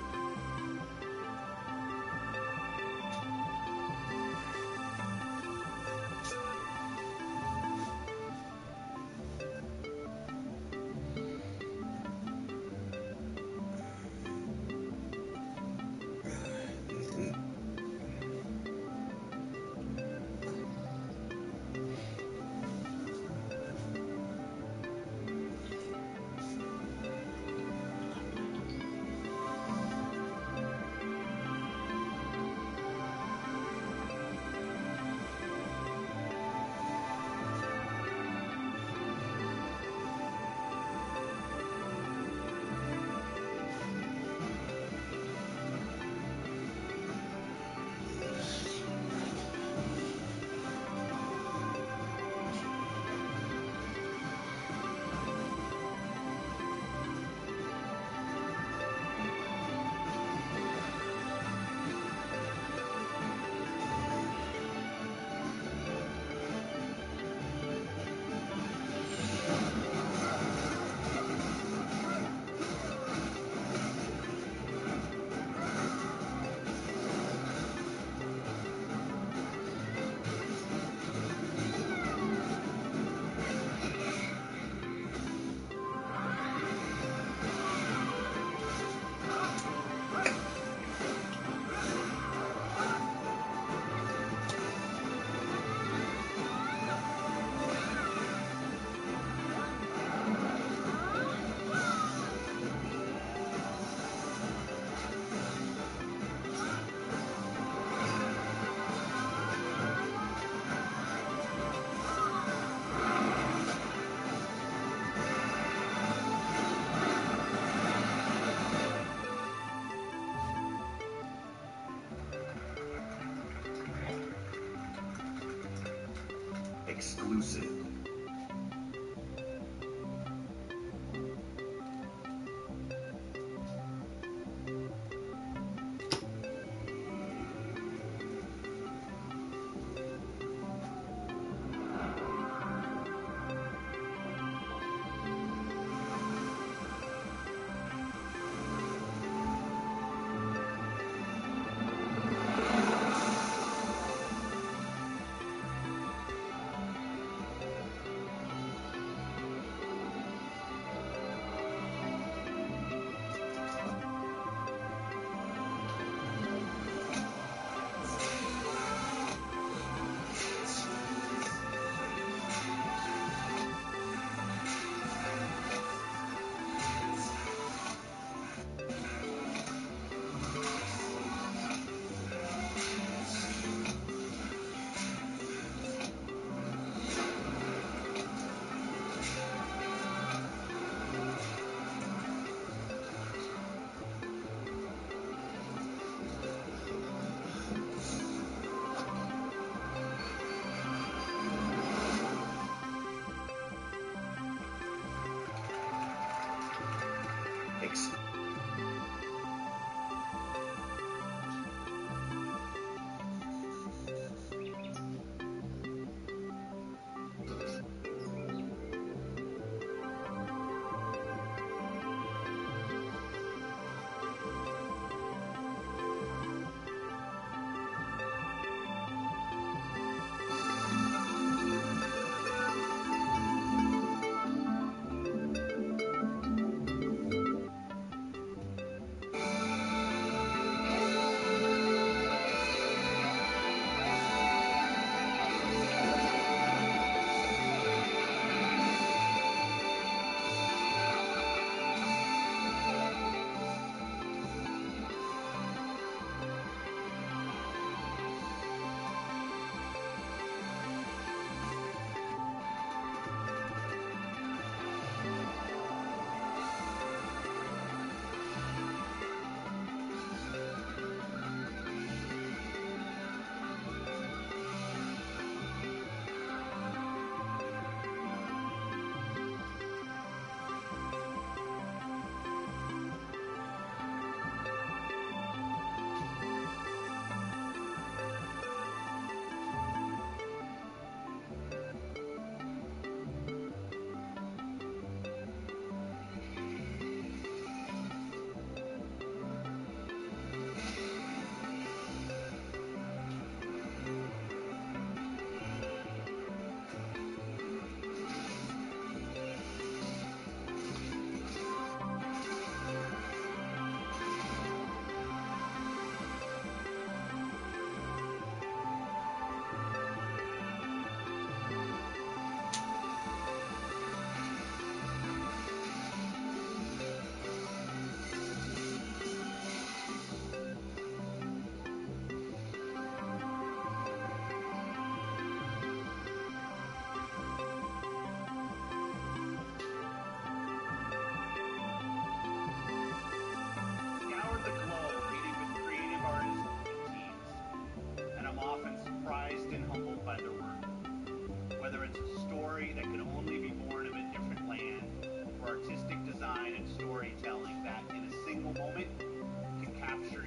Exclusive.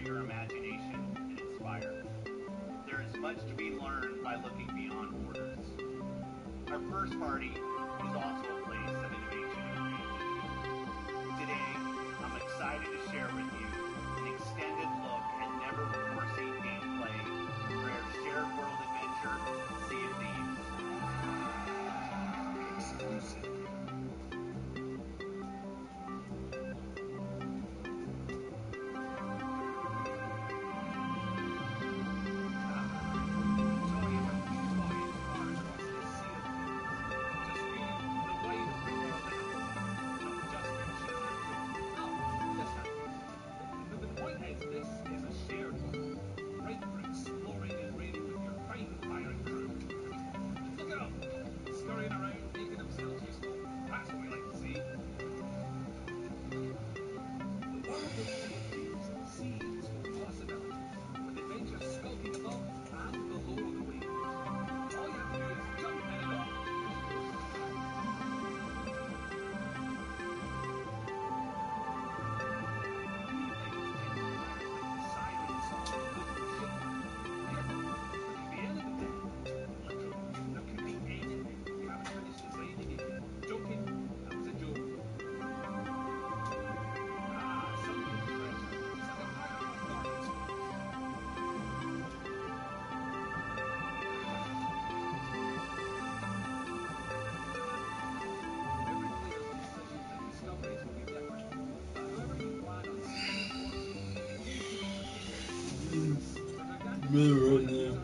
your imagination and inspire. There is much to be learned by looking beyond borders. Our first party is also a place of innovation and creativity. Today, I'm excited to share with you an extended look at never-before-seen gameplay for our shared world adventure, Sea of Thieves. Exclusive. Right now.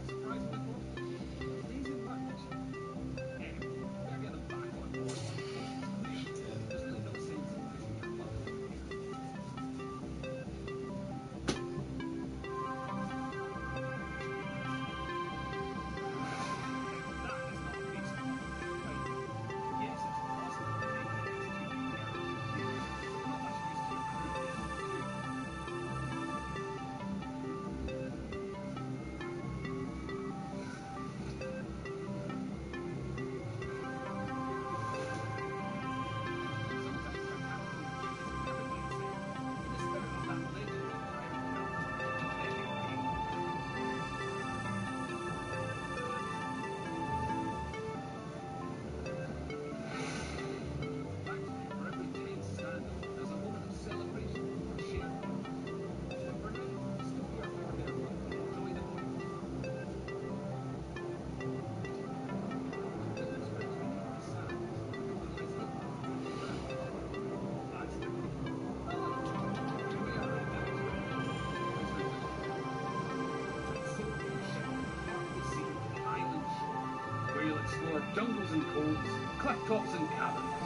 Explore jungles and coves, cliff tops and caverns.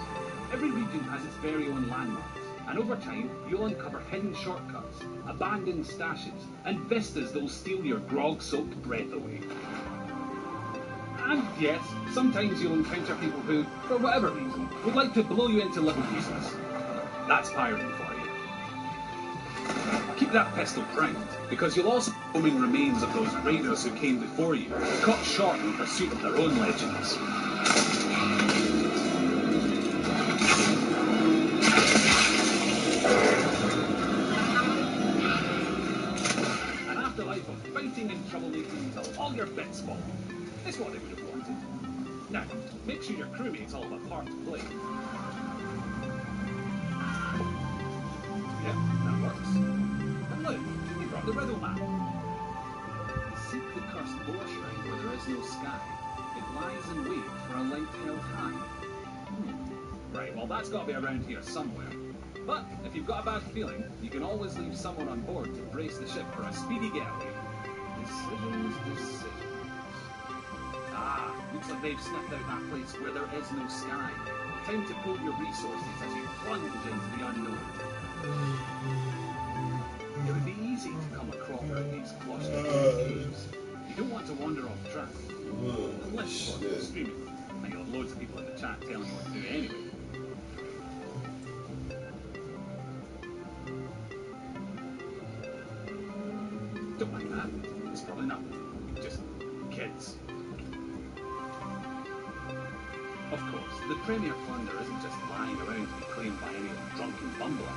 Every region has its very own landmarks, and over time you'll uncover hidden shortcuts, abandoned stashes, and vistas that'll steal your grog-soaked breath away. And yes, sometimes you'll encounter people who, for whatever reason, would like to blow you into little pieces. That's pirating for you. Keep that pistol primed, because you'll also be roaming remains of those raiders who came before you, cut short in pursuit of their own legends. An afterlife of fighting and troublemaking until all your bits fall. It's what they would have wanted. Now, make sure your crewmates all have a part to play. Yeah, that works. And look, they brought the riddle map. Seek the cursed boar shrine where there is no sky. It lies in wait for a light held high. Right, well that's got to be around here somewhere. But if you've got a bad feeling, you can always leave someone on board to brace the ship for a speedy getaway. Decisions. Ah, looks like they've sniffed out that place where there is no sky. Time to pull your resources as you plunge into the unknown. It would be easy to come across these claustrophobic caves. You don't want to wander off track. Unless you're streaming, and you'll have loads of people in the chat telling you what to do anyway. Don't mind that. It's probably not. Just kids. Of course, the premier plunder isn't just lying around to be claimed by any drunken bumbler.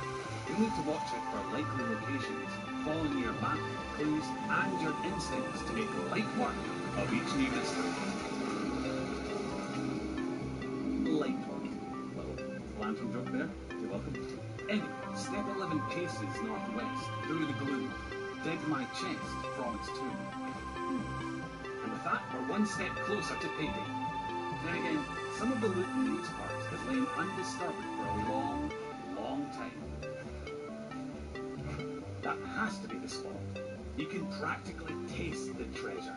You'll need to watch out for likely locations, following your map, clues, and your instincts to make light work of each new mystery. Light work. Little lantern joke there. You're welcome. Anyway, step 11 paces northwest, through the gloom. Dig my chest from its tomb. And with that, we're one step closer to payday. Then again, some of the loot in these parts has lain undisturbed for a long, long time. That has to be the spot. You can practically taste the treasure.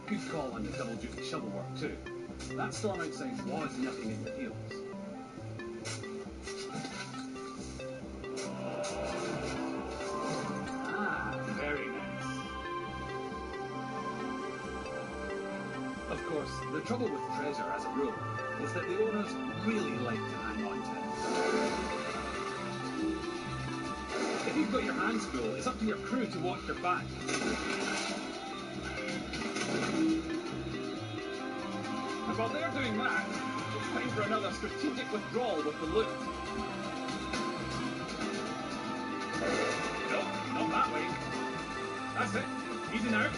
Good call on the double duty shovel work too. That storm outside was nipping at your heels. Ah, very nice. Of course, the trouble with treasure as a rule is that the owners really like to hang on to it. If you've got your hands full, it's up to your crew to watch your back. And while they're doing that, it's time for another strategic withdrawal with the loot. Nope, not that way. That's it. Easy now.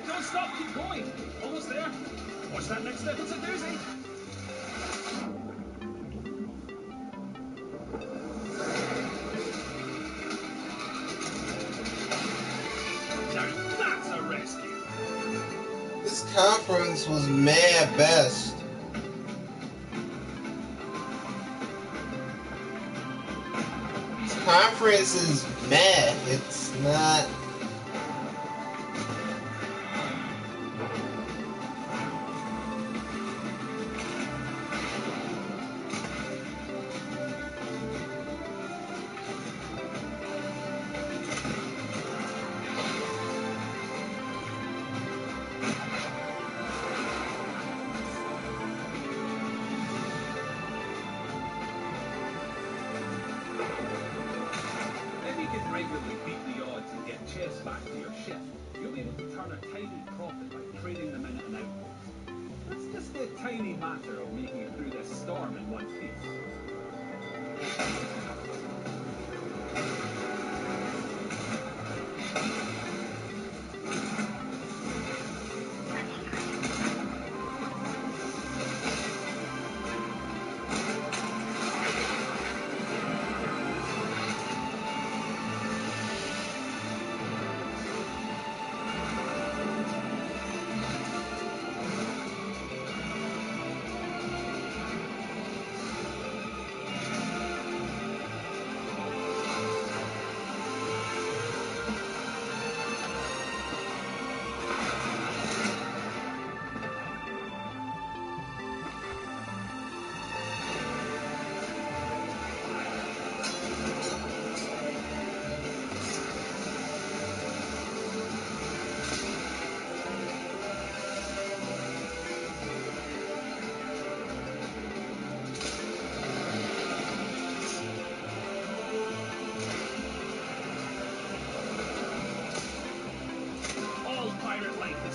Don't stop, keep going. Almost there. Watch that next step, it's a doozy. Now that's a rescue. This conference was mad best. This conference is mad. It's not.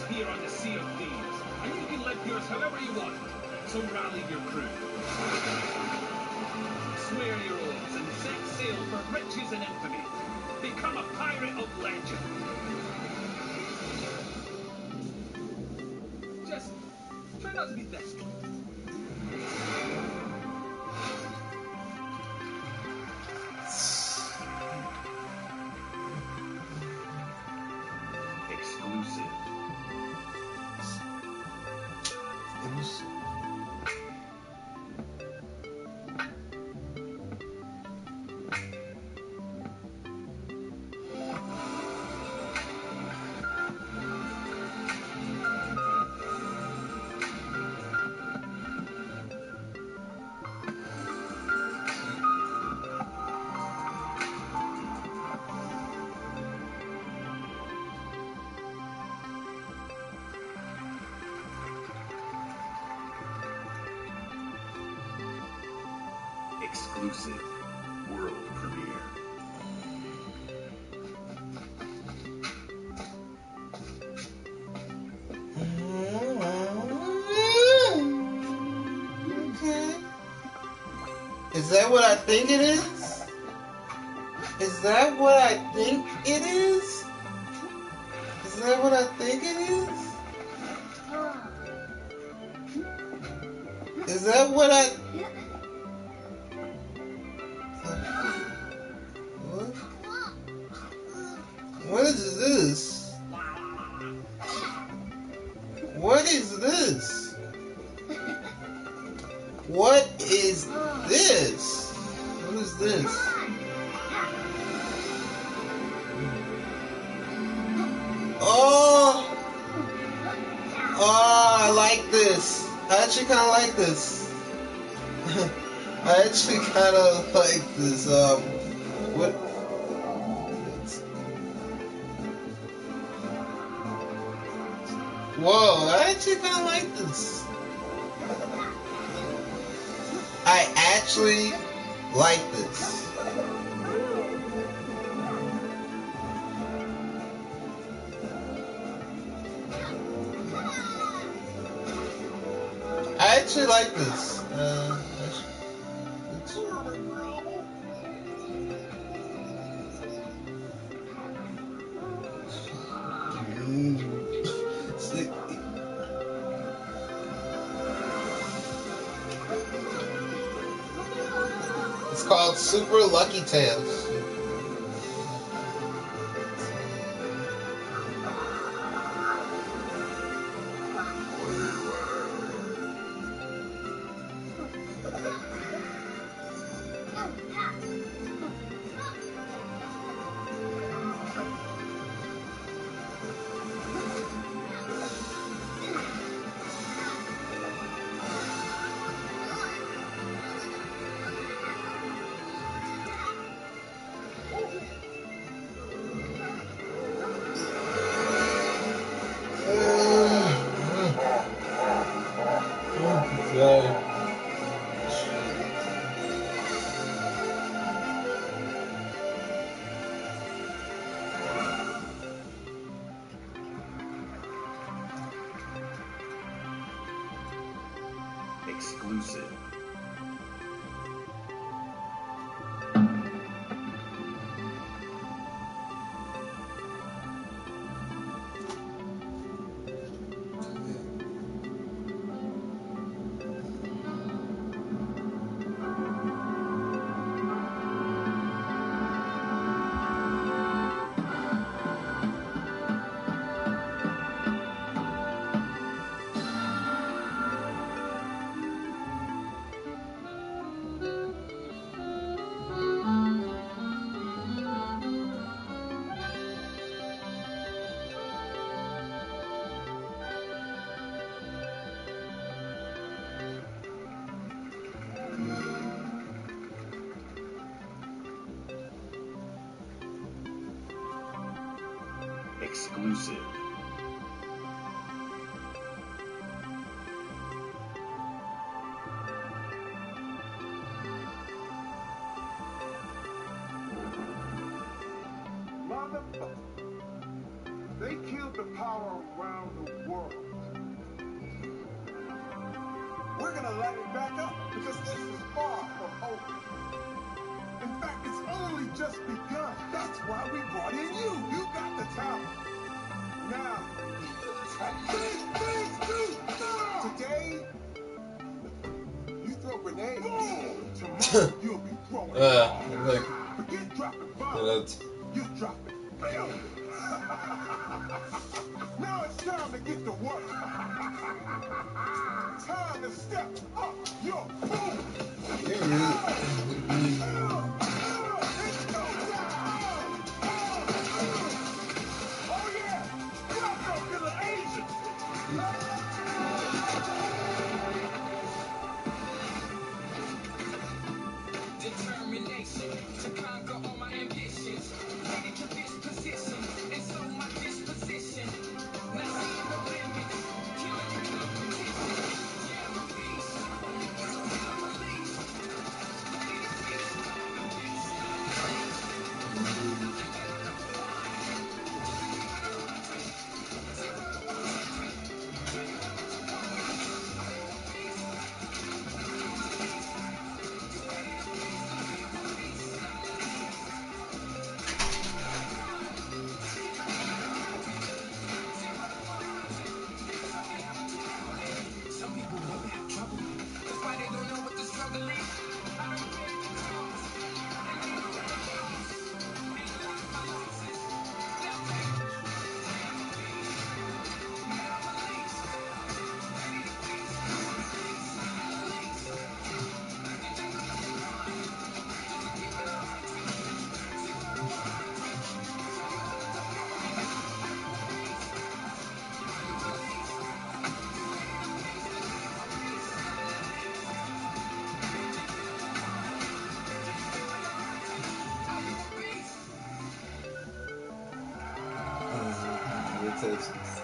Here on the Sea of Thieves, and you can live yours however you want. So rally your crew. Swear your oaths and set sail for riches and infamy. Become a pirate of legend. Just try not to be desperate. Exclusive. Exclusive world premiere. that what I think it is? Is that what I think it is? Is that what I think it is? Is that what I... What is this? What is this? What is this? What is this? Oh! Oh, I like this. I actually kind of like this. I actually kind of like this. What? Whoa, I actually kind of like this. I actually like this. I actually like this. It's called Super Lucky Tales. Exclusive. Exclusive. Motherfucker. They killed the power around the world. We're gonna light it back up because this is far from over. In fact, it's only just begun. That's why we brought in you. You got the talent. Now, today, you throw grenades. Tomorrow, you'll be throwing Forget dropping bombs. You drop it. Now it's time to get to work. Time to step up your boom. Determination to conquer all my ambitions. Headed to this position, and so my disposition. Not seeing the limits, killing the competition. Yeah, I'm a beast. I'm a beast. Ready to feast. closest.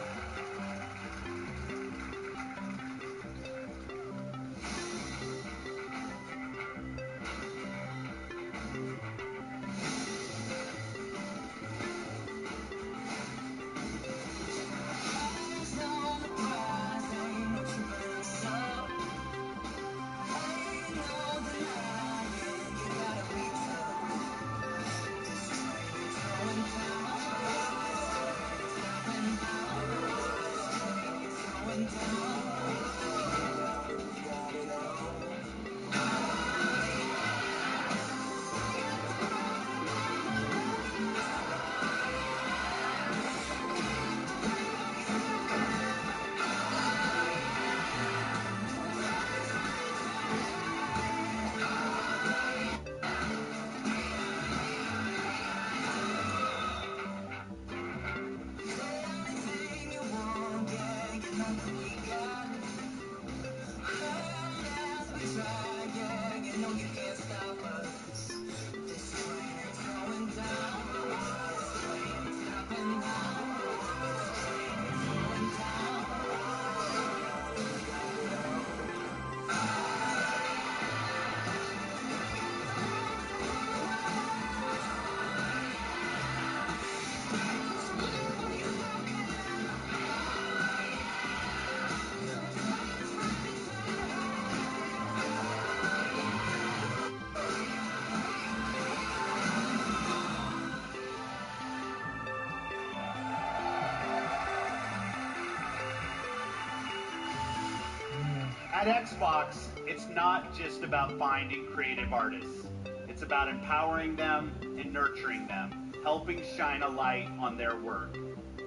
At Xbox, it's not just about finding creative artists. It's about empowering them and nurturing them, helping shine a light on their work,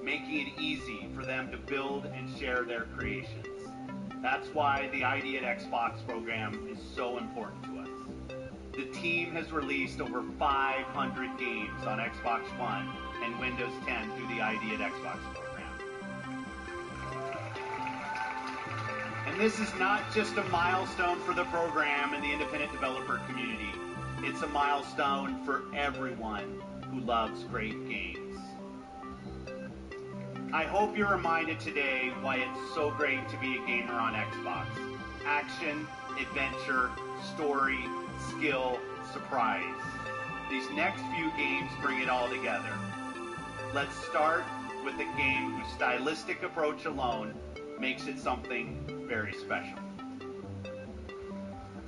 making it easy for them to build and share their creations. That's why the ID at Xbox program is so important to us. The team has released over 500 games on Xbox One and Windows 10 through the ID at Xbox program. And this is not just a milestone for the program and the independent developer community. It's a milestone for everyone who loves great games. I hope you're reminded today why it's so great to be a gamer on Xbox. Action, adventure, story, skill, surprise. These next few games bring it all together. Let's start with a game whose stylistic approach alone makes it something very special.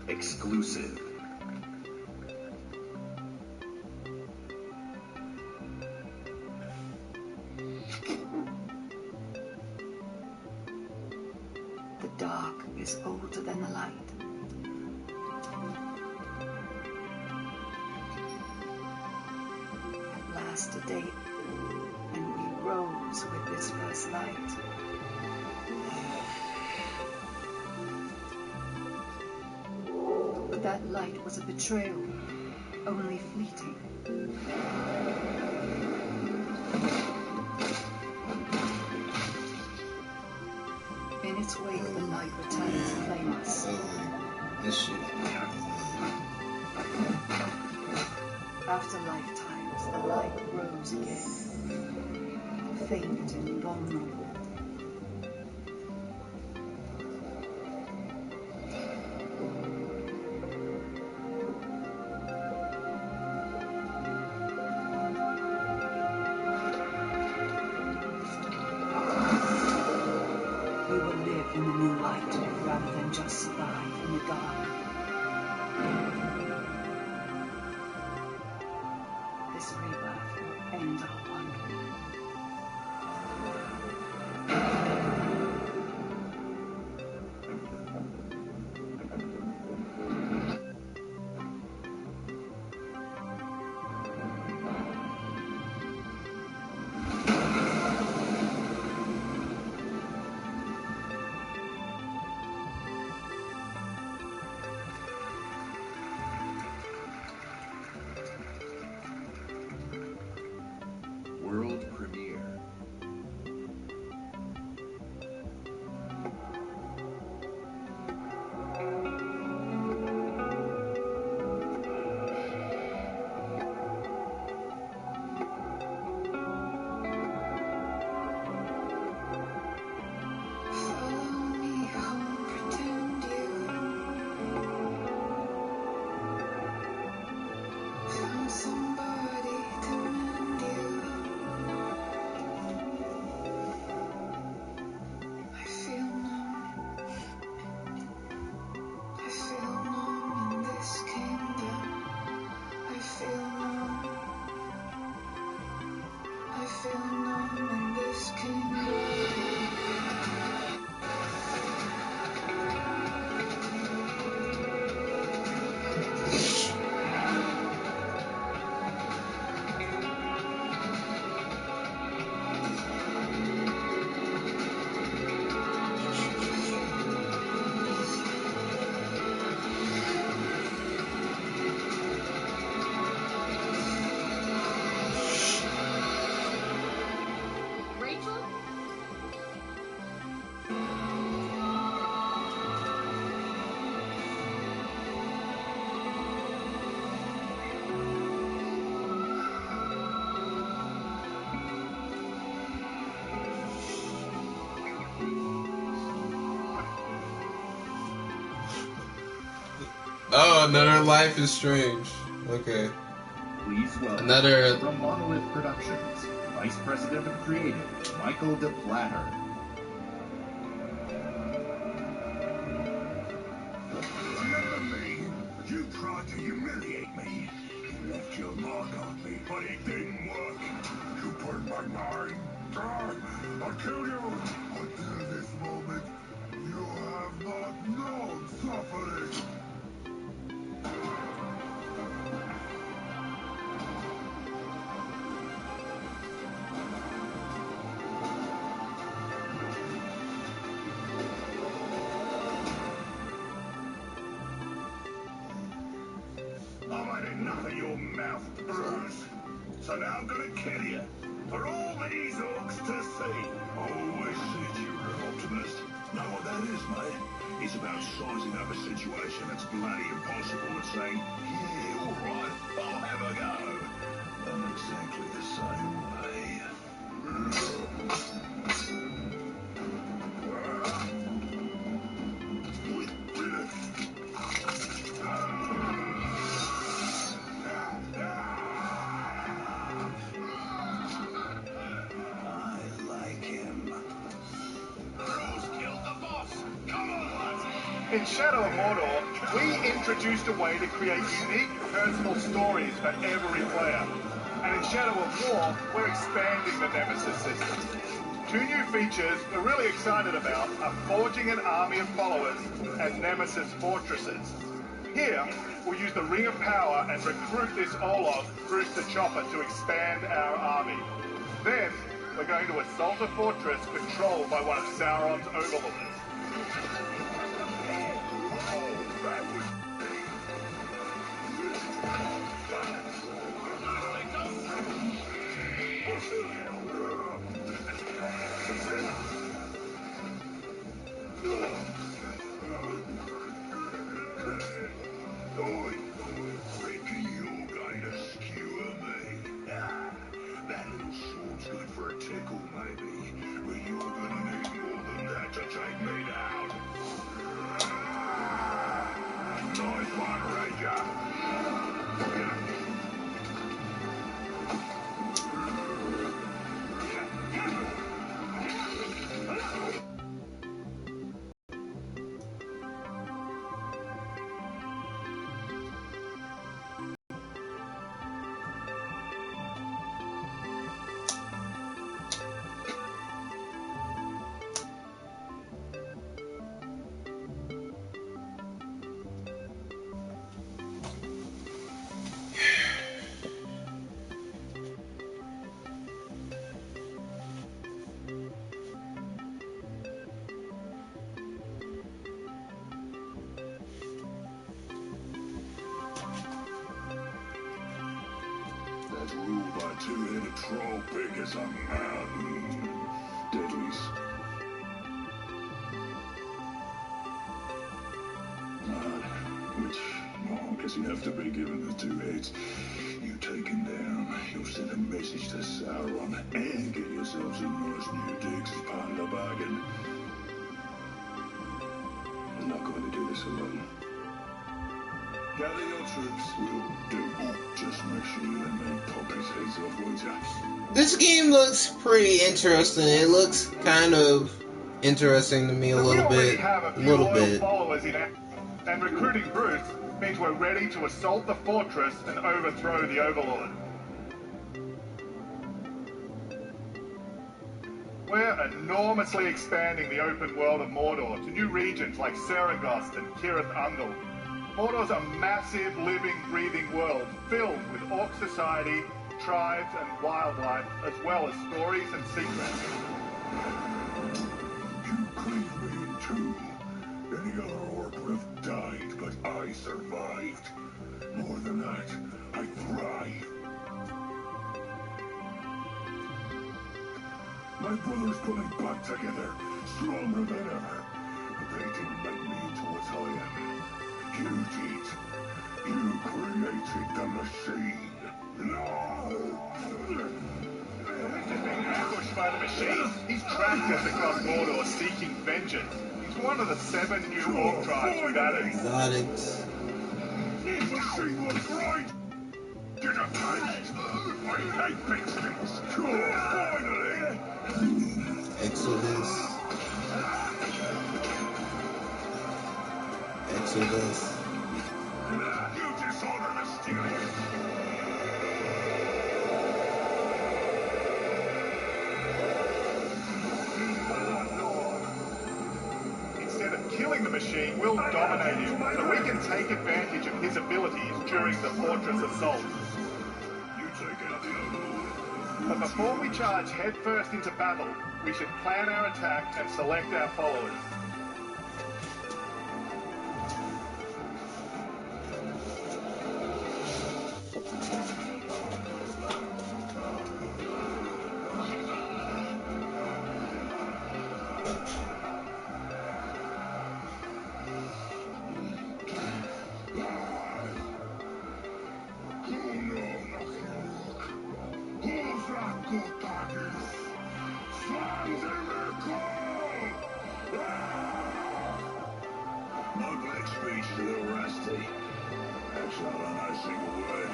Exclusive. The dark is older than the light. At last a day, and we rose with this first light. But that light was a betrayal, only fleeting. In its wake, the light returned to claim us. This shit. After lifetimes, the light rose again, faint and vulnerable. We will live in the new light rather than just survive in the dark. This rebirth will end our wandering. World Oh, another Life is Strange. Okay. Please welcome Another. from Monolith Productions, Vice President of Creative, Michael DePlatter. Remember me? You tried to humiliate me. You left your mark on me, but it didn't work. You burned my mind. I'll kill you. Until this moment, you have not known suffering. I've had enough of your mouth, Bruce. So now I'm gonna kill you. For all these orcs to see. Always said you were an optimist. Know what that is, mate? It's about sizing up a situation that's bloody impossible and saying, yeah, all right, I'll have a go. I'm exactly the same way. I like him. Bruce killed the boss. Come on, lads. In Shadow of Mordor, we introduced a way to create unique personal stories for every player. And in Shadow of War, we're expanding the Nemesis system. 2 new features we're really excited about are forging an army of followers and Nemesis fortresses. Here, we'll use the Ring of Power and recruit this Olog, Bruce the Chopper, to expand our army. Then, we're going to assault a fortress controlled by one of Sauron's overlords. Thinking you're going to skewer me? That little sword's good for a tickle, maybe. But you're gonna need more than that to take me down. Nice one, Ranger. That's ruled by 2-headed troll big as a mountain. Deadlies. Which, well, I guess you have to be given the 2 heads. You take him down, you'll send a message to Sauron and get yourself some nice new digs as part of the bargain. I'm not going to do this alone. Gather your troops. We'll do. Just make sure you let me pop his heads off, won't you? This game looks pretty interesting. It looks kind of interesting to me a little bit. A little bit. Followers in and recruiting Bruce means we're ready to assault the fortress and overthrow the Overlord. We're enormously expanding the open world of Mordor to new regions like Saragost and Cirith Ungol. Mordor's a massive, living, breathing world filled with orc society, tribes, and wildlife, as well as stories and secrets. You cleaved me in two. Any other orc would have died, but I survived. More than that, I thrive. My brothers pulling back together, stronger than ever. But they didn't make me into what I am. You did. You created the machine. No! He's just being ambushed by the machine. He's tracked us across Mordor seeking vengeance. He's one of the 7 new orc tribes we've added. Got it. machine was right! Get a taste! I hate big things! Cool, finally! Exodus. Exodus. You dishonor the steering! Instead of killing the machine, we'll dominate him, so we can take advantage of his abilities during the fortress assault. You take out the Overlord. But before we charge headfirst into battle, we should plan our attack and select our followers. My black speech is a little rusty. That's not on a single word,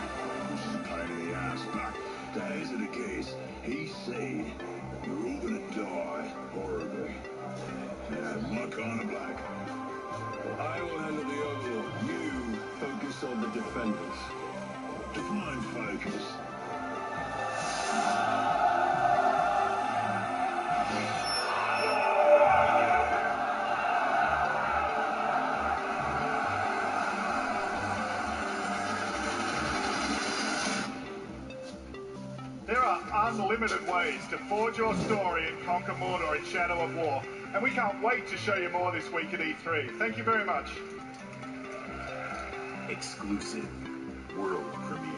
which is a pain in the ass, but that isn't the case. He said you're all gonna die horribly. Muck on the black. I will handle the Overlord. You focus on the defenders. Define focus. There are unlimited ways to forge your story and conquer Mordor in Shadow of War, and we can't wait to show you more this week at E3. Thank you very much. Exclusive world premiere.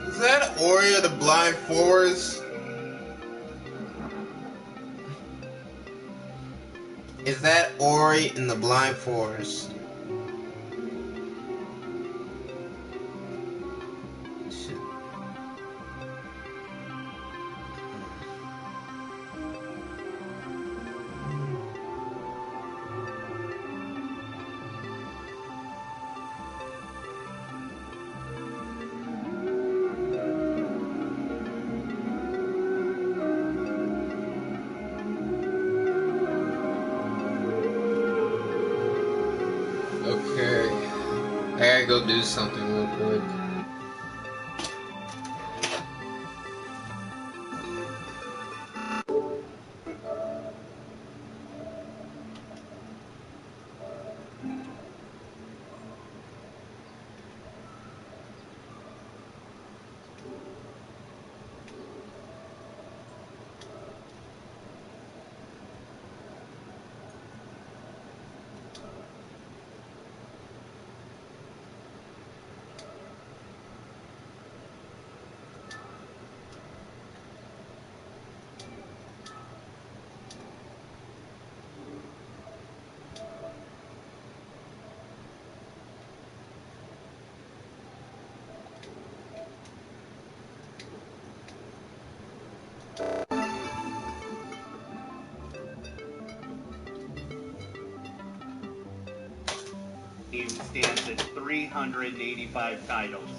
Is that Ori of the Blind Forest? Is that Ori in the Blind Forest? Shit. Okay, I gotta go do something real quick. stands at 385 titles,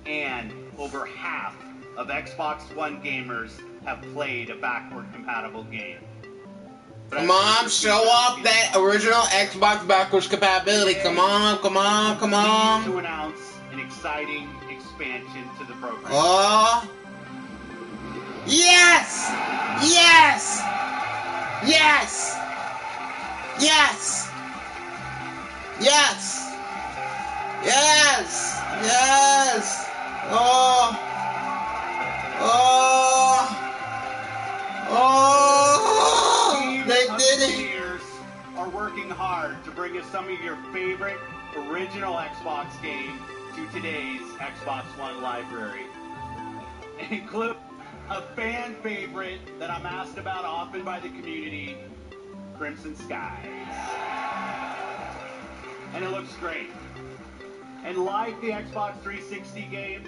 and over half of Xbox One gamers have played a backward-compatible game. Come on, show off that original Xbox backwards compatibility. Come on, come on, come on. To announce an exciting expansion to the program. Oh. Yes! Yes! Yes! Yes! Yes! Yes! Yes! Oh! Oh! Oh! They did it! Engineers are working hard to bring us some of your favorite original Xbox games to today's Xbox One library. Include a fan favorite that I'm asked about often by the community, Crimson Skies. And it looks great. And like the Xbox 360 games,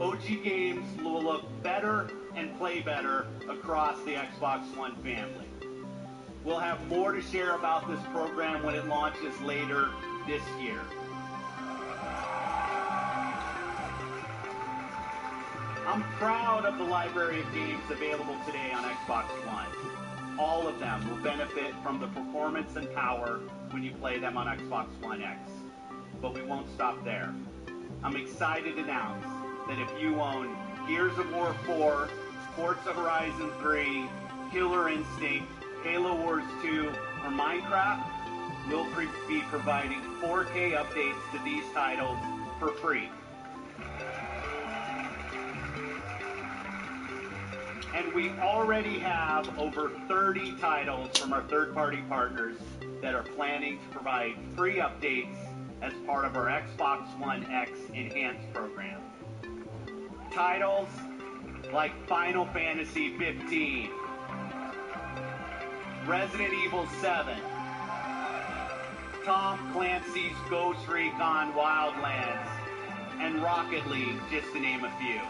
OG games will look better and play better across the Xbox One family. We'll have more to share about this program when it launches later this year. I'm proud of the library of games available today on Xbox One. All of them will benefit from the performance and power when you play them on Xbox One X. But we won't stop there. I'm excited to announce that if you own Gears of War 4, Forza Horizon 3, Killer Instinct, Halo Wars 2, or Minecraft, we'll be providing 4K updates to these titles for free. And we already have over 30 titles from our third-party partners that are planning to provide free updates as part of our Xbox One X Enhanced program. Titles like Final Fantasy 15, Resident Evil 7, Tom Clancy's Ghost Recon Wildlands, and Rocket League, just to name a few.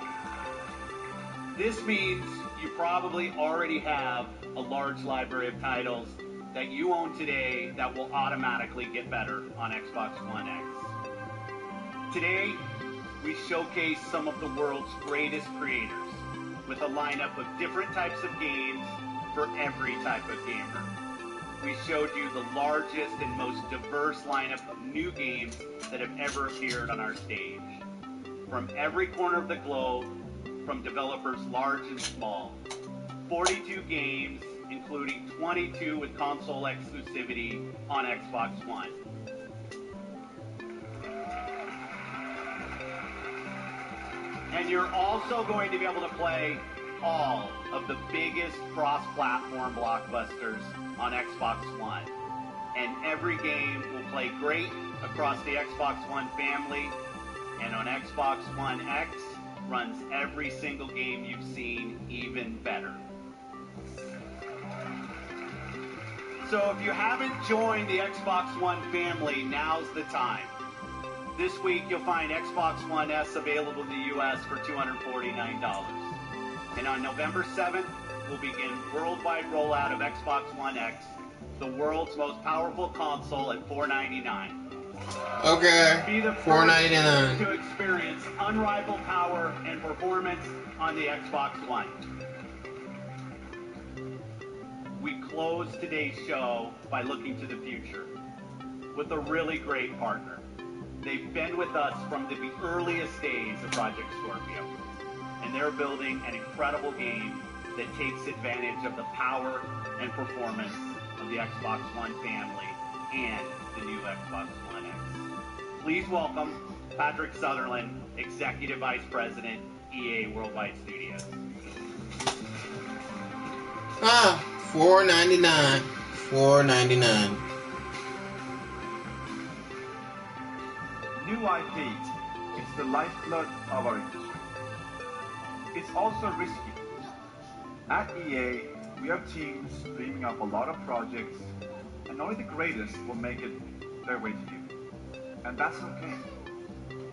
This means you probably already have a large library of titles that you own today that will automatically get better on Xbox One X. Today, we showcase some of the world's greatest creators with a lineup of different types of games for every type of gamer. We showed you the largest and most diverse lineup of new games that have ever appeared on our stage. From every corner of the globe, from developers large and small. 42 games, including 22 with console exclusivity on Xbox One. And you're also going to be able to play all of the biggest cross-platform blockbusters on Xbox One. And every game will play great across the Xbox One family, and on Xbox One X, runs every single game you've seen even better. So if you haven't joined the Xbox One family, now's the time. This week you'll find Xbox One S available in the US for $249. And on November 7th, we'll begin worldwide rollout of Xbox One X, the world's most powerful console, at $499. Okay, Be the $499 to experience unrivaled power and performance on the Xbox One. We close today's show by looking to the future with a really great partner. They've been with us from the earliest days of Project Scorpio, and they're building an incredible game that takes advantage of the power and performance of the Xbox One family and the new Xbox One X. Please welcome Patrick Sutherland, Executive Vice President, EA Worldwide Studios. $499. $499. New IP is the lifeblood of our industry. It's also risky. At EA, we have teams dreaming up a lot of projects, and only the greatest will make it their way to you. And that's okay.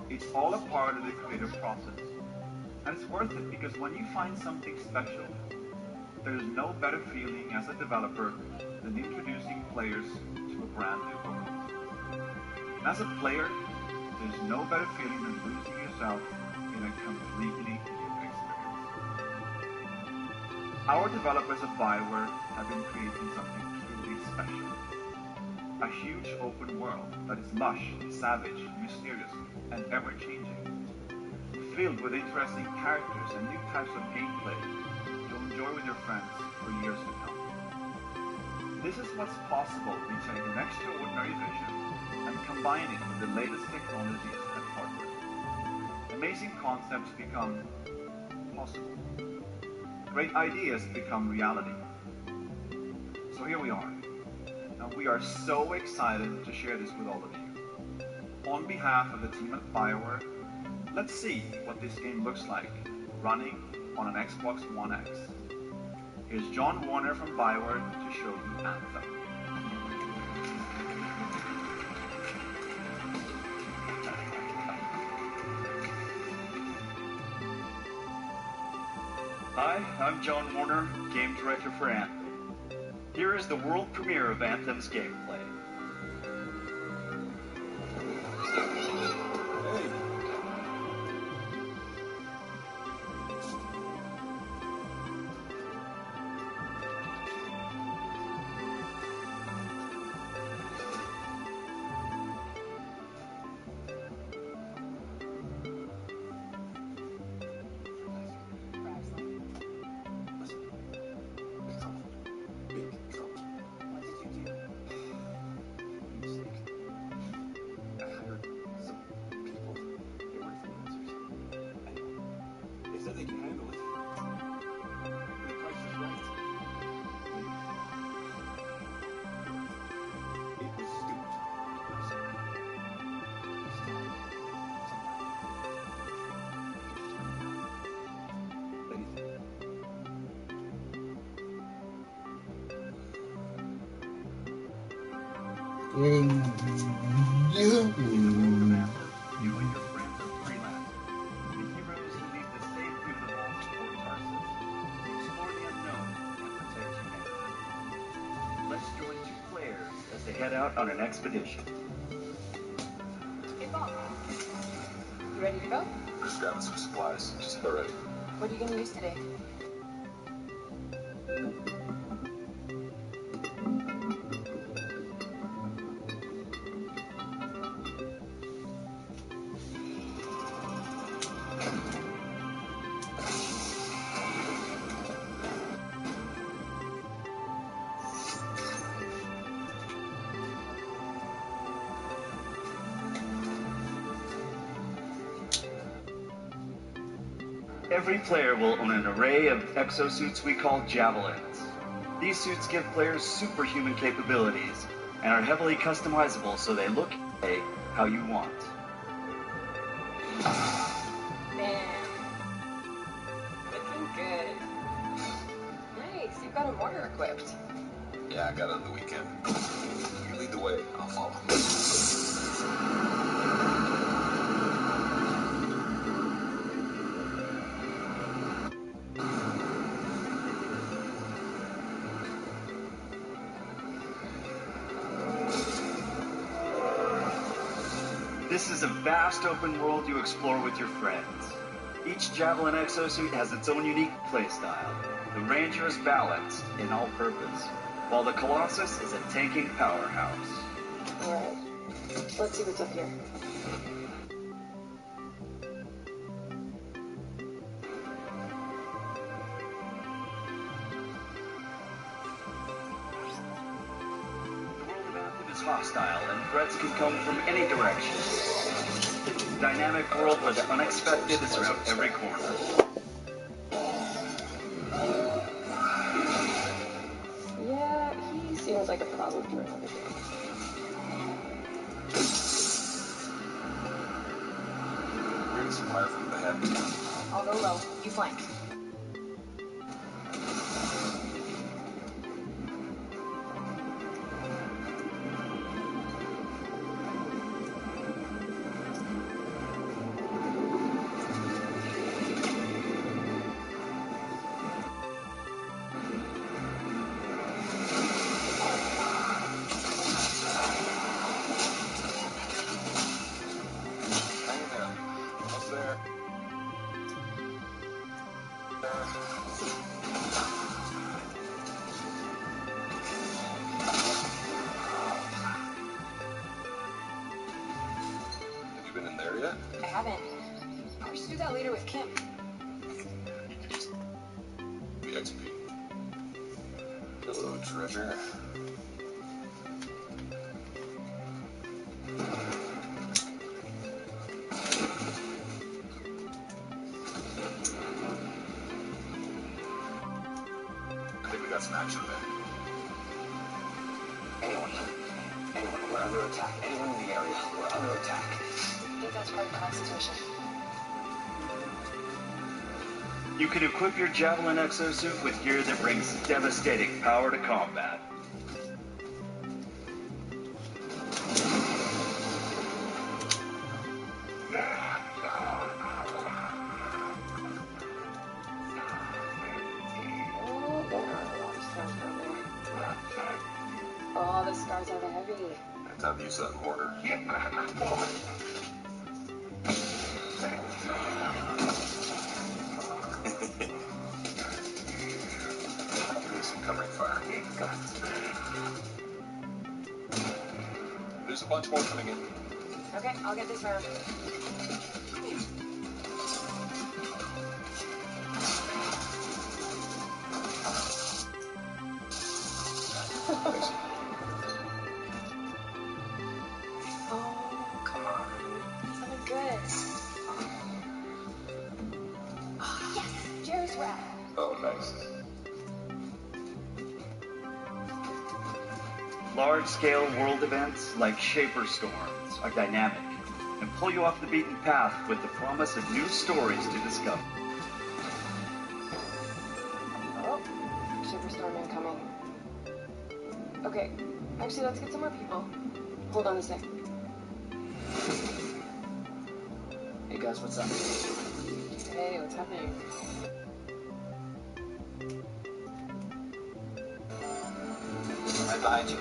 It's all a part of the creative process. And it's worth it because when you find something special, there's no better feeling as a developer than introducing players to a brand new world. As a player, there's no better feeling than losing yourself in a completely new experience. Our developers at BioWare have been creating something truly special. A huge open world that is lush, savage, mysterious, and ever-changing. Filled with interesting characters and new types of gameplay you'll enjoy with your friends for years to come. This is what's possible when you take an extraordinary vision and combine it with the latest technologies and hardware. Amazing concepts become possible. Great ideas become reality. So here we are. And we are so excited to share this with all of you. On behalf of the team at BioWare, let's see what this game looks like running on an Xbox One X. Here's John Warner from BioWare to show you Anthem. Hi, I'm John Warner, Game Director for Anthem. Here is the world premiere of Anthem's gameplay. They can handle it. The price is right. It was stupid. I'm sorry. You and your friends are freelance. The heroes who leave the safe through the vault or Tarsus to explore the unknown and protect humanity. Let's join two players as they head out on an expedition. Hey, Bob. You ready to go? Just grabbing some supplies. Just about ready. What are you going to use today? Every player will own an array of exosuits we call javelins. These suits give players superhuman capabilities and are heavily customizable so they look how you want. Man. Looking good. Nice, you've got a mortar equipped. Yeah, I got it on the weekend. You lead the way, I'll follow. This is a vast open world you explore with your friends. Each Javelin exosuit has its own unique playstyle. The Ranger is balanced in all purpose, while the Colossus is a tanking powerhouse. Alright, let's see what's up here. Hostile, and threats can come from any direction. Dynamic world where the unexpected is around every corner. Yeah, he seems like a problem for another day. You're getting some fire from the head. I'll go low. You flank. Have you been in there yet? I haven't. We should do that later with Kim. You could just be XP. Hello, treasure. I think we got some action there. Anyone, we're under attack. Anyone in the area, we're under attack. I think that's part of Cox's mission. You can equip your Javelin exosuit with gear that brings devastating power to combat. Oh, the scars are heavy. It's time to use that mortar. Give me some covering fire. There's a bunch more coming in. Okay, I'll get this round. Thanks. Oh, come on. Something good. Oh, yes! Jerry's wrap. Oh, nice. Large-scale world events like Shaper Storms are dynamic and pull you off the beaten path with the promise of new stories to discover. Oh, Superstorm incoming. Okay, actually, let's get some more people. Hold on a sec. Hey guys, what's up? Hey, what's happening? Right behind you.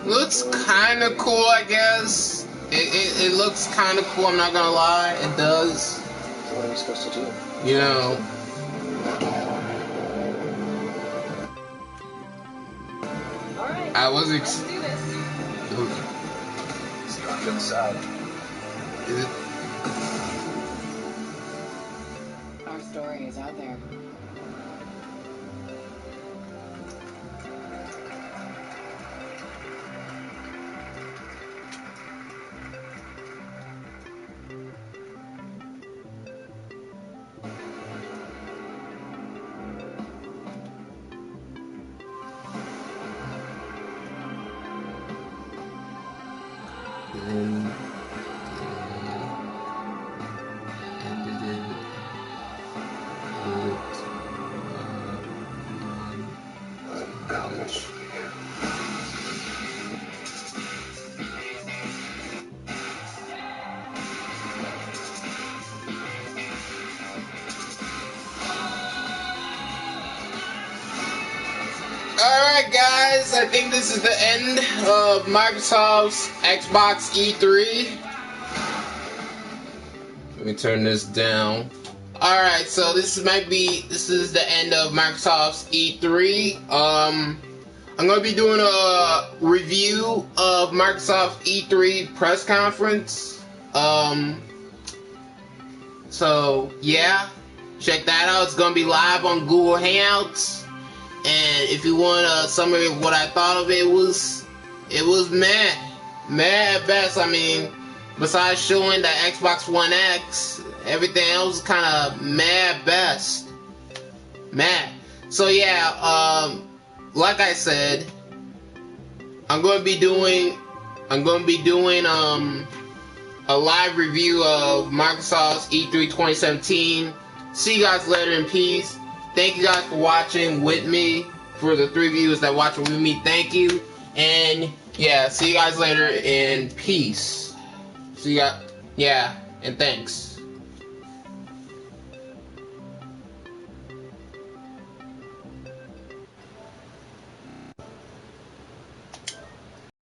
Looks kind of cool, I guess. It looks kind of cool, I'm not gonna lie. It does. So what are we supposed to do? You know. Alright, I was let's do this. See you on the other side. Our story is out there. Alright guys, I think this is the end of Microsoft's Xbox E3. Let me turn this down. Alright, so this is the end of Microsoft's E3. I'm gonna be doing a review of Microsoft E3 press conference. So yeah, check that out. It's gonna be live on Google Hangouts. And if you want a summary of what I thought of it, it was meh at best. I mean, besides showing the Xbox One X, everything else kind of meh at best. Meh. So yeah, like I said, I'm going to be doing a live review of Microsoft's E3 2017. See you guys later in peace. Thank you guys for watching with me. For the 3 viewers that watch with me, thank you. And yeah, see you guys later in peace. See ya. Yeah, and thanks.